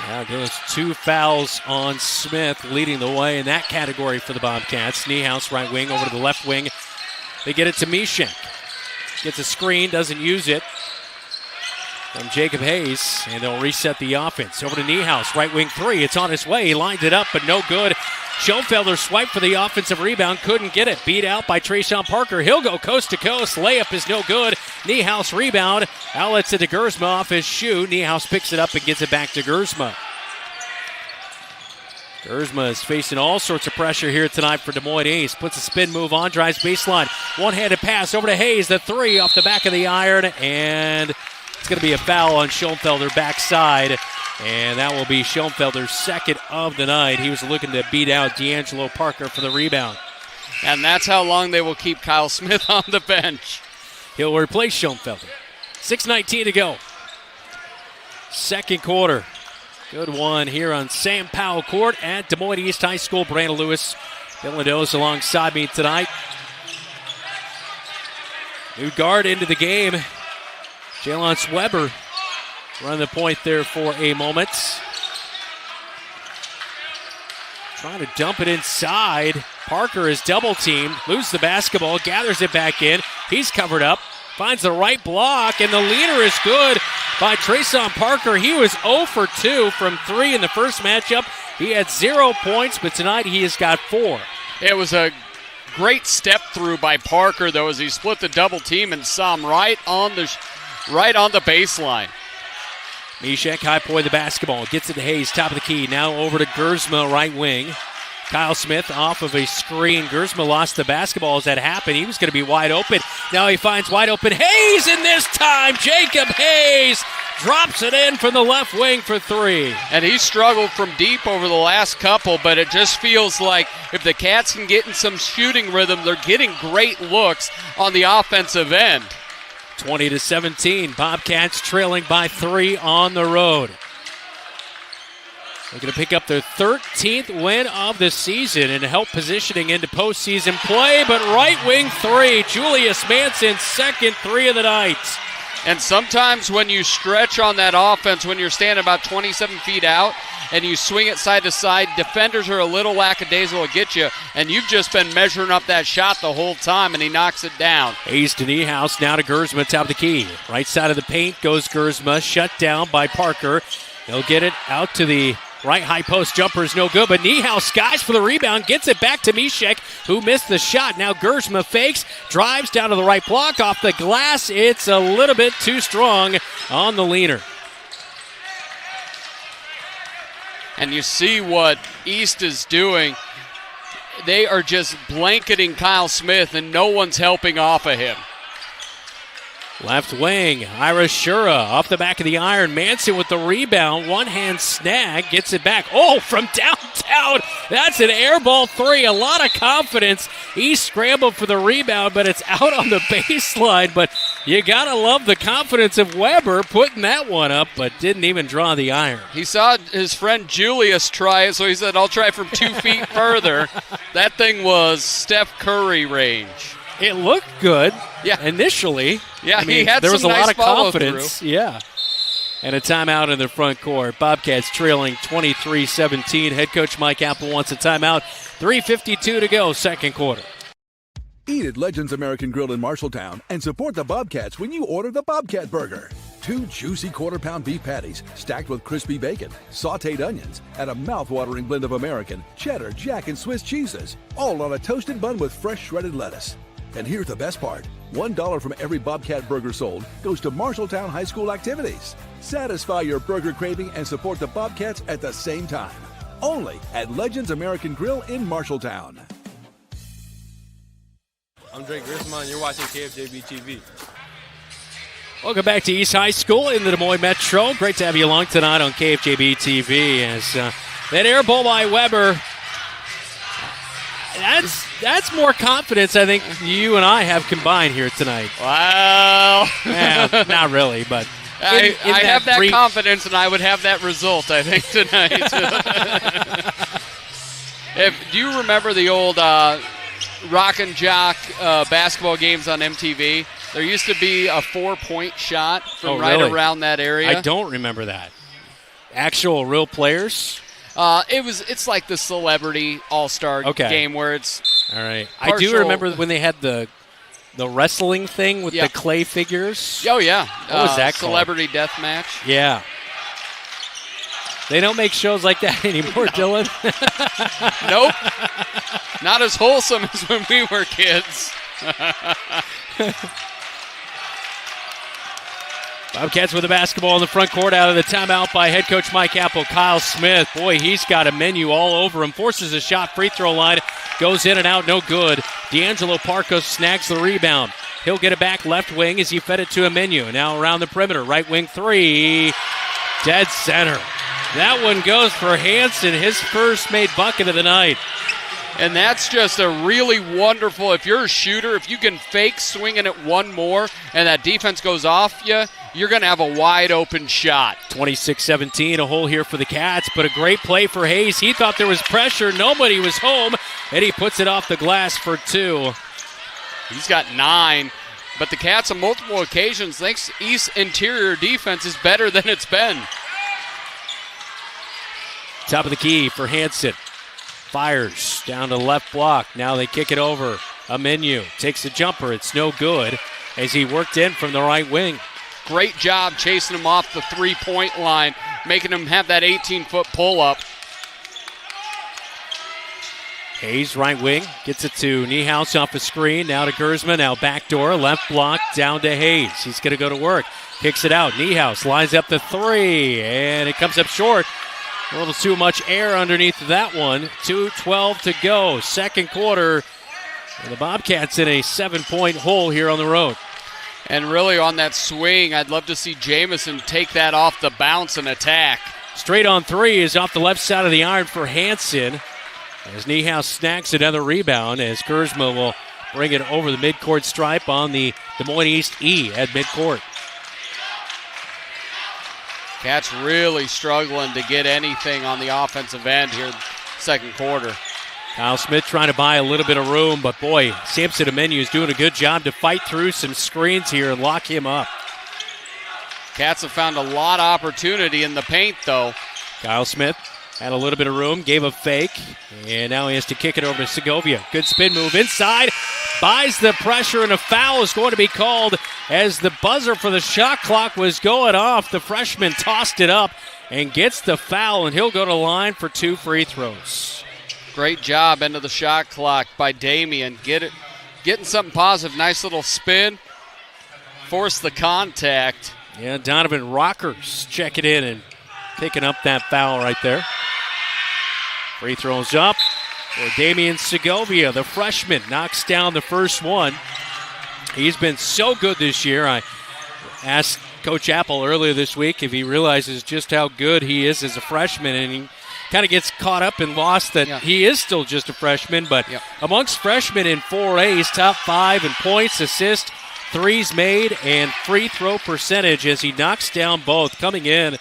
Yeah, those 2 fouls on Smith leading the way in that category for the Bobcats. Niehaus right wing over to the left wing. They get it to Mishek. Gets a screen, doesn't use it. From Jacob Hayes, and they'll reset the offense. Over to Niehaus, right wing 3. It's on its way. He lined it up, but no good. Schoenfelder swiped for the offensive rebound, couldn't get it. Beat out by Trayshawn Parker. He'll go coast to coast. Layup is no good. Niehaus rebound. Outlets it to Gersma off his shoe. Niehaus picks it up and gets it back to Gersma. Gersma is facing all sorts of pressure here tonight for Des Moines East. Puts a spin move on, drives baseline. One-handed pass over to Hayes. The 3 off the back of the iron, and it's going to be a foul on Schoenfelder backside. And that will be Schoenfelder's second of the night. He was looking to beat out D'Angelo Parker for the rebound. And that's how long they will keep Kyle Smith on the bench. He'll replace Schoenfelder. 6:19 to go. Second quarter. Good one here on Sam Powell Court at Des Moines East High School. Brandon Lewis, Villanose alongside me tonight. New guard into the game Jalance Weber running the point there for a moment. Trying to dump it inside. Parker is double teamed, loses the basketball, gathers it back in. He's covered up, finds the right block, and the leader is good by Trayson Parker. He was 0 for 2 from 3 in the first matchup. He had 0 points, but tonight he has got 4. It was a great step through by Parker, though, as he split the double team and saw him right on the baseline. Mishek high-point the basketball, gets it to Hayes, top of the key. Now over to Gersma, right wing. Kyle Smith off of a screen. Gersma lost the basketball as that happened. He was going to be wide open. Now he finds wide open Hayes, and this time Jacob Hayes drops it in from the left wing for 3. And he struggled from deep over the last couple, but it just feels like if the Cats can get in some shooting rhythm, they're getting great looks on the offensive end. 20-17. Bobcats trailing by 3 on the road. They're going to pick up their 13th win of the season and help positioning into postseason play, but right wing 3. Julius Manson, second 3 of the night. And sometimes when you stretch on that offense, when you're standing about 27 feet out and you swing it side to side, defenders are a little lackadaisical to get you, and you've just been measuring up that shot the whole time, and he knocks it down. Hayes to Niehaus, now to Gersma, top of the key. Right side of the paint goes Gersma, shut down by Parker. He'll get it out to the right high post. Jumper is no good, but Niehaus skies for the rebound, gets it back to Mishek, who missed the shot. Now Gersma fakes, drives down to the right block, off the glass. It's a little bit too strong on the leaner. And you see what East is doing. They are just blanketing Kyle Smith, and no one's helping off of him. Left wing, Ira Shura off the back of the iron. Manson with the rebound, one-hand snag, gets it back. Oh, from downtown, that's an air ball 3. A lot of confidence. He scrambled for the rebound, but it's out on the baseline. But you got to love the confidence of Weber putting that one up, but didn't even draw the iron. He saw his friend Julius try it, so he said, I'll try from 2 feet further. That thing was Steph Curry range. It looked good initially. Yeah, I mean, he had there was some a nice lot of confidence. follow-through. Yeah. And a timeout in the front court. Bobcats trailing 23-17. Head coach Mike Apple wants a timeout. 3:52 to go, second quarter. Eat at Legends American Grill in Marshalltown and support the Bobcats when you order the Bobcat Burger. 2 juicy quarter-pound beef patties stacked with crispy bacon, sautéed onions, and a mouth-watering blend of American, cheddar, Jack, and Swiss cheeses, all on a toasted bun with fresh shredded lettuce. And here's the best part. $1 from every Bobcat burger sold goes to Marshalltown High School activities. Satisfy your burger craving and support the Bobcats at the same time. Only at Legends American Grill in Marshalltown. I'm Drake Grisman, and you're watching KFJB-TV. Welcome back to East High School in the Des Moines Metro. Great to have you along tonight on KFJB-TV. As that air ball by Weber, that's more confidence I think you and I have combined here tonight. Wow. Not really, but I have that confidence, and I would have that result, I think, tonight. Do you remember the old Rock and Jock basketball games on MTV? There used to be a 4-point shot from around that area. I don't remember that. Actual real players? It's like the celebrity all-star game where it's all right. I do remember when they had the wrestling thing with the clay figures. Oh yeah, what was that called? Celebrity Death Match. Yeah. They don't make shows like that anymore, Dylan. Nope. Not as wholesome as when we were kids. Bobcats with the basketball in the front court out of the timeout by head coach Mike Apple. Kyle Smith, boy, he's got a menu all over him. Forces a shot, free throw line, goes in and out, no good. D'Angelo Parkos snags the rebound. He'll get it back left wing as he fed it to a menu. Now around the perimeter, right wing 3, dead center. That one goes for Hansen, his first made bucket of the night. And that's just a really wonderful, if you're a shooter, if you can fake swinging it one more and that defense goes off you, you're going to have a wide open shot. 26-17, a hole here for the Cats, but a great play for Hayes. He thought there was pressure, nobody was home, and he puts it off the glass for 2. He's got 9. But the Cats on multiple occasions thinks East interior defense is better than it's been. Top of the key for Hansen. Fires down to the left block. Now they kick it over. Amenu takes a jumper. It's no good as he worked in from the right wing. Great job chasing him off the three-point line, making him have that 18-foot pull-up. Hayes, right wing, gets it to Niehaus off a screen. Now to Gersma, now backdoor, left block, down to Hayes. He's going to go to work. Kicks it out. Niehaus lines up the three, and it comes up short. A little too much air underneath that one. 2:12 to go. Second quarter. And the Bobcats in a 7-point hole here on the road. And really on that swing, I'd love to see Jamison take that off the bounce and attack. Straight on three is off the left side of the iron for Hansen. As Niehaus snacks another rebound as Gersma will bring it over the midcourt stripe on the Des Moines East E at midcourt. Cats really struggling to get anything on the offensive end here second quarter. Kyle Smith trying to buy a little bit of room, but boy, Samson Amenu is doing a good job to fight through some screens here and lock him up. Cats have found a lot of opportunity in the paint, though. Kyle Smith had a little bit of room, gave a fake, and now he has to kick it over to Segovia. Good spin move inside, buys the pressure, and a foul is going to be called as the buzzer for the shot clock was going off. The freshman tossed it up and gets the foul, and he'll go to the line for 2 free throws. Great job into the shot clock by Damian. Getting something positive. Nice little spin. Force the contact. Yeah, Donovan Rockers checking in and picking up that foul right there. Free throws up for Damian Segovia. The freshman knocks down the first one. He's been so good this year. I asked Coach Apple earlier this week if he realizes just how good he is as a freshman, and he kind of gets caught up and lost that he is still just a freshman. But amongst freshmen in 4A, he's top 5 in points, assists, threes made, and free throw percentage as he knocks down both, coming in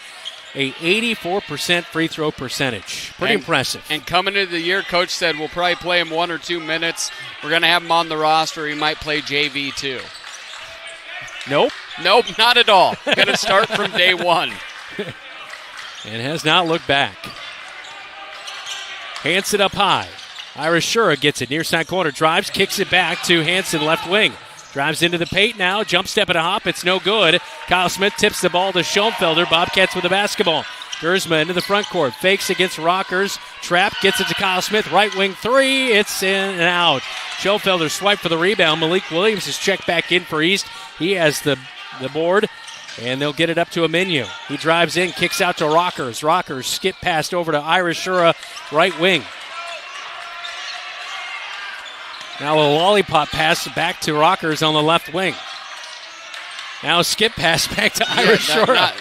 a 84% free throw percentage. Pretty impressive. And coming into the year, Coach said we'll probably play him 1 or 2 minutes. We're going to have him on the roster. He might play JV too. Nope, not at all. Going to start from day one. And has not looked back. Hansen up high. Irish Shura gets it. Near side corner. Drives, kicks it back to Hansen, left wing. Drives into the paint now. Jump step and a hop. It's no good. Kyle Smith tips the ball to Schoenfelder. Bobcats with the basketball. Gersma into the front court. Fakes against Rockers. Trap gets it to Kyle Smith. Right wing three. It's in and out. Schoenfelder swipe for the rebound. Malik Williams is checked back in for East. He has the board. And they'll get it up to a menu. He drives in, kicks out to Rockers. Rockers skip past over to Irish Shura, right wing. Now a lollipop pass back to Rockers on the left wing. Now a skip pass back to Irish Shura.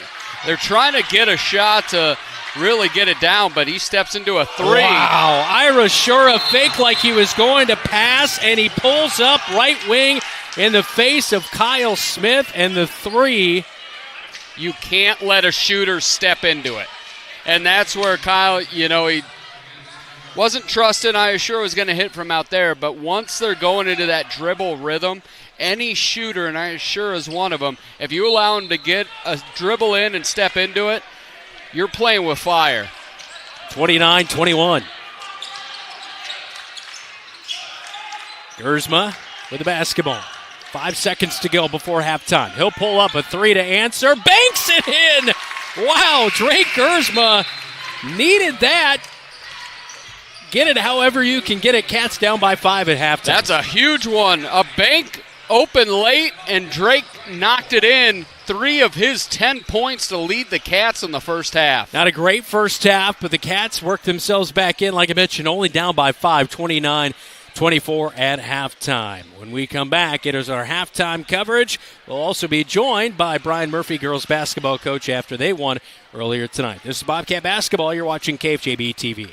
They're trying to get a shot to really get it down, but he steps into a three. Wow, Irish Shura fake like he was going to pass, and he pulls up right wing in the face of Kyle Smith, and the three. You can't let a shooter step into it. And that's where Kyle, he wasn't trusting I sure was going to hit from out there, but once they're going into that dribble rhythm, any shooter, and I sure is one of them, if you allow him to get a dribble in and step into it, you're playing with fire. 29-21. Gersma with the basketball. 5 seconds to go before halftime. He'll pull up a three to answer. Banks it in! Wow, Drake Gersma needed that. Get it however you can get it. Cats down by 5 at halftime. That's a huge one. A bank open late, and Drake knocked it in. 3 of his 10 points to lead the Cats in the first half. Not a great first half, but the Cats worked themselves back in, like I mentioned, only down by 5, 29-24 at halftime. When we come back, it is our halftime coverage. We'll also be joined by Brian Murphy, girls basketball coach, after they won earlier tonight. This is Bobcat Basketball. You're watching KFJB-TV.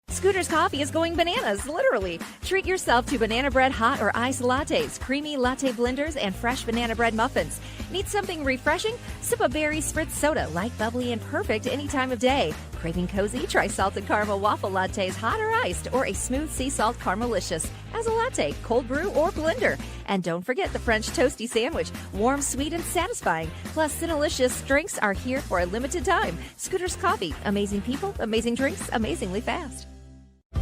Scooter's Coffee is going bananas, literally. Treat yourself to banana bread hot or iced lattes, creamy latte blenders, and fresh banana bread muffins. Need something refreshing? Sip a berry spritz soda, light, bubbly, and perfect any time of day. Craving cozy? Try salted caramel waffle lattes, hot or iced, or a smooth sea salt caramelicious as a latte, cold brew, or blender. And don't forget the French toasty sandwich, warm, sweet, and satisfying. Plus, Cinnalicious drinks are here for a limited time. Scooter's Coffee, amazing people, amazing drinks, amazingly fast.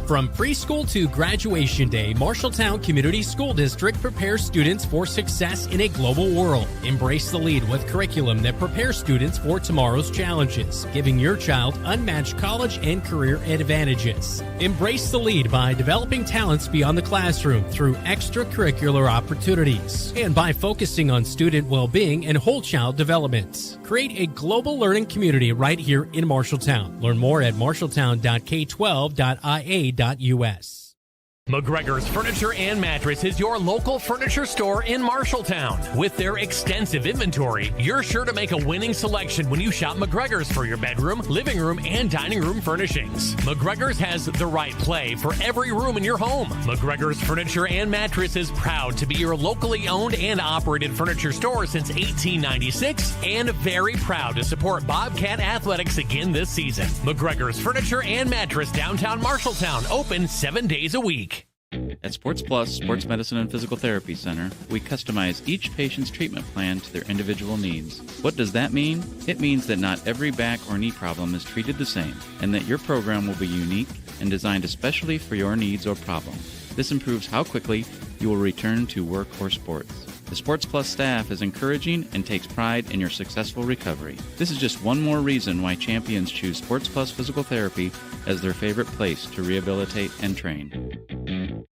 From preschool to graduation day, Marshalltown Community School District prepares students for success in a global world. Embrace the lead with curriculum that prepares students for tomorrow's challenges, giving your child unmatched college and career advantages. Embrace the lead by developing talents beyond the classroom through extracurricular opportunities and by focusing on student well-being and whole child development. Create a global learning community right here in Marshalltown. Learn more at marshalltown.k12.ia.us. McGregor's Furniture and Mattress is your local furniture store in Marshalltown. With their extensive inventory, you're sure to make a winning selection when you shop McGregor's for your bedroom, living room, and dining room furnishings. McGregor's has the right play for every room in your home. McGregor's Furniture and Mattress is proud to be your locally owned and operated furniture store since 1896 and very proud to support Bobcat Athletics again this season. McGregor's Furniture and Mattress, downtown Marshalltown, open 7 days a week. At Sports Plus Sports Medicine and Physical Therapy Center, we customize each patient's treatment plan to their individual needs. What does that mean? It means that not every back or knee problem is treated the same, and that your program will be unique and designed especially for your needs or problem. This improves how quickly you will return to work or sports. The Sports Plus staff is encouraging and takes pride in your successful recovery. This is just one more reason why champions choose Sports Plus Physical Therapy as their favorite place to rehabilitate and train.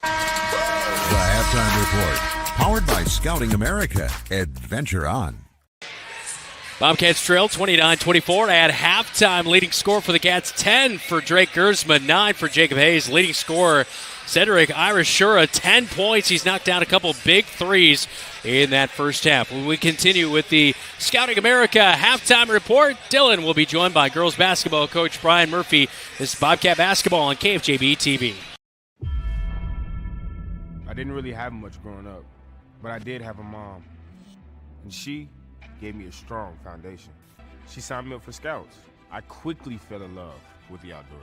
The Halftime Report, powered by Scouting America. Adventure on. Bobcats trail 29-24 at halftime. Leading score for the Cats, 10 for Drake Gersma, 9 for Jacob Hayes. Leading scorer, Cedric Irishura, 10 points. He's knocked down a couple big threes in that first half. When we continue with the Scouting America halftime report, Dylan will be joined by girls basketball coach Brian Murphy. This is Bobcat basketball on KFJB-TV. I didn't really have much growing up, but I did have a mom, and she gave me a strong foundation. She signed me up for Scouts. I quickly fell in love with the outdoors.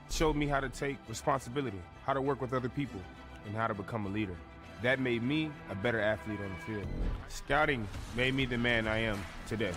Showed me how to take responsibility, how to work with other people, and how to become a leader. That made me a better athlete on the field. Scouting made me the man I am today.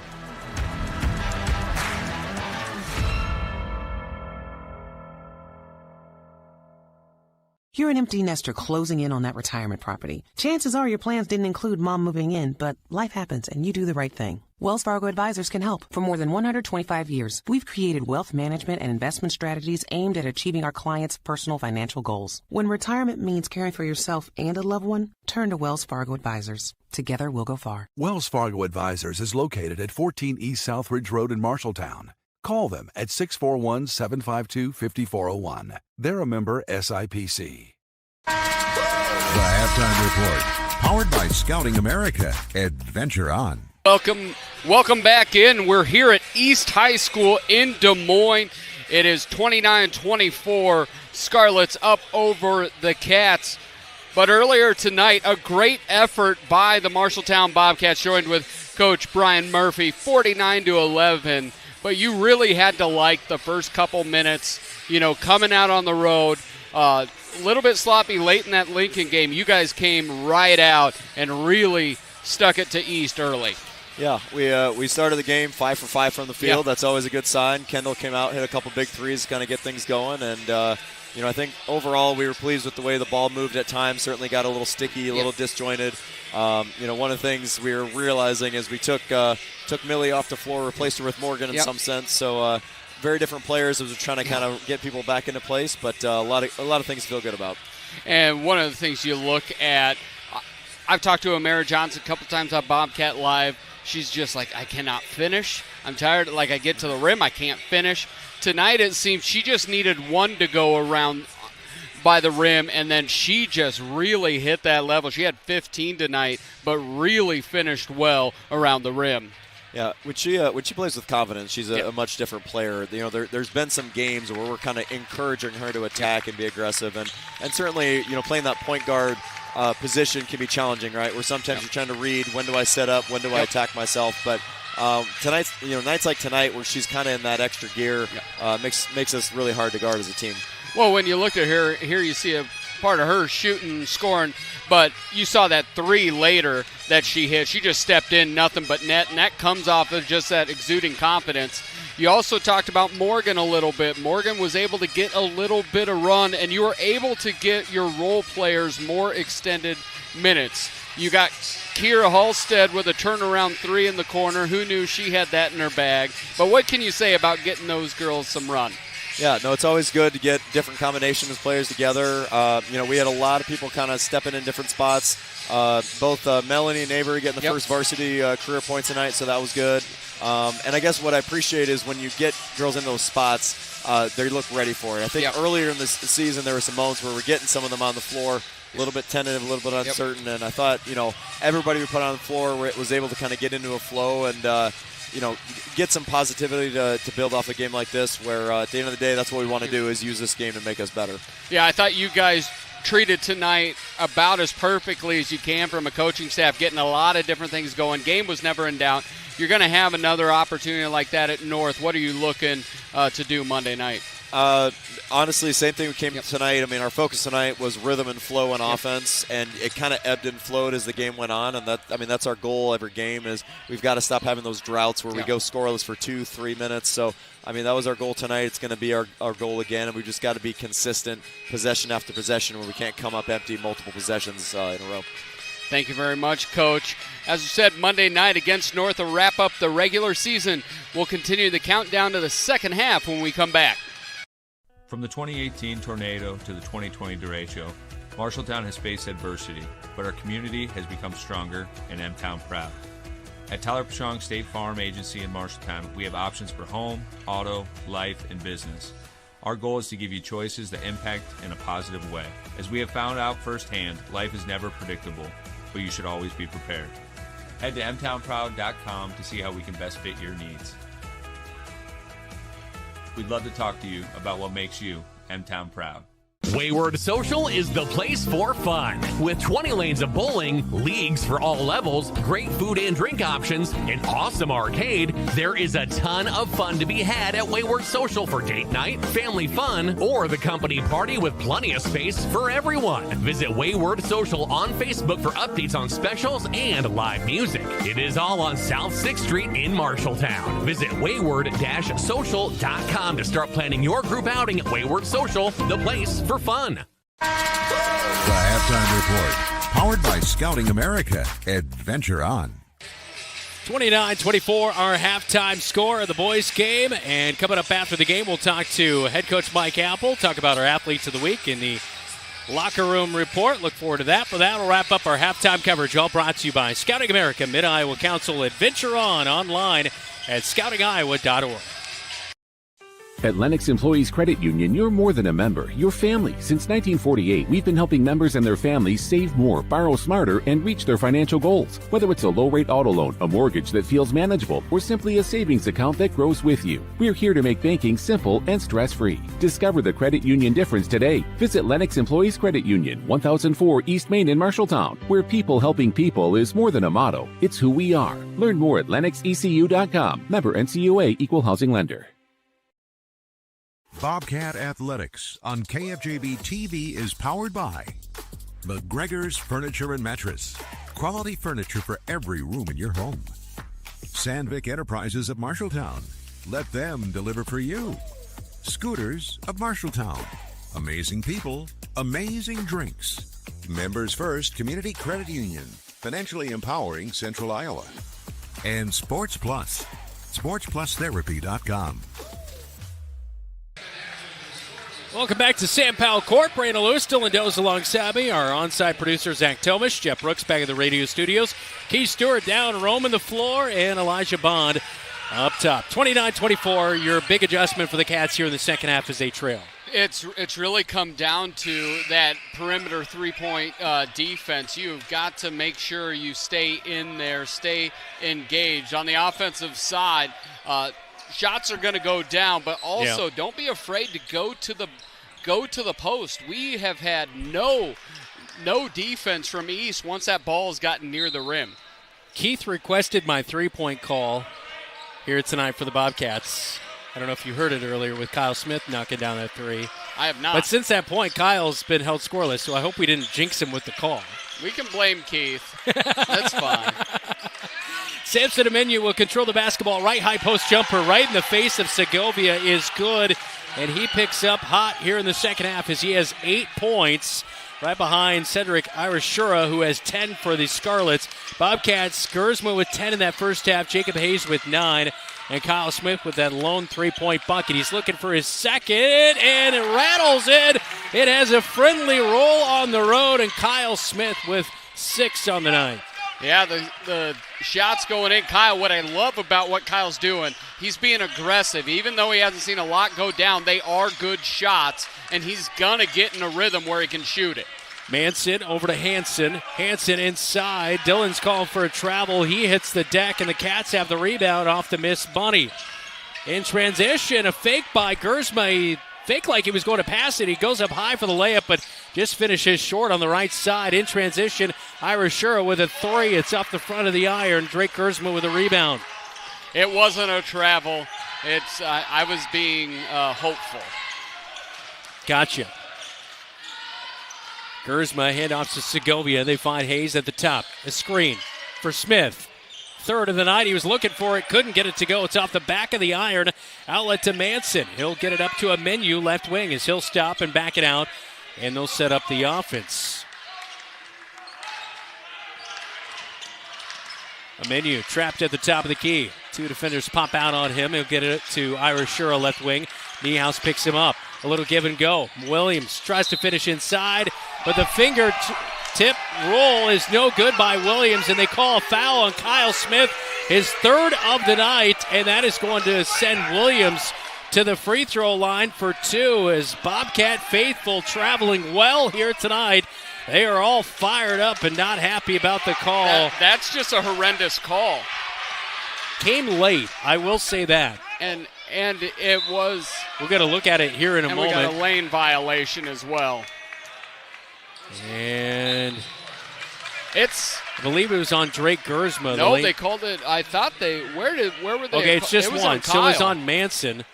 You're an empty nester closing in on that retirement property. Chances are your plans didn't include mom moving in, but life happens and you do the right thing. Wells Fargo Advisors can help. For more than 125 years, we've created wealth management and investment strategies aimed at achieving our clients' personal financial goals. When retirement means caring for yourself and a loved one, turn to Wells Fargo Advisors. Together, we'll go far. Wells Fargo Advisors is located at 14 East Southridge Road in Marshalltown. Call them at 641-752-5401. They're a member SIPC. The Halftime Report, powered by Scouting America. Adventure on. Welcome back in. We're here at East High School in Des Moines. It is 29-24. Scarlets up over the Cats. But earlier tonight, a great effort by the Marshalltown Bobcats, joined with Coach Brian Murphy, 49-11. But you really had to like the first couple minutes, coming out on the road. A little bit sloppy late in that Lincoln game. You guys came right out and really stuck it to East early. Yeah, we started the game 5 for 5 from the field. Yeah. That's always a good sign. Kendall came out, hit a couple big threes to kind of get things going. And, I think overall we were pleased with the way the ball moved at times. Certainly got a little sticky, a little disjointed. One of the things we were realizing is we took Millie off the floor, replaced her with Morgan in some sense. So very different players as we're trying to kind of get people back into place. But a lot of things to feel good about. And one of the things you look at, I've talked to Amara Johnson a couple times on Bobcat Live. She's just like, I cannot finish. I'm tired. Like, I get to the rim, I can't finish. Tonight, it seems she just needed one to go around by the rim, and then she just really hit that level. She had 15 tonight, but really finished well around the rim. Yeah, when she plays with confidence, she's a much different player. There's been some games where we're kind of encouraging her to attack and be aggressive, and certainly, playing that point guard position can be challenging, right? Where sometimes you're trying to read, when do I set up, when do I attack myself, but tonight's, nights like tonight where she's kind of in that extra gear makes us really hard to guard as a team. Well, when you look at her, here you see a part of her shooting, scoring, but you saw that 3 later that she hit. She just stepped in, nothing but net, and that comes off of just that exuding confidence. You also talked about Morgan a little bit. Morgan was able to get a little bit of run, and you were able to get your role players more extended minutes. You got Kira Halstead with a turnaround 3 in the corner. Who knew she had that in her bag? But what can you say about getting those girls some run? Yeah, no, it's always good to get different combinations of players together. We had a lot of people kind of stepping in different spots. Both Melanie and Avery getting the first varsity career points tonight, so that was good. And I guess what I appreciate is when you get girls in those spots, they look ready for it. I think earlier in this season there were some moments where we're getting some of them on the floor, a little bit tentative, a little bit uncertain, and I thought, everybody we put on the floor was able to kind of get into a flow and get some positivity to build off a game like this where at the end of the day, that's what we want to do is use this game to make us better. Yeah, I thought you guys treated tonight about as perfectly as you can from a coaching staff, getting a lot of different things going. Game was never in doubt. You're going to have another opportunity like that at North. What are you looking to do Monday night? Honestly, same thing came tonight. I mean, our focus tonight was rhythm and flow and offense, and it kind of ebbed and flowed as the game went on. And that's our goal every game is we've got to stop having those droughts where we go scoreless for 2-3 minutes. So, I mean, that was our goal tonight. It's going to be our goal again, and we just got to be consistent possession after possession where we can't come up empty multiple possessions in a row. Thank you very much, Coach. As we said, Monday night against North will wrap up the regular season. We'll continue the countdown to the second half when we come back. From the 2018 tornado to the 2020 derecho, Marshalltown has faced adversity, but our community has become stronger and M-Town proud. At Tyler Pashong State Farm Agency in Marshalltown, we have options for home, auto, life, and business. Our goal is to give you choices that impact in a positive way. As we have found out firsthand, life is never predictable, but you should always be prepared. Head to mtownproud.com to see how we can best fit your needs. We'd love to talk to you about what makes you M-Town proud. Wayward Social is the place for fun. With 20 lanes of bowling, leagues for all levels, great food and drink options, an awesome arcade, there is a ton of fun to be had at Wayward Social for date night, family fun, or the company party with plenty of space for everyone. Visit Wayward Social on Facebook for updates on specials and live music. It is all on South 6th Street in Marshalltown. Visit wayward-social.com to start planning your group outing at Wayward Social, the place for fun. The Halftime Report, powered by Scouting America. Adventure on. 29-24, our halftime score of the boys' game. And coming up after the game, we'll talk to head coach Mike Apple, talk about our athletes of the week in the locker room report. Look forward to that. But that'll wrap up our halftime coverage, all brought to you by Scouting America, Mid-Iowa Council. Adventure on online at scoutingiowa.org. At Lennox Employees Credit Union, you're more than a member, you're family. Since 1948, we've been helping members and their families save more, borrow smarter, and reach their financial goals. Whether it's a low-rate auto loan, a mortgage that feels manageable, or simply a savings account that grows with you, we're here to make banking simple and stress-free. Discover the credit union difference today. Visit Lennox Employees Credit Union, 1004 East Main in Marshalltown, where people helping people is more than a motto, it's who we are. Learn more at lennoxecu.com. Member NCUA, Equal Housing Lender. Bobcat Athletics on KFJB-TV is powered by McGregor's Furniture and Mattress. Quality furniture for every room in your home. Sandvik Enterprises of Marshalltown. Let them deliver for you. Scooters of Marshalltown. Amazing people, amazing drinks. Members First Community Credit Union. Financially empowering Central Iowa. And Sports Plus. SportsPlusTherapy.com. Welcome back to Sam Powell Court. Brandon Lewis, Dylan Doze alongside me. Our on-site producer, Zach Tomish. Jeff Brooks back at the radio studios. Keith Stewart down, roaming the floor, and Elijah Bond up top. 29-24, your big adjustment for the Cats here in the second half as they trail. It's really come down to that perimeter three-point defense. You've got to make sure you stay in there, stay engaged. On the offensive side, shots are going to go down, but also don't be afraid to go to the post. We have had no no defense from East once that ball has gotten near the rim. Keith requested my three-point call here tonight for the Bobcats. I don't know if you heard it earlier with Kyle Smith knocking down that three. I have not. But since that point, Kyle's been held scoreless, so I hope we didn't jinx him with the call. We can blame Keith. That's fine. Samson Amenu will control the basketball. Right high post jumper right in the face of Segovia is good. And he picks up hot here in the second half as he has 8 points. Right behind Cedric Irishura, who has 10 for the Scarlets. Bobcats, Gersma with 10 in that first half. Jacob Hayes with 9. And Kyle Smith with that lone three-point bucket. He's looking for his second, and it rattles in. It has a friendly roll on the road, and Kyle Smith with 6 on the night. Yeah, the shots going in. Kyle, what I love about what Kyle's doing, he's being aggressive. Even though he hasn't seen a lot go down, they are good shots, and he's going to get in a rhythm where he can shoot it. Manson over to Hanson. Hanson inside. Dillon's calling for a travel. He hits the deck, and the Cats have the rebound off the miss Bunny. In transition, a fake by Gersma. He faked like he was going to pass it. He goes up high for the layup, but just finishes short on the right side. In transition, Irishura with a three. It's off the front of the iron. Drake Gersma with a rebound. It wasn't a travel. I was being hopeful. Gotcha. Gersma handoffs to Segovia. They find Hayes at the top. A screen for Smith. Third of the night. He was looking for it. Couldn't get it to go. It's off the back of the iron. Outlet to Manson. He'll get it up to Amenu left wing as he'll stop and back it out. And they'll set up the offense. Amenu trapped at the top of the key. 2 defenders pop out on him. He'll get it to Irishura left wing. Niehaus picks him up. A little give and go. Williams tries to finish inside, but the fingertip roll is no good by Williams, and they call a foul on Kyle Smith, his third of the night, and that is going to send Williams to the free throw line for 2 as Bobcat faithful traveling well here tonight. They are all fired up and not happy about the call. That's just a horrendous call. Came late, I will say that. And it was... We're going to look at it here in a moment. And we got a lane violation as well. And it's... I believe it was on Drake Gersma. No, they called it... I thought they... Where were they? Okay, it's just it was one. So it was on Manson.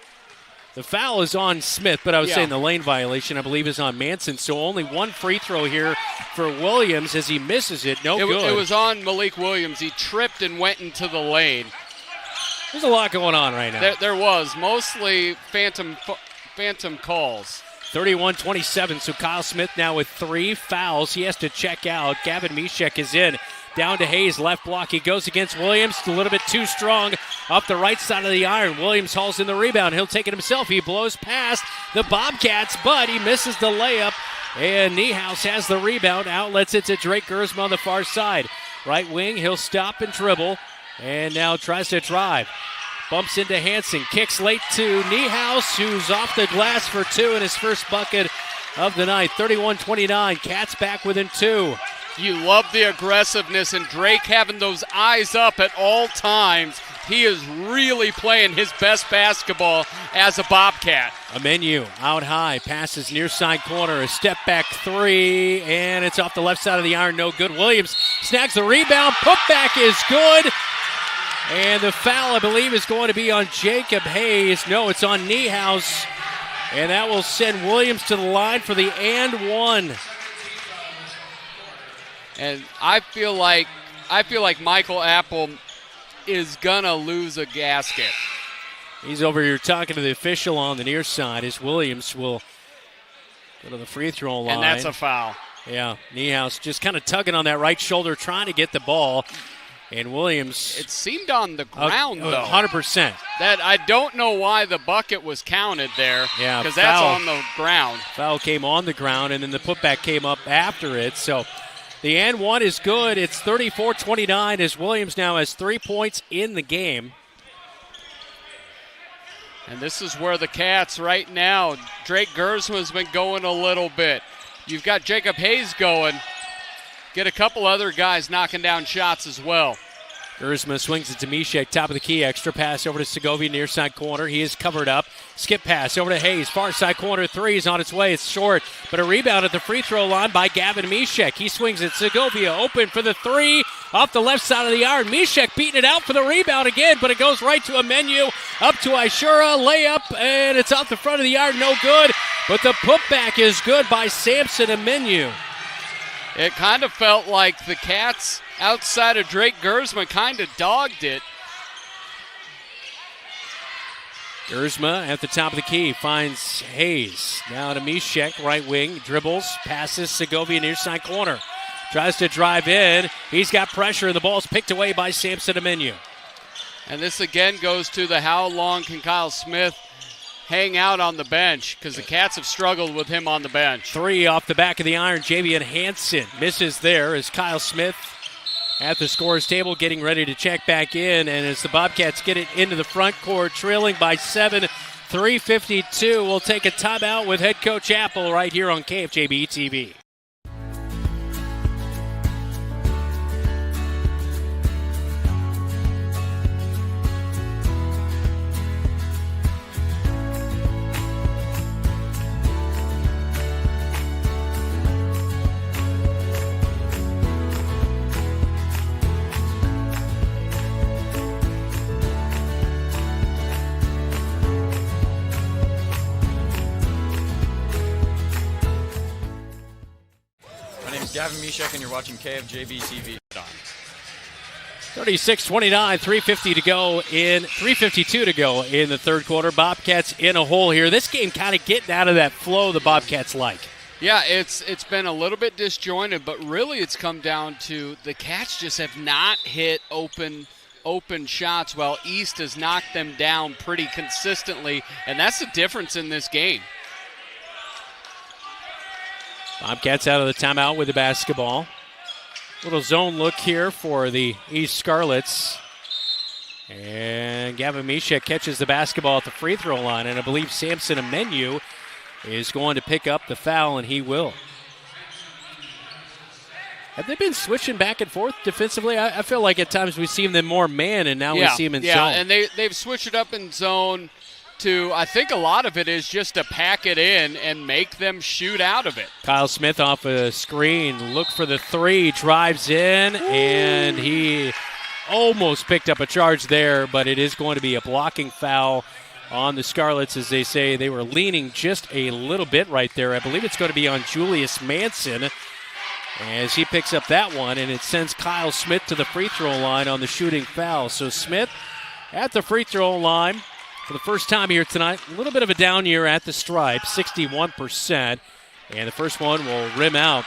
The foul is on Smith, but I was saying the lane violation, I believe, is on Manson. So only one free throw here for Williams as he misses it. No good. It was on Malik Williams. He tripped and went into the lane. There's a lot going on right now. There was. Mostly phantom calls. 31-27, so Kyle Smith now with 3 fouls. He has to check out. Gavin Mishek is in. Down to Hayes, left block. He goes against Williams, a little bit too strong up the right side of the iron. Williams hauls in the rebound. He'll take it himself. He blows past the Bobcats, but he misses the layup. And Niehaus has the rebound. Outlets it to Drake Gersma on the far side. Right wing, he'll stop and dribble. And now tries to drive. Bumps into Hanson. Kicks late to Niehaus, who's off the glass for 2 in his first bucket of the night. 31-29. Cats back within 2. You love the aggressiveness, and Drake having those eyes up at all times. He is really playing his best basketball as a Bobcat. Amenu out high, passes near side corner, a step back 3, and it's off the left side of the iron, no good. Williams snags the rebound, putback is good. And the foul, I believe, is going to be on Jacob Hayes. No, it's on Niehaus. And that will send Williams to the line for the and 1. And I feel like Michael Apple is gonna lose a gasket. He's over here talking to the official on the near side as Williams will go to the free throw line. And that's a foul. Yeah, Niehaus just kind of tugging on that right shoulder, trying to get the ball. And Williams... It seemed on the ground, though. 100%. That I don't know why the bucket was counted there. Yeah, because that's on the ground. Foul came on the ground, and then the putback came up after it. So the and 1 is good. It's 34-29 as Williams now has 3 points in the game. And this is where the Cats right now, Drake Gersma's been going a little bit. You've got Jacob Hayes going. Get a couple other guys knocking down shots as well. Gersma swings it to Mishek, top of the key. Extra pass over to Segovia, near side corner. He is covered up. Skip pass over to Hayes. Far side corner, three is on its way. It's short, but a rebound at the free throw line by Gavin Mishek. He swings it. Segovia open for the three off the left side of the iron. Mishek beating it out for the rebound again, but it goes right to a menu. Up to Ishura. Layup, and it's off the front of the iron. No good, but the putback is good by Samson Amenu. It kind of felt like the Cats outside of Drake Gersma kind of dogged it. Gersma at the top of the key finds Hayes. Now to Mishek, right wing, dribbles, passes Segovia near side corner. Tries to drive in. He's got pressure, and the ball's picked away by Samson Amenu. And this again goes to the how long can Kyle Smith hang out on the bench, because the Cats have struggled with him on the bench. Three off the back of the iron. Javian Hansen misses there as Kyle Smith at the scorer's table getting ready to check back in. And as the Bobcats get it into the front court, trailing by 7, 3:52. We'll take a timeout with head coach Apple right here on KFJB-TV. Gavin Mishek, and you're watching KFJB-TV. 36-29, 3:52 to go in the third quarter. Bobcats in a hole here. This game kind of getting out of that flow the Bobcats like. Yeah, it's been a little bit disjointed, but really it's come down to the Cats just have not hit open shots while East has knocked them down pretty consistently, and that's the difference in this game. Bobcats out of the timeout with the basketball. Little zone look here for the East Scarlets. And Gavin Mishek catches the basketball at the free throw line, and I believe Samson Amenu is going to pick up the foul, and he will. Have they been switching back and forth defensively? I feel like at times we see them more man, and now we see them in zone. Yeah, and they've switched it up in zone to, I think a lot of it is just to pack it in and make them shoot out of it. Kyle Smith off a screen, look for the three, drives in, and he almost picked up a charge there, but it is going to be a blocking foul on the Scarlets, as they say. They were leaning just a little bit right there. I believe it's going to be on Julius Manson as he picks up that one, and it sends Kyle Smith to the free throw line on the shooting foul. So Smith at the free throw line for the first time here tonight. A little bit of a down year at the stripe, 61%. And the first one will rim out.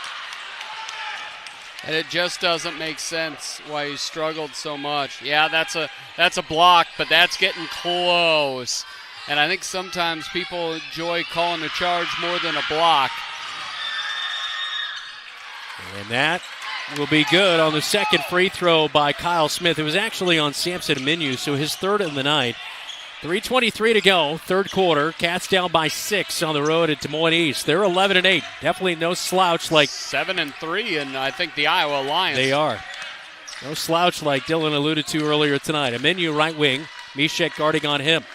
And it just doesn't make sense why he struggled so much. Yeah, that's a block, but that's getting close. And I think sometimes people enjoy calling a charge more than a block. And that will be good on the second free throw by Kyle Smith. It was actually on Samson Amenu, so his third of the night. 3:23 to go, third quarter. Cats down by 6 on the road at Des Moines East. They're 11-8. Definitely no slouch like 7-3, and I think the Iowa Lions. They are. No slouch like Dylan alluded to earlier tonight. Amenu right wing. Mishek guarding on him.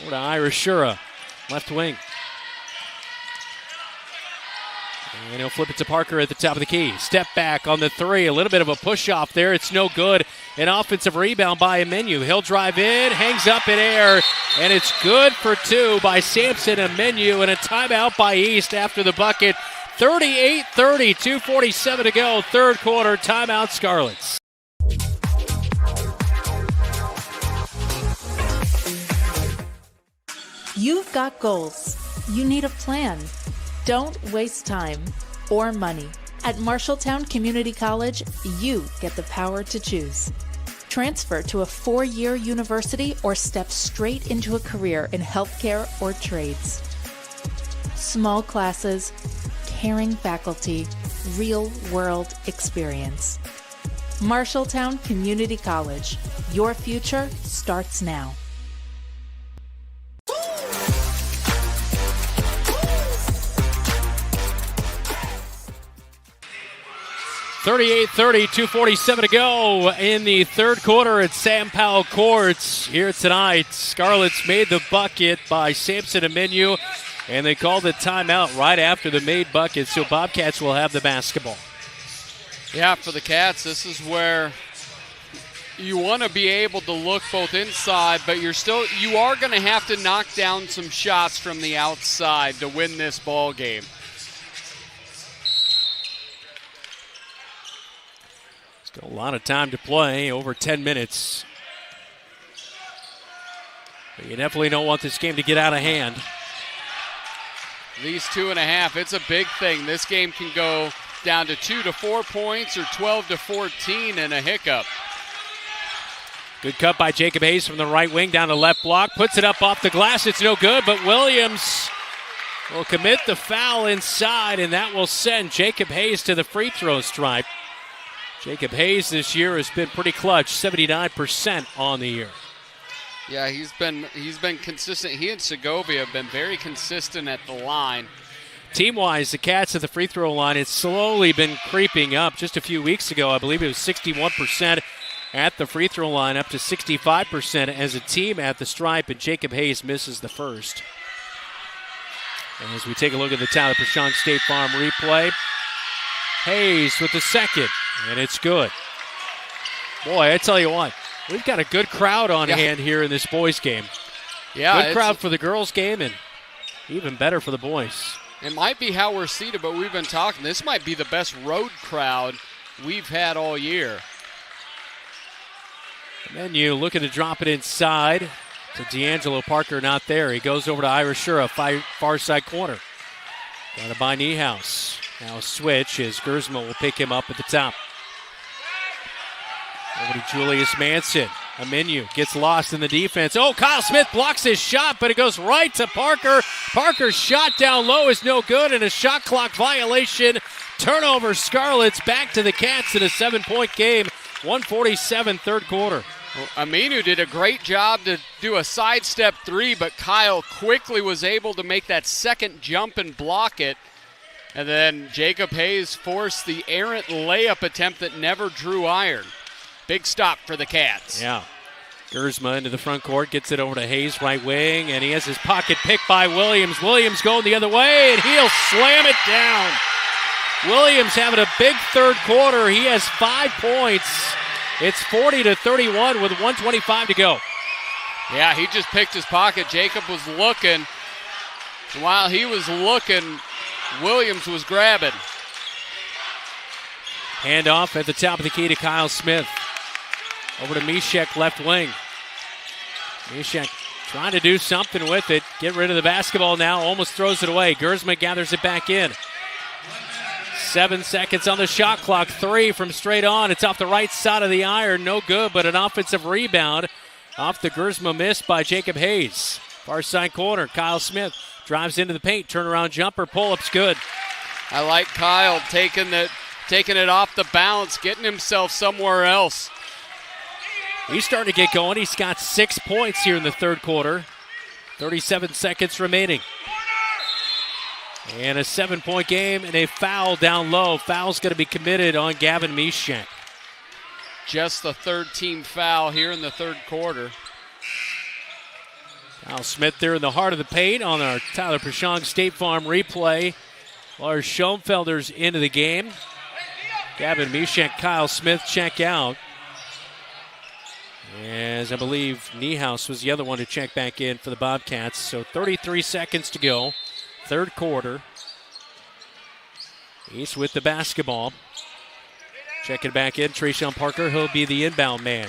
Over to Ira Shura, left wing. And he'll flip it to Parker at the top of the key. Step back on the three. A little bit of a push-off there. It's no good. An offensive rebound by Amenu. He'll drive in, hangs up in air, and it's good for two by Samson Amenu, and a timeout by East after the bucket. 38-30, 2:47 to go. Third quarter, timeout Scarlets. You've got goals. You need a plan. Don't waste time or money. At Marshalltown Community College, you get the power to choose. Transfer to a 4-year university or step straight into a career in healthcare or trades. Small classes, caring faculty, real-world experience. Marshalltown Community College. Your future starts now. 38-30, 2:47 to go in the third quarter at Sam Powell Courts here tonight. Scarlets made the bucket by Samson Aminu, and they called a timeout right after the made bucket, so Bobcats will have the basketball. Yeah, for the Cats, this is where you want to be able to look both inside, but you are going to have to knock down some shots from the outside to win this ball game. Still a lot of time to play, over 10 minutes. But you definitely don't want this game to get out of hand. These 2.5, it's a big thing. This game can go down to 2 to 4 points or 12 to 14 in a hiccup. Good cut by Jacob Hayes from the right wing down to left block. Puts it up off the glass. It's no good, but Williams will commit the foul inside, and that will send Jacob Hayes to the free throw stripe. Jacob Hayes this year has been pretty clutch, 79% on the year. Yeah, he's been consistent. He and Segovia have been very consistent at the line. Team-wise, the Cats at the free throw line, it's slowly been creeping up. Just a few weeks ago, I believe it was 61% at the free throw line, up to 65% as a team at the stripe, and Jacob Hayes misses the first. And as we take a look at the Tyler Pashong State Farm replay, Hayes with the second, and it's good. Boy, I tell you what, we've got a good crowd on hand here in this boys' game. Yeah, good crowd for the girls' game, and even better for the boys. It might be how we're seated, but we've been talking. This might be the best road crowd we've had all year. And then you look at to drop it inside to D'Angelo Parker, not there. He goes over to Ira Shura, far side corner. Got it by Niehaus. Now a switch as Gersma will pick him up at the top. Over to Julius Manson. Aminu gets lost in the defense. Oh, Kyle Smith blocks his shot, but it goes right to Parker. Parker's shot down low is no good, and a shot clock violation. Turnover, Scarlets back to the Cats in a 7-point game. 1:47 third quarter. Well, Aminu did a great job to do a sidestep three, but Kyle quickly was able to make that second jump and block it. And then Jacob Hayes forced the errant layup attempt that never drew iron. Big stop for the Cats. Yeah. Gersma into the front court, gets it over to Hayes, right wing, and he has his pocket picked by Williams. Williams going the other way, and he'll slam it down. Williams having a big third quarter. He has 5 points. It's 40-31 with 1:25 to go. Yeah, he just picked his pocket. Jacob was looking. While he was looking, Williams was grabbing. Handoff at the top of the key to Kyle Smith. Over to Mishek, left wing. Mishek trying to do something with it. Get rid of the basketball now. Almost throws it away. Gersma gathers it back in. 7 seconds on the shot clock. 3 from straight on. It's off the right side of the iron. No good, but an offensive rebound off the Gersma miss by Jacob Hayes. Far side corner. Kyle Smith drives into the paint. Turnaround jumper. Pull-up's good. I like Kyle taking it off the bounce, getting himself somewhere else. He's starting to get going. He's got 6 points here in the third quarter. 37 seconds remaining. And a 7-point game and a foul down low. Foul's going to be committed on Gavin Mishek. Just the third team foul here in the third quarter. Kyle Smith there in the heart of the paint on our Tyler Pashong State Farm replay. Lars Schoenfelder's into the game. Gavin Mishek, Kyle Smith check out. As I believe Niehaus was the other one to check back in for the Bobcats. So 33 seconds to go. Third quarter. East with the basketball. Checking back in, Trayshawn Parker. He'll be the inbound man.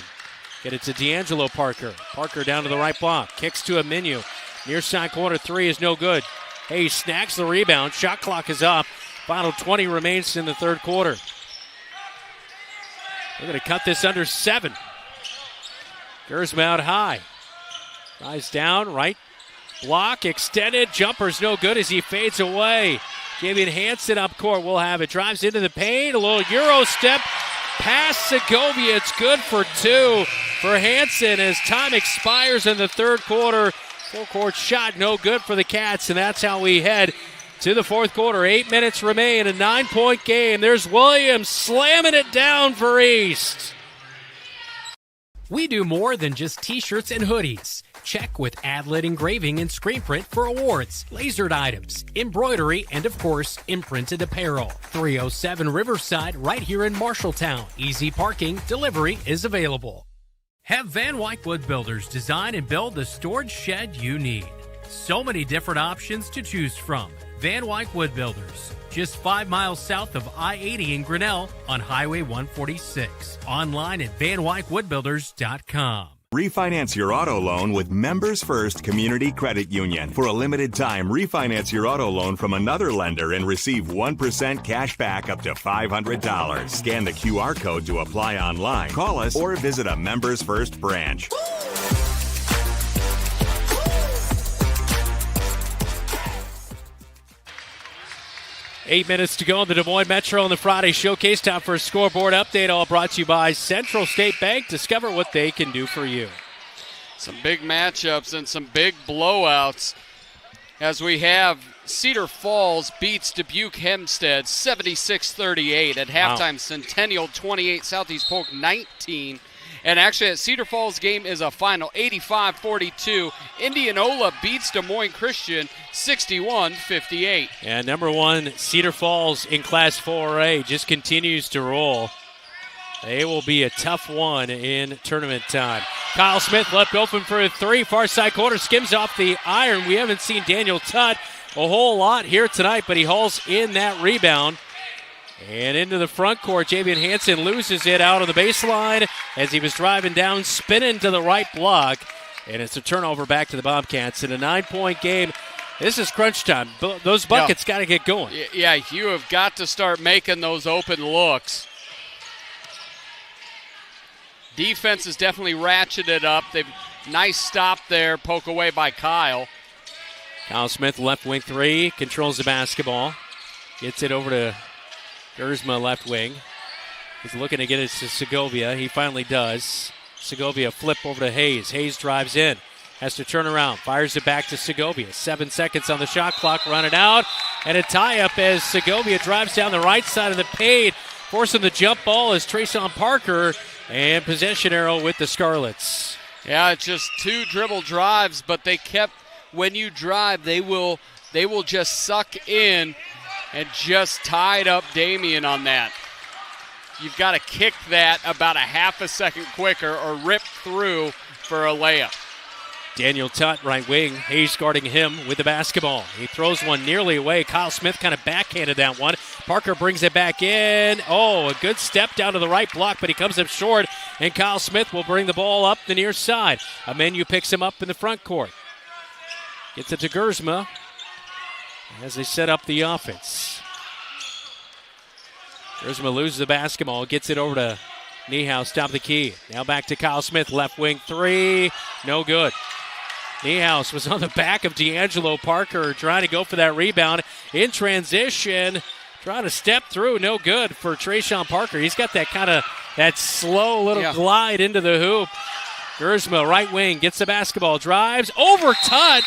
Get it to D'Angelo Parker. Parker down to the right block. Kicks to Aminu. Near side corner 3 is no good. Hayes snags the rebound. Shot clock is up. Final 20 remains in the third quarter. They're going to cut this under 7. Gersma out high. Rise down, right block, extended. Jumper's no good as he fades away. Javian Hansen up court will have it. Drives into the paint. A little Euro step. Pass Segovia. It's good for 2 for Hansen as time expires in the third quarter. Full court shot, no good for the Cats, and that's how we head to the fourth quarter. 8 minutes remain, a 9-point game. There's Williams slamming it down for East. We do more than just t-shirts and hoodies. Check with Adlet Engraving and Screen Print for awards, lasered items, embroidery, and of course, imprinted apparel. 307 Riverside, right here in Marshalltown. Easy parking, delivery is available. Have Van Wyck Wood Builders design and build the storage shed you need. So many different options to choose from. Van Wyck Wood Builders, just 5 miles south of I-80 in Grinnell on Highway 146. Online at vanwyckwoodbuilders.com. Refinance your auto loan with Members First Community Credit Union. For a limited time, refinance your auto loan from another lender and receive 1% cash back up to $500. Scan the QR code to apply online. Call us or visit a Members First branch. Eight minutes to go in the Des Moines Metro on the Friday Showcase. Time for a scoreboard update, all brought to you by Central State Bank. Discover what they can do for you. Some big matchups and some big blowouts as we have Cedar Falls beats Dubuque Hempstead 76-38. At halftime, Centennial 28, Southeast Polk 19. And actually, that Cedar Falls game is a final 85-42. Indianola beats Des Moines Christian 61-58. And number one, Cedar Falls in Class 4A just continues to roll. They will be a tough one in tournament time. Kyle Smith left open for a three. Far side corner, skims off the iron. We haven't seen Daniel Tutt a whole lot here tonight, but he hauls in that rebound. And into the front court, Javian Hansen loses it out on the baseline as he was driving down, spinning to the right block. And it's a turnover back to the Bobcats in a 9-point game. This is crunch time. Those buckets got to get going. Yeah, you have got to start making those open looks. Defense is definitely ratcheted up. They've nice stop there, poke away by Kyle. Kyle Smith, left wing three, controls the basketball. Gets it over to Gersma, left wing. He's looking to get it to Segovia. He finally does. Segovia flip over to Hayes. Hayes drives in. Has to turn around. Fires it back to Segovia. 7 seconds on the shot clock. Running out. And a tie-up as Segovia drives down the right side of the paint. Forcing the jump ball is Trayshawn Parker. And possession arrow with the Scarlets. Yeah, it's just two dribble drives, but they kept, when you drive, they will just suck in and just tied up Damien on that. You've got to kick that about a half a second quicker or rip through for a layup. Daniel Tutt, right wing. Hayes guarding him with the basketball. He throws one nearly away. Kyle Smith kind of backhanded that one. Parker brings it back in. Oh, a good step down to the right block, but he comes up short, and Kyle Smith will bring the ball up the near side. Amenu picks him up in the front court. Gets it to Gersma as they set up the offense. Gersma loses the basketball, gets it over to Niehaus, top of the key. Now back to Kyle Smith, left wing three. No good. Niehaus was on the back of D'Angelo Parker trying to go for that rebound. In transition, trying to step through. No good for Trayshawn Parker. He's got that slow little glide into the hoop. Gersma, right wing, gets the basketball, drives, over Tutt.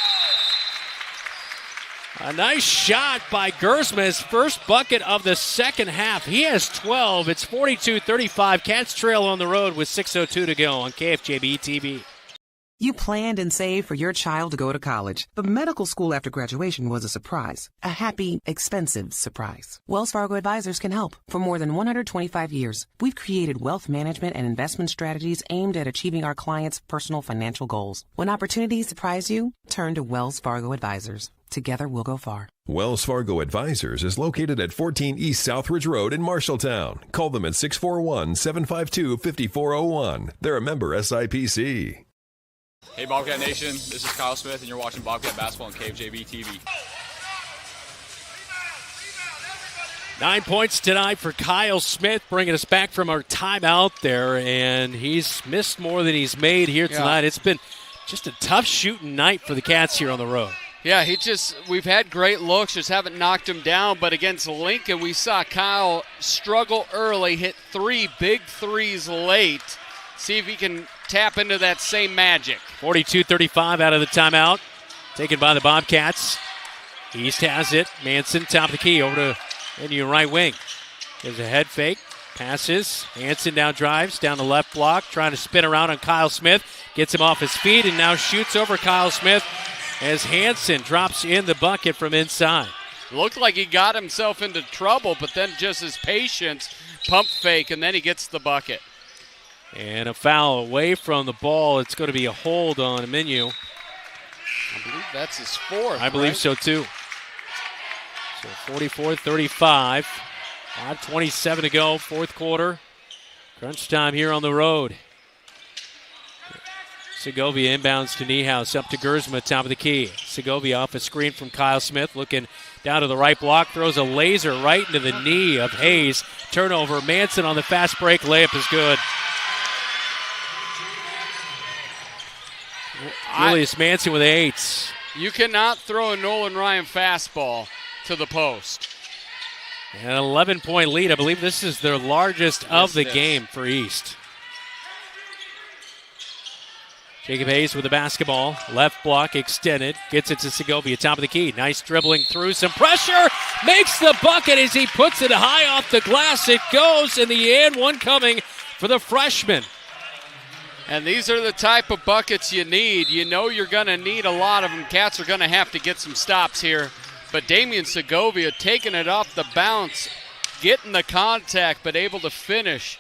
A nice shot by Gersma, his first bucket of the second half. He has 12. It's 42-35. Cats trail on the road with 6:02 to go on KFJB-TV. You planned and saved for your child to go to college, but medical school after graduation was a surprise. A happy, expensive surprise. Wells Fargo Advisors can help. For more than 125 years, we've created wealth management and investment strategies aimed at achieving our clients' personal financial goals. When opportunities surprise you, turn to Wells Fargo Advisors. Together we'll go far. Wells Fargo Advisors is located at 14 East Southridge Road in Marshalltown. Call them at 641-752-5401. They're a member SIPC. Hey Bobcat Nation, this is Kyle Smith and you're watching Bobcat Basketball on KFJB-TV. 9 points tonight for Kyle Smith, bringing us back from our timeout there, and he's missed more than he's made here tonight. It's been just a tough shooting night for the Cats here on the road. Yeah, we've had great looks, just haven't knocked him down, but against Lincoln, we saw Kyle struggle early, hit 3 big threes late. See if he can tap into that same magic. 42-35 out of the timeout, taken by the Bobcats. East has it. Manson, top of the key, over to Menu right wing. There's a head fake. Passes. Hanson now drives down the left block, trying to spin around on Kyle Smith. Gets him off his feet and now shoots over Kyle Smith as Hanson drops in the bucket from inside. Looked like he got himself into trouble, but then just his patience, pump fake, and then he gets the bucket. And a foul away from the ball. It's going to be a hold on Menu. I believe that's his fourth. I believe so too. So 44-35. 5:27 to go, fourth quarter. Crunch time here on the road. Segovia inbounds to Niehaus, up to Gersma, top of the key. Segovia off a screen from Kyle Smith, looking down to the right block, throws a laser right into the knee of Hayes. Turnover, Manson on the fast break, layup is good. Julius Manson with 8. You cannot throw a Nolan Ryan fastball to the post. An 11-point lead. I believe this is their largest of the game for East. Jacob Hayes with the basketball. Left block extended. Gets it to Segovia. Top of the key. Nice dribbling through. Some pressure. Makes the bucket as he puts it high off the glass. It goes in the end. One coming for the freshman. And these are the type of buckets you need. You know you're going to need a lot of them. Cats are going to have to get some stops here. But Damian Segovia taking it off the bounce, getting the contact, but able to finish.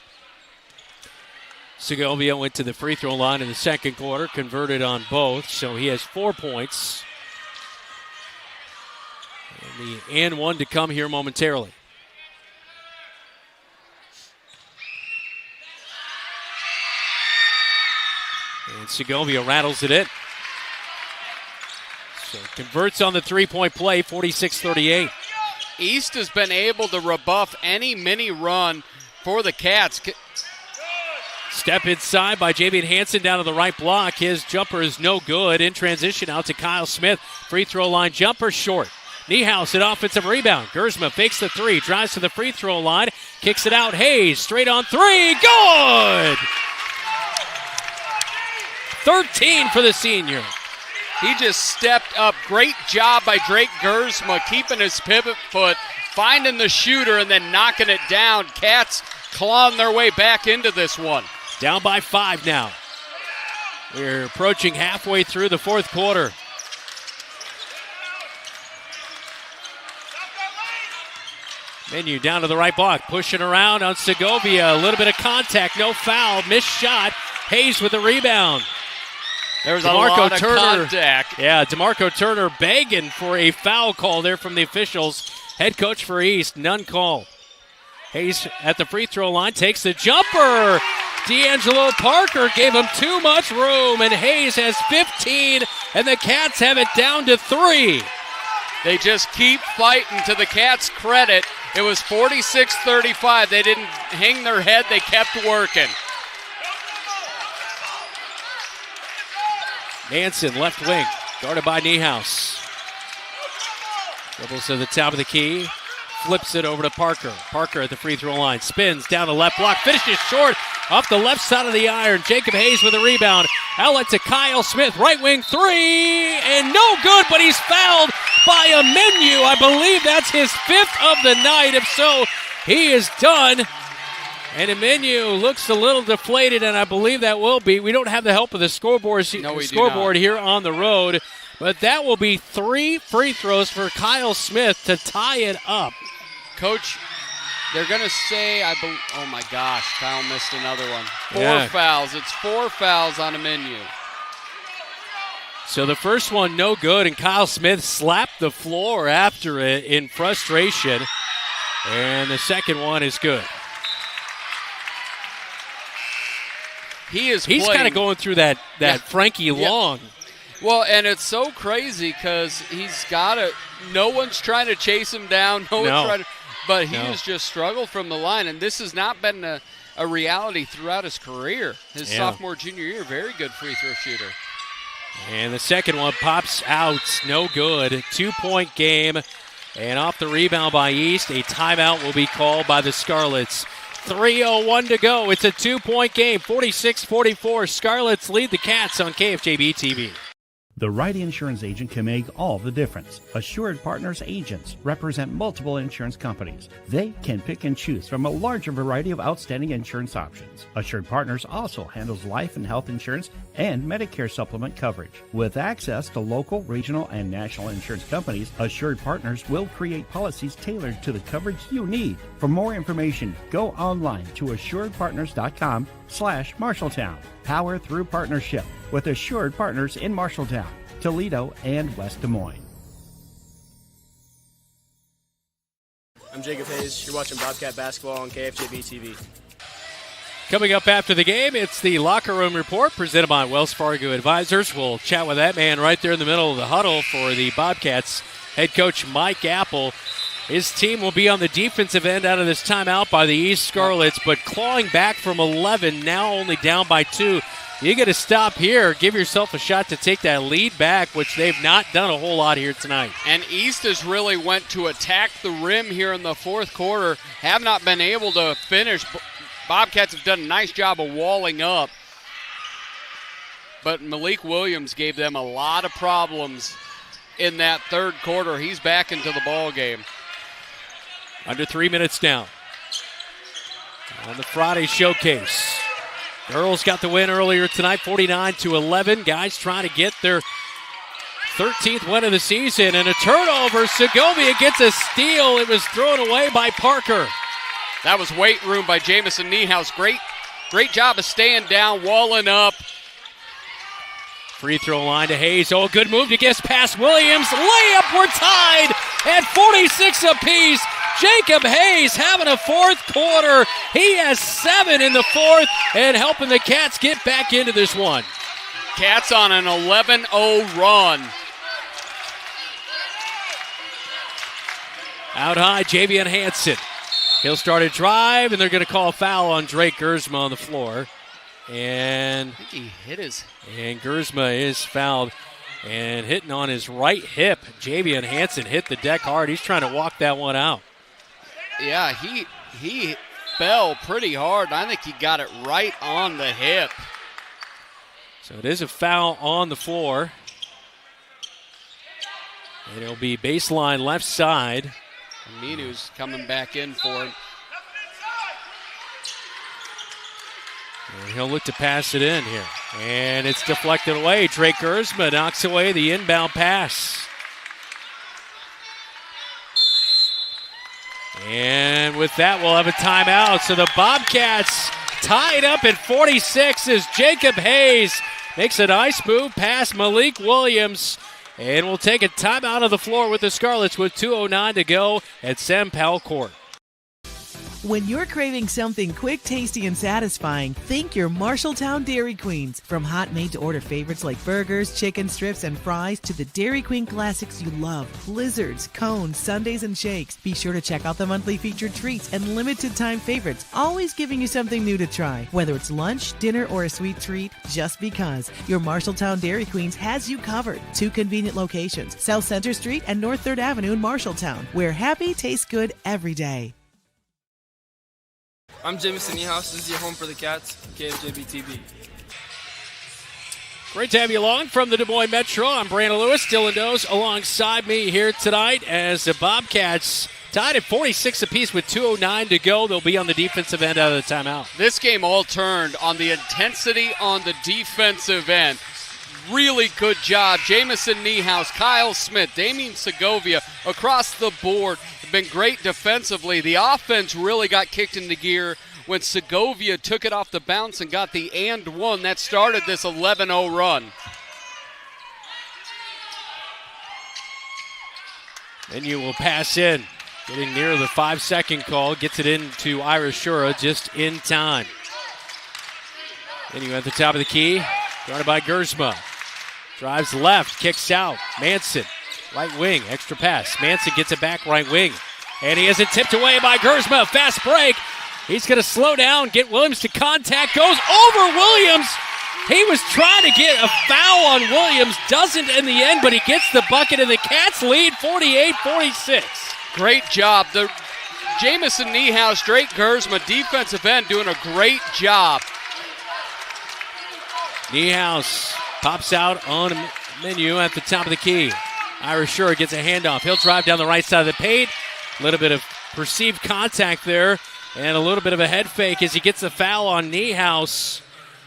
Segovia went to the free throw line in the second quarter, converted on both, so he has 4 points. And the and one to come here momentarily. And Segovia rattles it in. So converts on the three-point play, 46-38. East has been able to rebuff any mini run for the Cats. Step inside by Javian Hanson down to the right block. His jumper is no good. In transition out to Kyle Smith. Free throw line jumper short. Niehaus an offensive rebound. Gersma fakes the three, drives to the free throw line, kicks it out. Hayes straight on three. Good! 13 for the senior. He just stepped up. Great job by Drake Gersma, keeping his pivot foot, finding the shooter, and then knocking it down. Cats clawing their way back into this one. Down by 5 now. We're approaching halfway through the fourth quarter. Menu down to the right block, pushing around on Segovia. A little bit of contact, no foul, missed shot. Hayes with the rebound. There's a lot of contact. Yeah, DeMarco Turner begging for a foul call there from the officials. Head coach for East, none called. Hayes at the free throw line takes the jumper. D'Angelo Parker gave him too much room, and Hayes has 15, and the Cats have it down to 3. They just keep fighting. To the Cats' credit, it was 46-35. They didn't hang their head. They kept working. Manson, left wing, guarded by Niehaus. Dribbles to the top of the key, flips it over to Parker. Parker at the free throw line, spins down the left block, finishes short off the left side of the iron. Jacob Hayes with a rebound. Outlet to Kyle Smith, right wing three, and no good, but he's fouled by a Menu. I believe that's his 5th of the night. If so, he is done. And Emenu looks a little deflated, and I believe that will be. We don't have the help of the scoreboard here on the road, but that will be 3 free throws for Kyle Smith to tie it up. Coach, they're going to say, oh my gosh, Kyle missed another one. 4 fouls. It's 4 fouls on Emenu. So the first one no good, and Kyle Smith slapped the floor after it in frustration, and the second one is good. He's kind of going through that Frankie Long. Well, and it's so crazy because he's got no one's trying to chase him down. But he has just struggled from the line, and this has not been a reality throughout his career. His sophomore, junior year, very good free throw shooter. And the second one pops out, no good. 2-point game, and off the rebound by East, a timeout will be called by the Scarlets. 3:01 to go. It's a 2-point game, 46-44. Scarlets lead the Cats on KFJB-TV. The right insurance agent can make all the difference. Assured Partners agents represent multiple insurance companies. They can pick and choose from a larger variety of outstanding insurance options. Assured Partners also handles life and health insurance and Medicare supplement coverage. With access to local, regional, and national insurance companies, Assured Partners will create policies tailored to the coverage you need. For more information, go online to assuredpartners.com/Marshalltown. Power through partnership with Assured Partners in Marshalltown, Toledo, and West Des Moines. I'm Jacob Hayes. You're watching Bobcat basketball on KFJB-TV. Coming up after the game, it's the Locker Room Report presented by Wells Fargo Advisors. We'll chat with that man right there in the middle of the huddle for the Bobcats, head coach Mike Apple. His team will be on the defensive end out of this timeout by the East Scarlets, but clawing back from 11, now only down by 2. You got to stop here, give yourself a shot to take that lead back, which they've not done a whole lot here tonight. And East has really went to attack the rim here in the fourth quarter, have not been able to finish. Bobcats have done a nice job of walling up, but Malik Williams gave them a lot of problems in that third quarter. He's back into the ball game. Under 3 minutes down on the Friday showcase. Girls got the win earlier tonight, 49-11. Guys trying to get their 13th win of the season, and a turnover. Segovia gets a steal. It was thrown away by Parker. That was weight room by Jamison Niehaus. Great job of staying down, walling up. Free throw line to Hayes. Oh, good move to get past Williams. Layup, we're tied at 46 apiece. Jacob Hayes having a fourth quarter. He has 7 in the fourth and helping the Cats get back into this one. Cats on an 11-0 run. Out high, Javian Hansen. He'll start a drive, and they're going to call a foul on Drake Gersma on the floor. And I think he hit his. And Gersma is fouled and hitting on his right hip. Javian Hansen hit the deck hard. He's trying to walk that one out. Yeah, he fell pretty hard. I think he got it right on the hip. So it is a foul on the floor. And it'll be baseline left side. Minu's coming back in for it. And he'll look to pass it in here. And it's deflected away. Drake Gersma knocks away the inbound pass. And with that, we'll have a timeout. So the Bobcats tied up at 46 as Jacob Hayes makes a nice move past Malik Williams. And we'll take a timeout of the floor with the Scarlets with 2:09 to go at Sam Powell Court. When you're craving something quick, tasty, and satisfying, think your Marshalltown Dairy Queens. From hot made-to-order favorites like burgers, chicken strips, and fries to the Dairy Queen classics you love, blizzards, cones, sundaes, and shakes. Be sure to check out the monthly featured treats and limited-time favorites, always giving you something new to try. Whether it's lunch, dinner, or a sweet treat, just because. Your Marshalltown Dairy Queens has you covered. 2 convenient locations, South Center Street and North 3rd Avenue in Marshalltown, where happy tastes good every day. I'm Jamison Niehaus. This is your home for the Cats, KFJB-TV. Great to have you along from the Des Moines Metro. I'm Brandon Lewis. Dylan Does alongside me here tonight as the Bobcats tied at 46 apiece with 2:09 to go. They'll be on the defensive end out of the timeout. This game all turned on the intensity on the defensive end. Really good job. Jamison Niehaus, Kyle Smith, Damian Segovia across the board have been great defensively. The offense really got kicked into gear when Segovia took it off the bounce and got the and one that started this 11-0 run. Then you will pass in. Getting near the 5-second call. Gets it into Ira Shura just in time. Then you at the top of the key. Guarded by Gersma. Drives left, kicks out. Manson, right wing, extra pass. Manson gets it back right wing. And he has it tipped away by Gersma. Fast break. He's going to slow down, get Williams to contact. Goes over Williams. He was trying to get a foul on Williams. Doesn't in the end, but he gets the bucket, and the Cats lead 48-46. Great job. The Jamison Niehaus, Drake Gersma, defensive end, doing a great job. Niehaus pops out on Menu at the top of the key. Ira Shura gets a handoff. He'll drive down the right side of the paint. A little bit of perceived contact there and a little bit of a head fake as he gets the foul on Niehaus.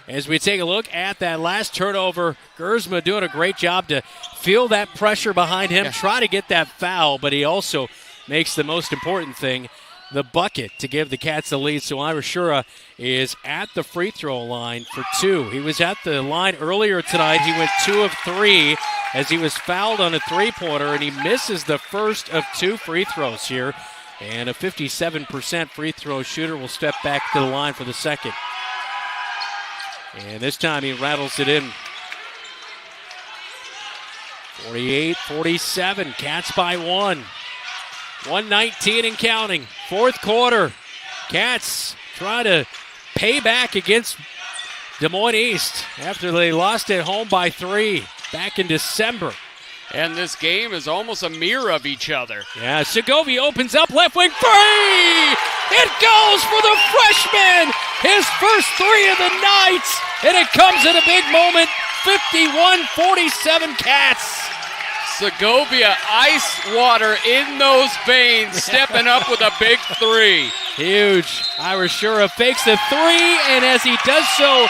As we take a look at that last turnover, Gersma doing a great job to feel that pressure behind him, try to get that foul, but he also makes the most important thing, the bucket, to give the Cats the lead. So Ira Shura is at the free throw line for 2. He was at the line earlier tonight. He went 2 of 3 as he was fouled on a three-pointer, and he misses the first of 2 free throws here. And a 57% free throw shooter will step back to the line for the second. And this time he rattles it in. 48-47, Cats by 1. 119 and counting. Fourth quarter. Cats try to pay back against Des Moines East after they lost at home by 3 back in December. And this game is almost a mirror of each other. Yeah, Segovia opens up, left wing 3! It goes for the freshman! His first 3 of the night! And it comes at a big moment, 51-47 Cats. Segovia, ice water in those veins, stepping up with a big 3. Huge. Ira Shura fakes the 3, and as he does so,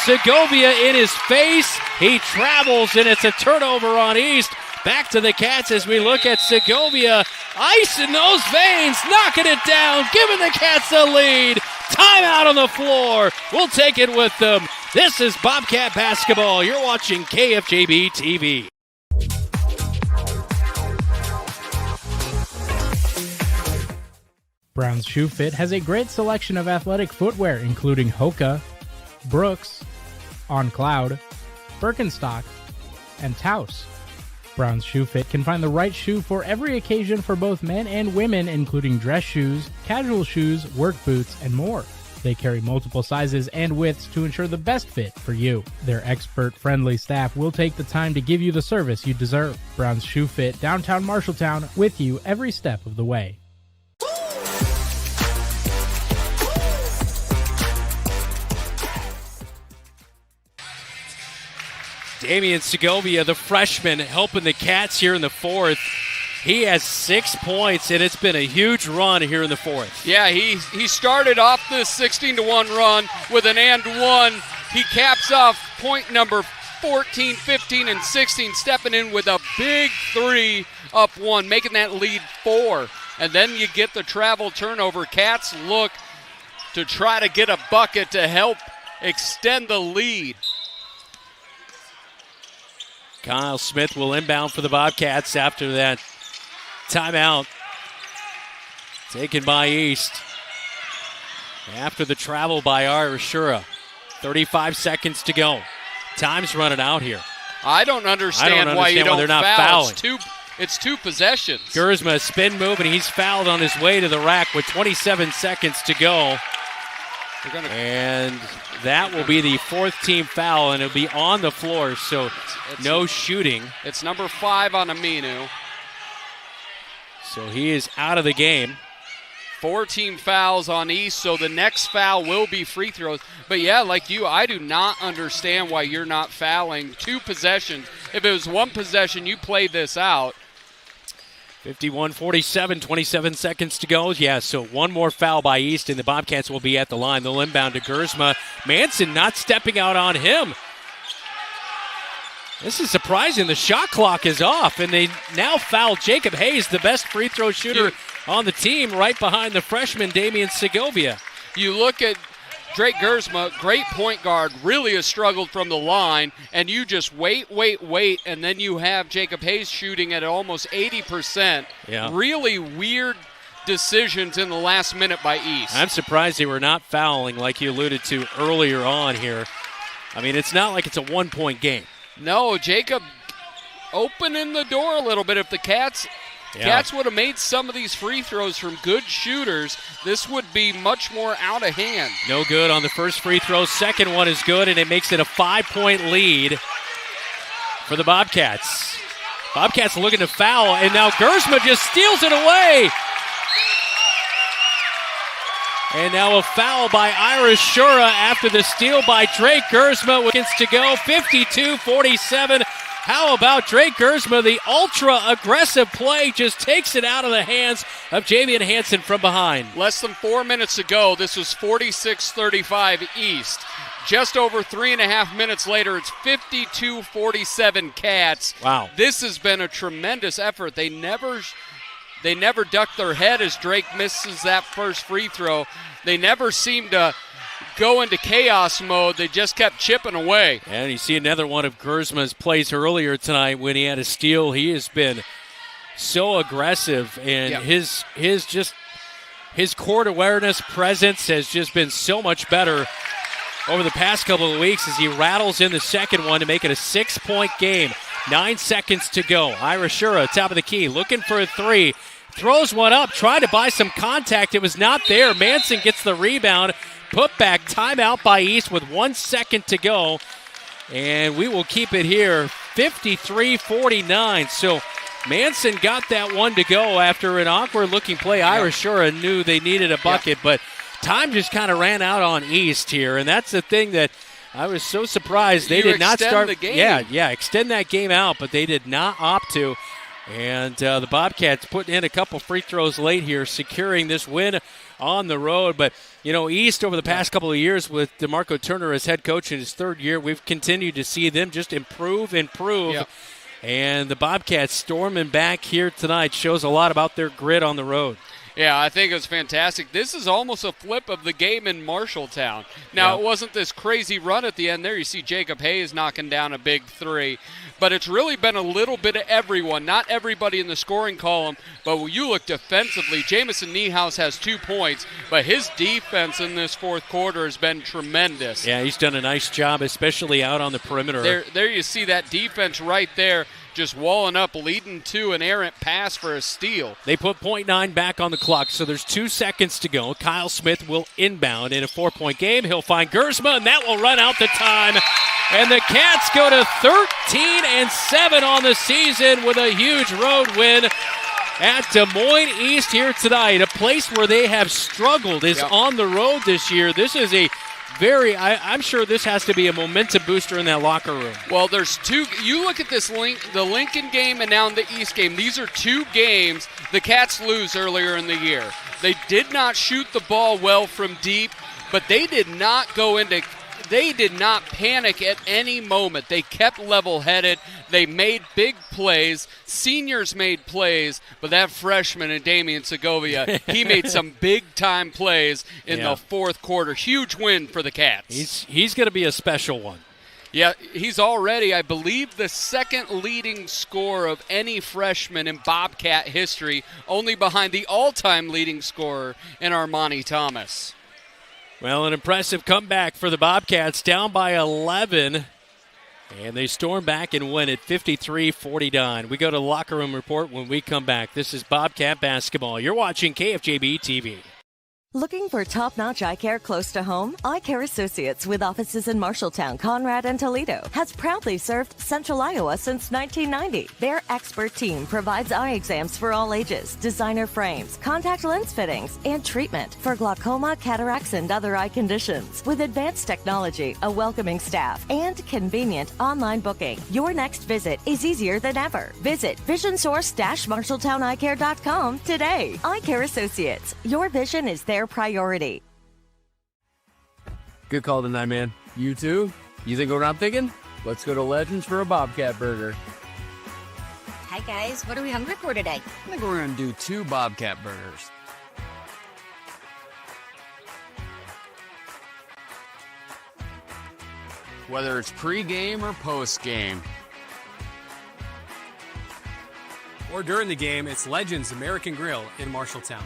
Segovia in his face. He travels, and it's a turnover on East. Back to the Cats as we look at Segovia. Ice in those veins, knocking it down, giving the Cats the lead. Timeout on the floor. We'll take it with them. This is Bobcat Basketball. You're watching KFJB-TV. Brown's Shoe Fit has a great selection of athletic footwear, including Hoka, Brooks, On Cloud, Birkenstock, and Taos. Brown's Shoe Fit can find the right shoe for every occasion for both men and women, including dress shoes, casual shoes, work boots, and more. They carry multiple sizes and widths to ensure the best fit for you. Their expert-friendly staff will take the time to give you the service you deserve. Brown's Shoe Fit, downtown Marshalltown, with you every step of the way. Damian Segovia, the freshman, helping the Cats here in the fourth. He has 6 points, and it's been a huge run here in the fourth. Yeah, he started off this 16-1 run with an and one. He caps off point number 14, 15, and 16, stepping in with a big 3 up 1, making that lead 4. And then you get the travel turnover. Cats look to try to get a bucket to help extend the lead. Kyle Smith will inbound for the Bobcats after that timeout taken by East. After the travel by Ira Shura. 35 seconds to go. Time's running out here. I don't understand why you don't not foul. fouling. It's two possessions. Gersma, spin move, and he's fouled on his way to the rack with 27 seconds to go. And that will be the 4th team foul, and it'll be on the floor, so no shooting. It's number 5 on Aminu. So he is out of the game. 4 team fouls on East, so the next foul will be free throws. But yeah, like you, I do not understand why you're not fouling 2 possessions. If it was 1 possession, you play this out. 51-47, 27 seconds to go. Yeah, so 1 more foul by East, and the Bobcats will be at the line. They'll inbound to Gersma. Manson not stepping out on him. This is surprising. The shot clock is off, and they now foul Jacob Hayes, the best free throw shooter on the team, right behind the freshman Damian Segovia. You look at Drake Gersma, great point guard, really has struggled from the line, and you just wait, and then you have Jacob Hayes shooting at almost 80%. Yeah. Really weird decisions in the last minute by East. I'm surprised they were not fouling like you alluded to earlier on here. I mean, it's not like it's a 1-point game. No, Jacob opening the door a little bit. If the Cats would have made some of these free throws from good shooters, this would be much more out of hand. No good on the first free throw. Second one is good, and it makes it a 5-point lead for the Bobcats. Bobcats looking to foul, and now Gersma just steals it away. And now a foul by Ira Shura after the steal by Drake Gersma. Seconds to go, 52-47. How about Drake Gersma? The ultra-aggressive play just takes it out of the hands of Jamian Hansen from behind. Less than 4 minutes ago, this was 46-35 East. Just over 3.5 minutes later, it's 52-47 Cats. Wow. This has been a tremendous effort. They never duck their head as Drake misses that first free throw. They never seem to go into chaos mode. They just kept chipping away. And you see another one of Gersma's plays earlier tonight when he had a steal. He has been so aggressive, and his court awareness presence has just been so much better over the past couple of weeks as he rattles in the second one to make it a 6-point game. 9 seconds to go. Ira Shura, top of the key, looking for a three. Throws one up, trying to buy some contact. It was not there. Manson gets the rebound. Put back, timeout by East with 1 second to go. And we will keep it here, 53-49. So Manson got that one to go after an awkward-looking play. Ira Shura knew they needed a bucket, but time just kind of ran out on East here. And that's the thing that I was so surprised. They did not start the game. Extend that game out, but they did not opt to. And the Bobcats putting in a couple free throws late here, securing this win on the road. But, you know, East over the past couple of years with DeMarco Turner as head coach in his third year, we've continued to see them just improve. Yep. And the Bobcats storming back here tonight shows a lot about their grit on the road. Yeah, I think it was fantastic. This is almost a flip of the game in Marshalltown. Now, It wasn't this crazy run at the end there. You see Jacob Hayes knocking down a big three. But it's really been a little bit of everyone. Not everybody in the scoring column, but when you look defensively, Jamison Niehaus has 2 points, but his defense in this fourth quarter has been tremendous. Yeah, he's done a nice job, especially out on the perimeter. There you see that defense right there, just walling up, leading to an errant pass for a steal. They put .9 back on the clock, so there's 2 seconds to go. Kyle Smith will inbound in a 4-point game. He'll find Gersma, and that will run out the time. And the Cats go to 13-7 on the season with a huge road win at Des Moines East here tonight. A place where they have struggled is on the road this year. This is a I'm sure this has to be a momentum booster in that locker room. Well, there's two. You look at this the Lincoln game and now the East game. These are 2 games the Cats lose earlier in the year. They did not shoot the ball well from deep, but they did not panic at any moment. They kept level-headed. They made big plays. Seniors made plays, but that freshman in Damian Segovia, he made some big-time plays in the fourth quarter. Huge win for the Cats. He's going to be a special one. Yeah, he's already, I believe, the second leading scorer of any freshman in Bobcat history, only behind the all-time leading scorer in Armani Thomas. Well, an impressive comeback for the Bobcats, down by 11, and they storm back and win at 53-49. We go to the locker room report when we come back. This is Bobcat basketball. You're watching KFJB-TV. Looking for top-notch eye care close to home? Eye Care Associates, with offices in Marshalltown, Conrad, and Toledo, has proudly served Central Iowa since 1990. Their expert team provides eye exams for all ages, designer frames, contact lens fittings, and treatment for glaucoma, cataracts, and other eye conditions. With advanced technology, a welcoming staff, and convenient online booking, your next visit is easier than ever. Visit VisionSource-MarshalltownEyeCare.com today. Eye Care Associates, your vision is their priority. Good call tonight, man. You too? You think what I'm thinking? Let's go to Legends for a Bobcat burger. Hi, guys. What are we hungry for today? I think we're going to do 2 Bobcat burgers. Whether it's pregame or postgame. Or during the game, it's Legends American Grill in Marshalltown.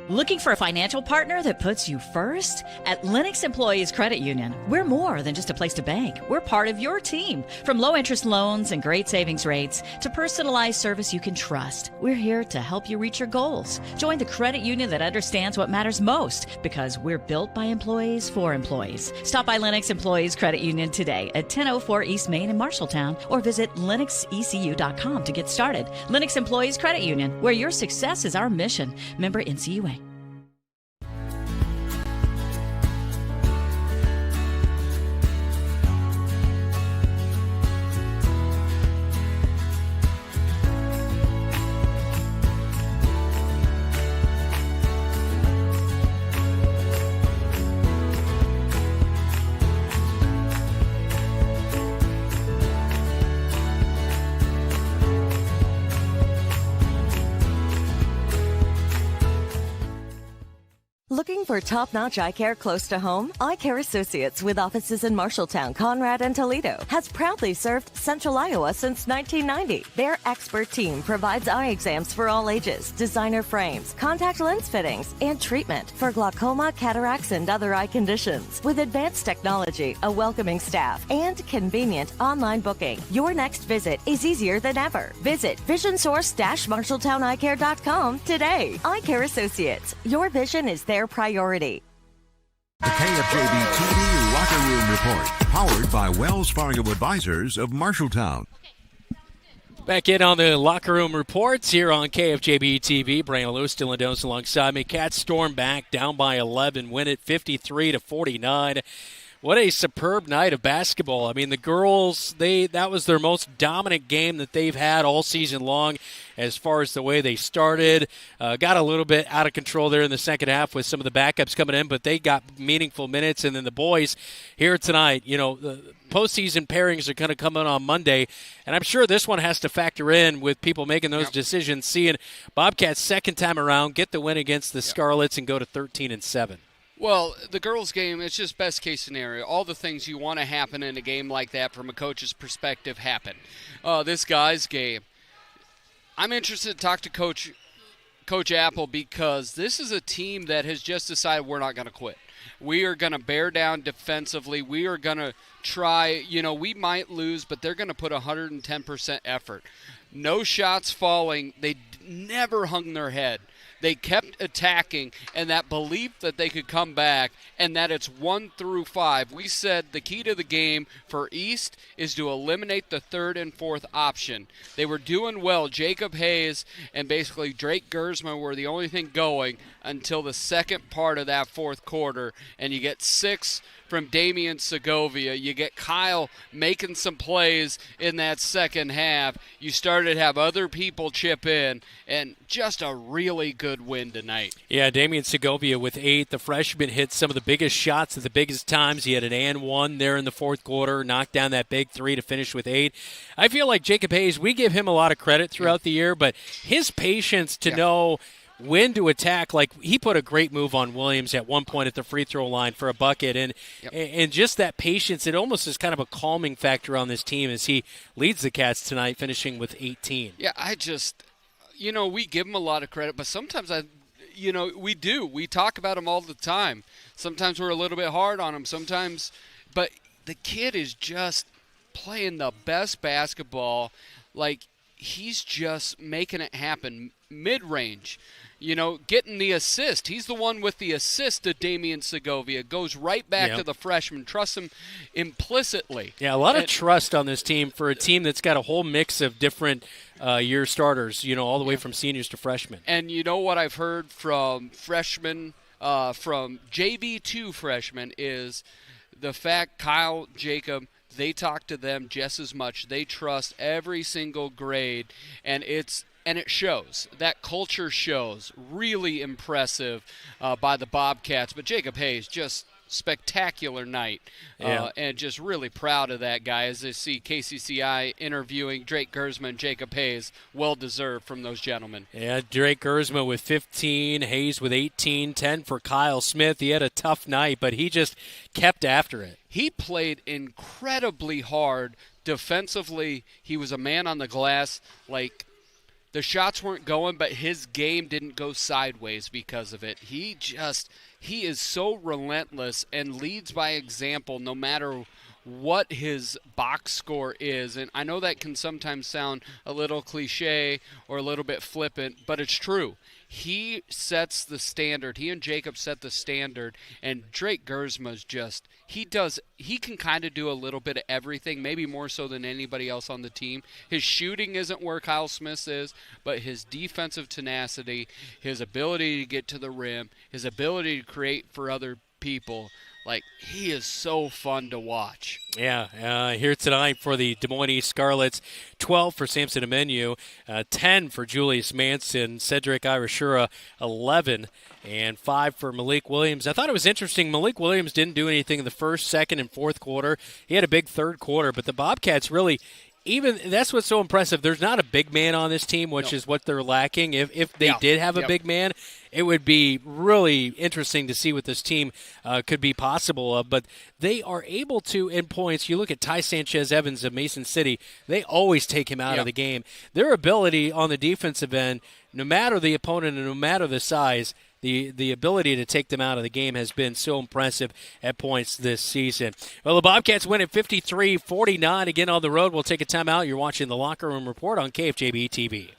Looking for a financial partner that puts you first? At Lennox Employees Credit Union, we're more than just a place to bank. We're part of your team. From low-interest loans and great savings rates to personalized service you can trust, we're here to help you reach your goals. Join the credit union that understands what matters most, because we're built by employees for employees. Stop by Lennox Employees Credit Union today at 1004 East Main in Marshalltown, or visit lennoxecu.com to get started. Lennox Employees Credit Union, where your success is our mission. Member NCUA. for top-notch eye care close to home? Eye Care Associates, with offices in Marshalltown, Conrad, and Toledo, has proudly served Central Iowa since 1990. Their expert team provides eye exams for all ages, designer frames, contact lens fittings, and treatment for glaucoma, cataracts, and other eye conditions. With advanced technology, a welcoming staff, and convenient online booking, your next visit is easier than ever. Visit VisionSource-MarshalltownEyeCare.com today. Eye Care Associates, your vision is their priority. The KFJB-TV Locker Room Report, powered by Wells Fargo Advisors of Marshalltown. Back in on the Locker Room Reports here on KFJB-TV. Brandon Lewis, Dylan Dones alongside me. Cats storm back, down by 11, win it 53-49. What a superb night of basketball. I mean, the girls, that was their most dominant game that they've had all season long as far as the way they started. Got a little bit out of control there in the second half with some of the backups coming in, but they got meaningful minutes. And then the boys here tonight, the postseason pairings are going to come in on Monday, and I'm sure this one has to factor in with people making those decisions, seeing Bobcats second time around get the win against the Scarlets and go to 13-7. Well, the girls' game, it's just best case scenario. All the things you want to happen in a game like that from a coach's perspective happen. This guy's game, I'm interested to talk to Coach Apple, because this is a team that has just decided we're not going to quit. We are going to bear down defensively. We are going to try, we might lose, but they're going to put 110% effort. No shots falling. They never hung their head. They kept attacking, and that belief that they could come back and that it's 1 through 5. We said the key to the game for East is to eliminate the third and fourth option. They were doing well. Jacob Hayes and basically Drake Gersman were the only thing going until the second part of that fourth quarter, and you get 6 from Damian Segovia. You get Kyle making some plays in that second half. You started to have other people chip in, and just a really good win tonight. Yeah, Damian Segovia with 8. The freshman hit some of the biggest shots at the biggest times. He had an and one there in the fourth quarter, knocked down that big 3 to finish with 8. I feel like Jacob Hayes, we give him a lot of credit throughout the year, but his patience to know when to attack, like he put a great move on Williams at one point at the free throw line for a bucket, and just that patience, it almost is kind of a calming factor on this team as he leads the Cats tonight, finishing with 18. Yeah, I just, we give him a lot of credit, but sometimes we do. We talk about him all the time. Sometimes we're a little bit hard on him, but the kid is just playing the best basketball. Like, he's just making it happen mid-range. Getting the assist. He's the one with the assist to Damian Segovia. Goes right back to the freshman. Trusts him implicitly. Yeah, a lot of trust on this team for a team that's got a whole mix of different year starters, all the way from seniors to freshmen. And you know what I've heard from freshmen, from JV2 freshmen, is the fact Kyle, Jacob, they talk to them just as much. They trust every single grade, and it shows. That culture shows. Really impressive by the Bobcats. But Jacob Hayes, just spectacular night. And just really proud of that guy as I see KCCI interviewing Drake Gersman, Jacob Hayes. Well-deserved from those gentlemen. Yeah, Drake Gersman with 15, Hayes with 18, 10 for Kyle Smith. He had a tough night, but he just kept after it. He played incredibly hard defensively. He was a man on the glass. Like, the shots weren't going, but his game didn't go sideways because of it. He is so relentless and leads by example no matter what his box score is. And I know that can sometimes sound a little cliche or a little bit flippant, but it's true. He sets the standard. He and Jacob set the standard, and Drake Gersma's just, he can kind of do a little bit of everything, maybe more so than anybody else on the team. His shooting isn't where Kyle Smith's is, but his defensive tenacity, his ability to get to the rim, his ability to create for other people, like, he is so fun to watch. Yeah, here tonight for the Des Moines East Scarlets, 12 for Samson Amenu, 10 for Julius Manson, Cedric Irashura, 11, and 5 for Malik Williams. I thought it was interesting. Malik Williams didn't do anything in the first, second, and fourth quarter. He had a big third quarter, but the Bobcats really even that's what's so impressive. There's not a big man on this team, which is what they're lacking. If they did have a big man, it would be really interesting to see what this team could be possible of. But they are able to, in points, you look at Ty Sanchez-Evans of Mason City, they always take him out of the game. Their ability on the defensive end, no matter the opponent and no matter the size, the ability to take them out of the game has been so impressive at points this season. Well, the Bobcats win at 53-49 again on the road. We'll take a timeout. You're watching the Locker Room Report on KFJB-TV.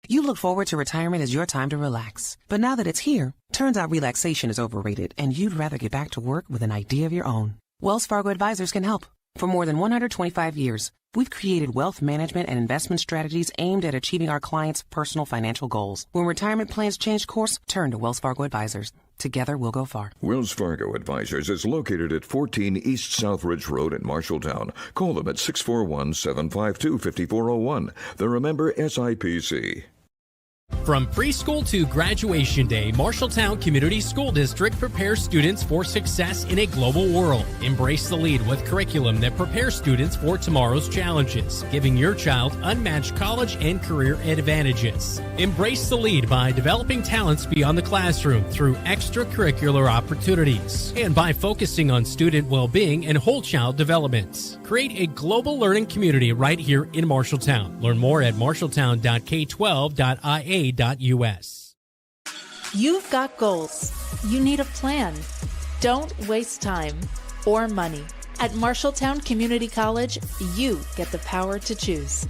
You look forward to retirement as your time to relax. But now that it's here, turns out relaxation is overrated and you'd rather get back to work with an idea of your own. Wells Fargo Advisors can help. For more than 125 years, we've created wealth management and investment strategies aimed at achieving our clients' personal financial goals. When retirement plans change course, turn to Wells Fargo Advisors. Together, we'll go far. Wells Fargo Advisors is located at 14 East Southridge Road in Marshalltown. Call them at 641-752-5401. They're a member SIPC. From preschool to graduation day, Marshalltown Community School District prepares students for success in a global world. Embrace the lead with curriculum that prepares students for tomorrow's challenges, giving your child unmatched college and career advantages. Embrace the lead by developing talents beyond the classroom through extracurricular opportunities and by focusing on student well-being and whole child development. Create a global learning community right here in Marshalltown. Learn more at marshalltown.k12.ia. You've got goals. You need a plan. Don't waste time or money. At Marshalltown Community College, you get the power to choose.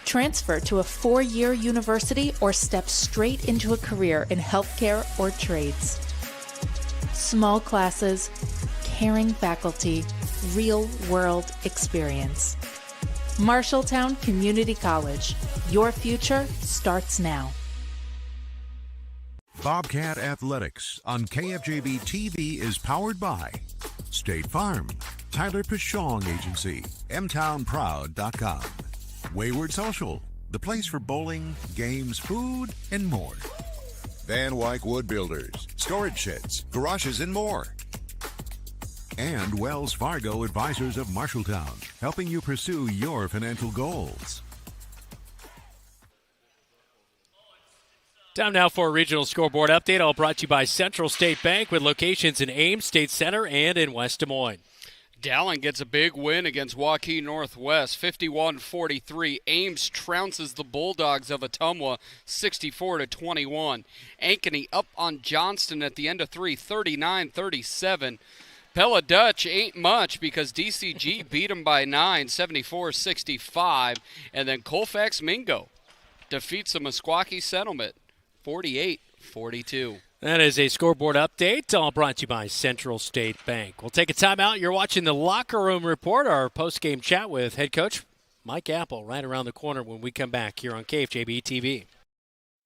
Transfer to a 4-year university or step straight into a career in healthcare or trades. Small classes, caring faculty, real-world experience. Marshalltown Community College. Your future starts now. Bobcat Athletics on KFJB-TV is powered by State Farm, Tyler Pichong Agency, mtownproud.com, Wayward Social, the place for bowling, games, food, and more. Van Wyck Wood Builders, storage sheds, garages, and more. And Wells Fargo Advisors of Marshalltown, helping you pursue your financial goals. Time now for a regional scoreboard update, all brought to you by Central State Bank with locations in Ames, State Center, and in West Des Moines. Dallin gets a big win against Waukee Northwest, 51-43. Ames trounces the Bulldogs of Ottumwa, 64-21. Ankeny up on Johnston at the end of 3, 39-37. Pella Dutch ain't much because DCG beat them by 9, 74-65. And then Colfax Mingo defeats the Meskwaki Settlement, 48-42. That is a scoreboard update, all brought to you by Central State Bank. We'll take a timeout. You're watching the Locker Room Report, our post-game chat with head coach Mike Apple right around the corner when we come back here on KFJB-TV.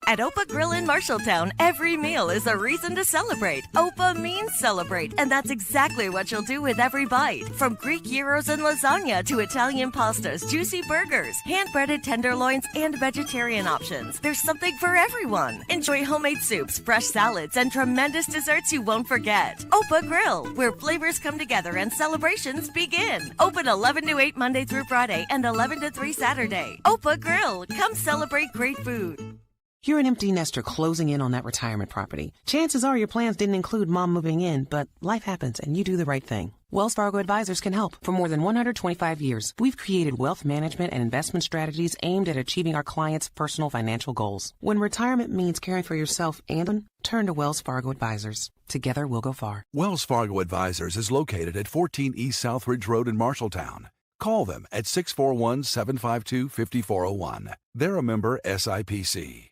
At Opa Grill in Marshalltown, every meal is a reason to celebrate. Opa means celebrate, and that's exactly what you'll do with every bite. From Greek gyros and lasagna to Italian pastas, juicy burgers, hand-breaded tenderloins, and vegetarian options. There's something for everyone. Enjoy homemade soups, fresh salads, and tremendous desserts you won't forget. Opa Grill, where flavors come together and celebrations begin. Open 11 to 8 Monday through Friday and 11 to 3 Saturday. Opa Grill, come celebrate great food. You're an empty nester closing in on that retirement property. Chances are your plans didn't include mom moving in, but life happens and you do the right thing. Wells Fargo Advisors can help. For more than 125 years, we've created wealth management and investment strategies aimed at achieving our clients' personal financial goals. When retirement means caring for yourself and turn to Wells Fargo Advisors. Together, we'll go far. Wells Fargo Advisors is located at 14 East Southridge Road in Marshalltown. Call them at 641-752-5401. They're a member SIPC.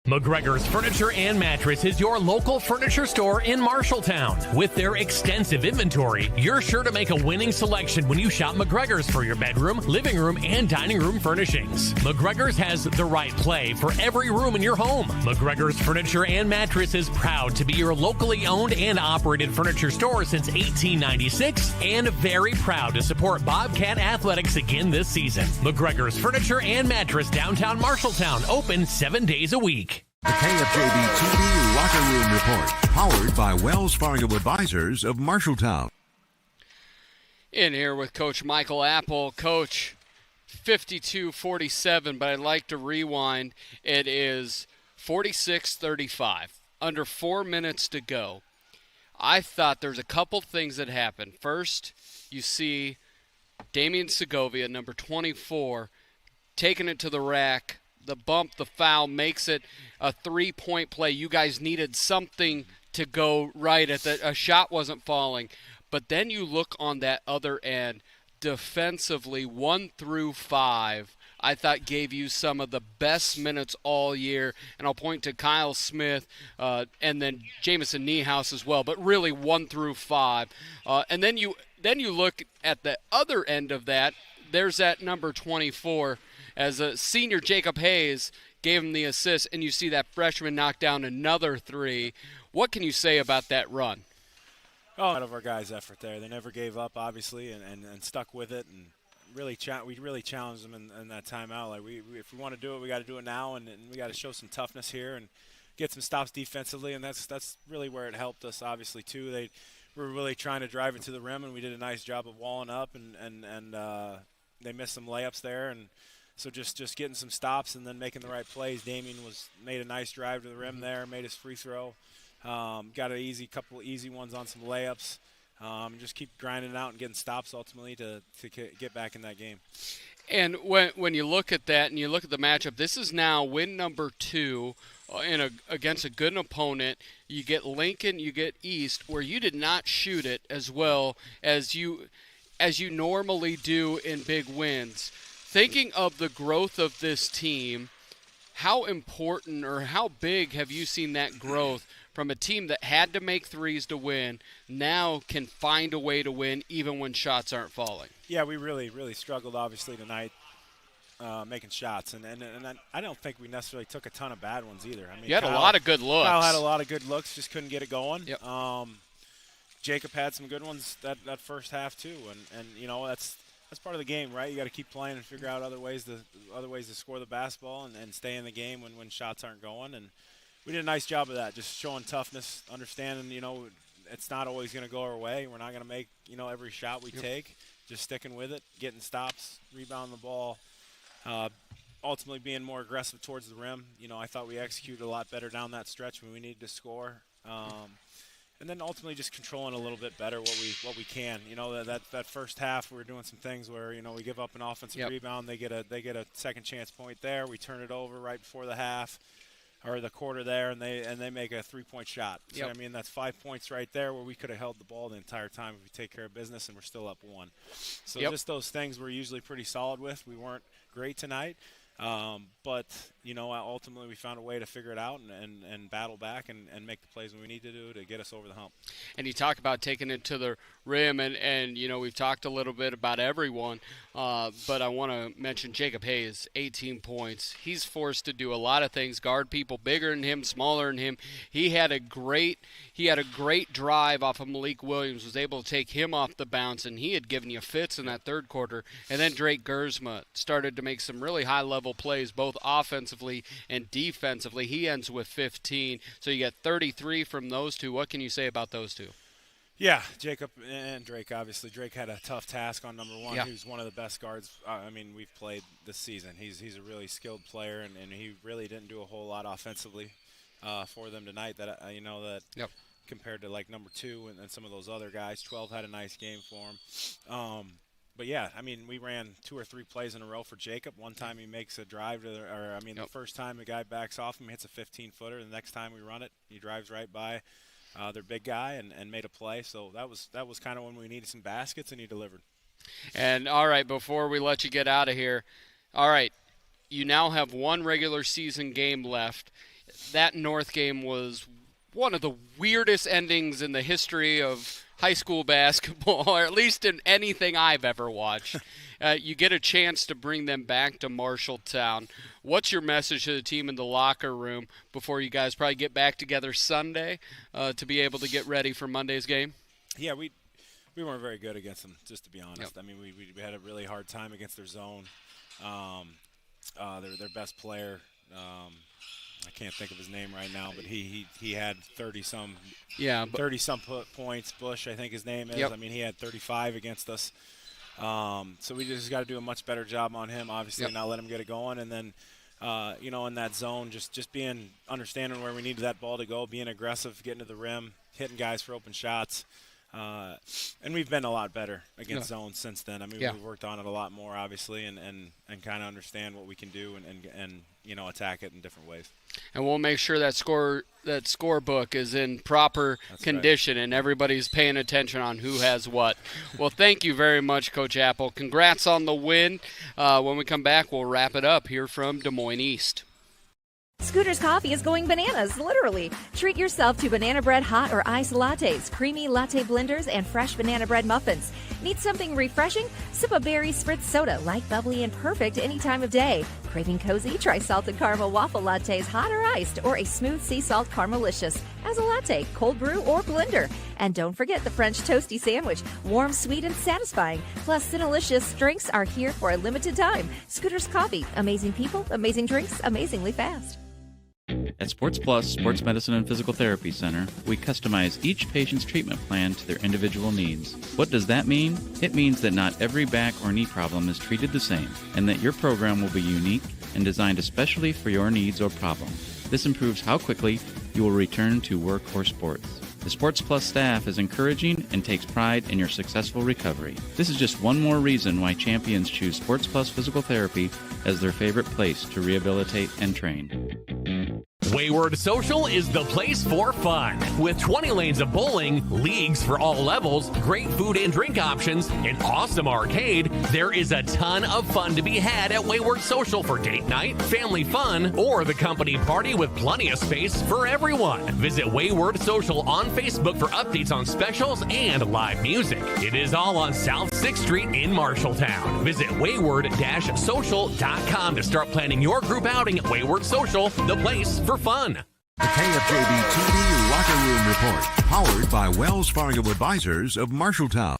McGregor's Furniture and Mattress is your local furniture store in Marshalltown. With their extensive inventory, you're sure to make a winning selection when you shop McGregor's for your bedroom, living room, and dining room furnishings. McGregor's has the right play for every room in your home. McGregor's Furniture and Mattress is proud to be your locally owned and operated furniture store since 1896 and very proud to support Bobcat Athletics again this season. McGregor's Furniture and Mattress, downtown Marshalltown, open 7 days a week. The KFJB-TV Locker Room Report, powered by Wells Fargo Advisors of Marshalltown. In here with Coach Michael Apple. Coach, 52-47, but I'd like to rewind. It is 46-35, under 4 minutes to go. I thought there's a couple things that happened. First, you see Damian Segovia, number 24, taking it to the rack. The bump, the foul, makes it a three-point play. You guys needed something to go right. A shot wasn't falling. But then you look on that other end, defensively, 1 through 5, I thought gave you some of the best minutes all year. And I'll point to Kyle Smith and then Jamison Niehaus as well, but really 1 through 5. And then you look at the other end of that. There's that number 24 as a senior, Jacob Hayes gave him the assist, and you see that freshman knock down another 3. What can you say about that run? Out of our guys' effort there. They never gave up, obviously, and stuck with it. And we really challenged them in that timeout. Like if we want to do it, we got to do it now, and we got to show some toughness here and get some stops defensively. And that's really where it helped us, obviously, too. They were really trying to drive it to the rim, and we did a nice job of walling up, and they missed some layups there. And so just getting some stops and then making the right plays. Damien made a nice drive to the rim there, made his free throw. Got a couple easy ones on some layups. Just keep grinding it out and getting stops ultimately to get back in that game. And when you look at that and you look at the matchup, this is now win number 2 against a good opponent. You get Lincoln, you get East, where you did not shoot it as well as you normally do in big wins. Thinking of the growth of this team, how important or how big have you seen that growth from a team that had to make threes to win, now can find a way to win even when shots aren't falling? Yeah, we really, really struggled, obviously, tonight making shots. And I don't think we necessarily took a ton of bad ones either. I mean, you had a lot of good looks. Kyle had a lot of good looks, just couldn't get it going. Yep. Jacob had some good ones that first half, too. And you know, that's part of the game, right? You got to keep playing and figure out other ways to score the basketball and stay in the game when shots aren't going. And we did a nice job of that, just showing toughness, understanding, you know, it's not always going to go our way. We're not going to make, you know, every shot we take, just sticking with it, getting stops, rebounding the ball, ultimately being more aggressive towards the rim. You know, I thought we executed a lot better down that stretch when we needed to score. And then ultimately just controlling a little bit better what we can. You know, that first half we were doing some things where, you know, we give up an offensive rebound, they get a second chance point there, we turn it over right before the half. Or the quarter there, and they make a 3-point shot. So, I mean, that's 5 points right there where we could have held the ball the entire time if we take care of business, and we're still up 1. So just those things we're usually pretty solid with. We weren't great tonight, but, you know, ultimately we found a way to figure it out and battle back and make the plays we need to do to get us over the hump. And you talk about taking it to the rim, and you know, we've talked a little bit about everyone, but I want to mention Jacob Hayes, 18 points. He's forced to do a lot of things, guard people bigger than him, smaller than him. He had a great drive off of Malik Williams, was able to take him off the bounce, and he had given you fits in that third quarter. And then Drake Gersma started to make some really high-level plays, both offensively and defensively. He ends with 15, so you get 33 from those two. What can you say about those two? Yeah, Jacob and Drake, obviously. Drake had a tough task on number 1. Yeah. He was one of the best guards, we've played this season. He's a really skilled player, and he really didn't do a whole lot offensively for them tonight that compared to, like, number 2 and some of those other guys. 12 had a nice game for him. But, yeah, I mean, we ran 2 or 3 plays in a row for Jacob. One time he makes a drive the first time the guy backs off him, hits a 15-footer. The next time we run it, he drives right by their big guy and made a play. So that was kind of when we needed some baskets, and he delivered. And, all right, before we let you get out of here, all right, you now have 1 regular season game left. That North game was one of the weirdest endings in the history of high school basketball, or at least in anything I've ever watched. You get a chance to bring them back to Marshalltown. What's your message to the team in the locker room before you guys probably get back together Sunday to be able to get ready for Monday's game? Yeah, we weren't very good against them, just to be honest. I mean, we had a really hard time against their zone. Their best player I can't think of his name right now, but he had 30-some points. Bush, I think his name is. Yep. I mean, he had 35 against us. So we just got to do a much better job on him, obviously, not let him get it going. And then, in that zone, just understanding where we needed that ball to go, being aggressive, getting to the rim, hitting guys for open shots. And we've been a lot better against zones since then. I mean, we've worked on it a lot more, obviously, and kind of understand what we can do and attack it in different ways. And we'll make sure that scorebook is in proper condition and everybody's paying attention on who has what. Well, thank you very much, Coach Apple. Congrats on the win. When we come back, we'll wrap it up here from Des Moines East. Scooter's Coffee is going bananas, literally. Treat yourself to banana bread hot or iced lattes, creamy latte blenders, and fresh banana bread muffins. Need something refreshing? Sip a berry spritz soda, light, bubbly, and perfect any time of day. Craving cozy? Try salted caramel waffle lattes, hot or iced, or a smooth sea salt caramelicious as a latte, cold brew, or blender. And don't forget the French toasty sandwich, warm, sweet, and satisfying. Plus, Cinnalicious drinks are here for a limited time. Scooter's Coffee, amazing people, amazing drinks, amazingly fast. At Sports Plus Sports Medicine and Physical Therapy Center, we customize each patient's treatment plan to their individual needs. What does that mean? It means that not every back or knee problem is treated the same, and that your program will be unique and designed especially for your needs or problem. This improves how quickly you will return to work or sports. The Sports Plus staff is encouraging and takes pride in your successful recovery. This is just one more reason why champions choose Sports Plus Physical Therapy as their favorite place to rehabilitate and train. Wayward Social is the place for fun. With 20 lanes of bowling, leagues for all levels, great food and drink options, an awesome arcade, there is a ton of fun to be had at Wayward Social for date night, family fun, or the company party with plenty of space for everyone. Visit Wayward Social on Facebook for updates on specials and live music. It is all on South 6th Street in Marshalltown. Visit wayward-social.com to start planning your group outing at Wayward Social, the place for fun. The KFJB-TV Locker Room Report, powered by Wells Fargo Advisors of Marshalltown.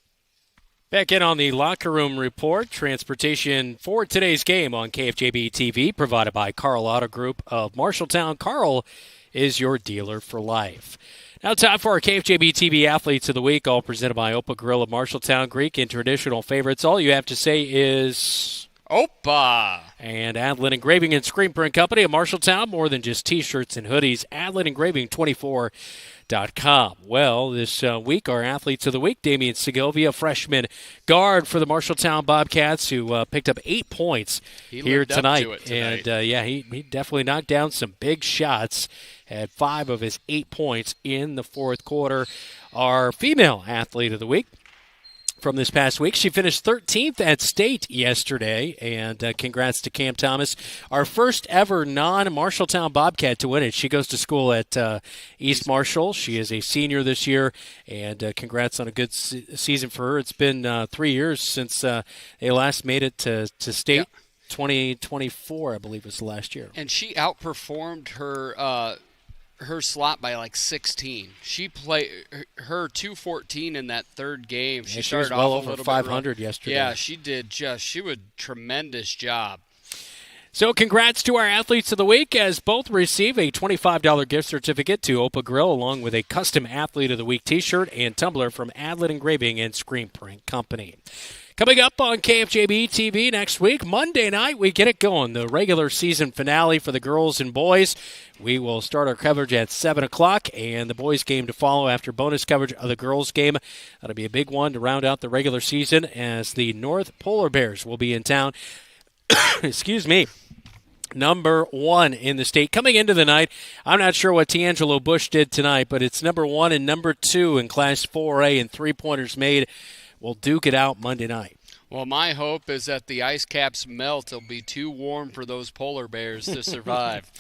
Back in on the Locker Room Report, transportation for today's game on KFJB-TV, provided by Carl Auto Group of Marshalltown. Carl is your dealer for life. Now time for our KFJB-TV Athletes of the Week, all presented by Opa Grill of Marshalltown. Greek and traditional favorites. All you have to say is... Opa! And Adlin Engraving and Screen Print Company of Marshalltown, more than just T-shirts and hoodies. Adlin Engraving 24.com. Well, this week, our Athletes of the Week, Damian Segovia, freshman guard for the Marshalltown Bobcats, who picked up 8 points here tonight. And, he definitely knocked down some big shots. Had 5 of his 8 points in the fourth quarter. Our female Athlete of the Week from this past week, she finished 13th at state yesterday, and congrats to Cam Thomas, our first ever non-Marshalltown Bobcat to win it. She goes to school at East Marshall. She is a senior this year, and congrats on a good season for her. It's been 3 years since they last made it to state. Yep. 2024, I believe, was the last year. And she outperformed her slot by like 16. She played her 214 in that third game. She started was well off over 500 yesterday. Yeah, she did she would tremendous job. So congrats to our Athletes of the Week, as both receive a $25 gift certificate to Opa Grill, along with a custom Athlete of the Week t-shirt and tumbler from Adlin Engraving and Screen Print Company. Coming up on KFJB-TV next week, Monday night, we get it going. The regular season finale for the girls and boys. We will start our coverage at 7 o'clock, and the boys' game to follow after bonus coverage of the girls' game. That'll be a big one to round out the regular season, as the North Polar Bears will be in town. Excuse me. Number 1 in the state. Coming into the night, I'm not sure what T'Angelo Bush did tonight, but it's number 1 and number 2 in Class 4A and three-pointers made. We'll duke it out Monday night. Well, my hope is that the ice caps melt. It'll be too warm for those polar bears to survive.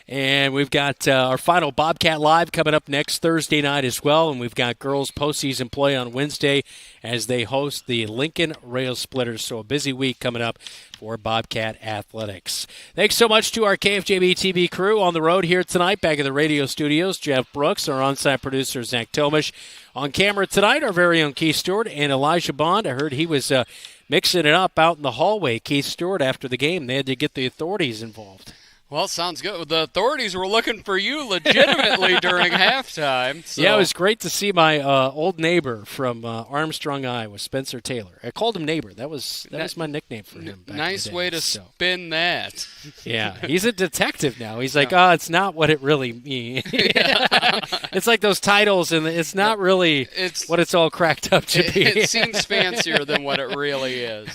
And we've got our final Bobcat Live coming up next Thursday night as well. And we've got girls postseason play on Wednesday as they host the Lincoln Rail Splitters. So a busy week coming up for Bobcat Athletics. Thanks so much to our KFJB-TV crew on the road here tonight. Back in the radio studios, Jeff Brooks, our on-site producer, Zach Tomish. On camera tonight, our very own Keith Stewart and Elijah Bond. I heard he was mixing it up out in the hallway, Keith Stewart, after the game. They had to get the authorities involved. Well, sounds good. The authorities were looking for you legitimately during halftime. So. Yeah, it was great to see my old neighbor from Armstrong, Iowa, Spencer Taylor. I called him neighbor. That was my nickname for him. Nice way to spin that. Yeah, he's a detective now. He's like, it's not what it really means. It's like those titles, and it's not really what it's all cracked up to be. It seems fancier than what it really is.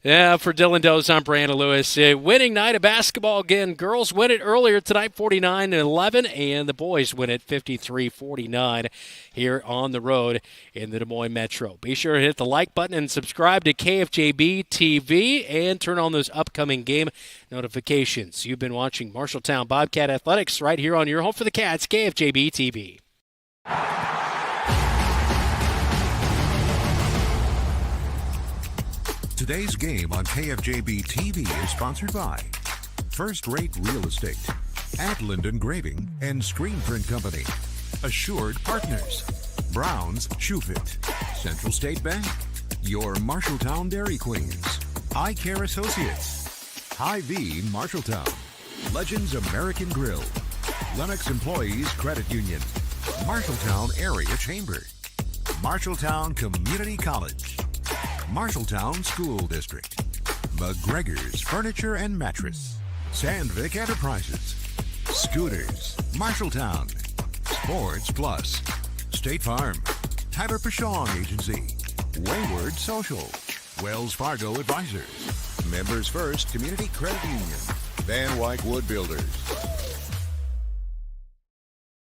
Yeah, for Dylan Doze, I'm Brandon Lewis. Winning night of basketball again. Girls win it earlier tonight, 49-11, and the boys win it 53-49 here on the road in the Des Moines Metro. Be sure to hit the like button and subscribe to KFJB-TV and turn on those upcoming game notifications. You've been watching Marshalltown Bobcat Athletics right here on your home for the Cats, KFJB-TV. Today's game on KFJB-TV is sponsored by First Rate Real Estate, Adland Engraving and Screen Print Company, Assured Partners, Brown's Shoe Fit, Central State Bank, your Marshalltown Dairy Queens, Eye Care Associates, Hy-Vee Marshalltown, Legends American Grill, Lennox Employees Credit Union, Marshalltown Area Chamber, Marshalltown Community College, Marshalltown School District, McGregor's Furniture and Mattress, Sandvik Enterprises, Scooters, Marshalltown, Sports Plus, State Farm, Tyler Pashong Agency, Wayward Social, Wells Fargo Advisors, Members First Community Credit Union, Van Wyck Wood Builders,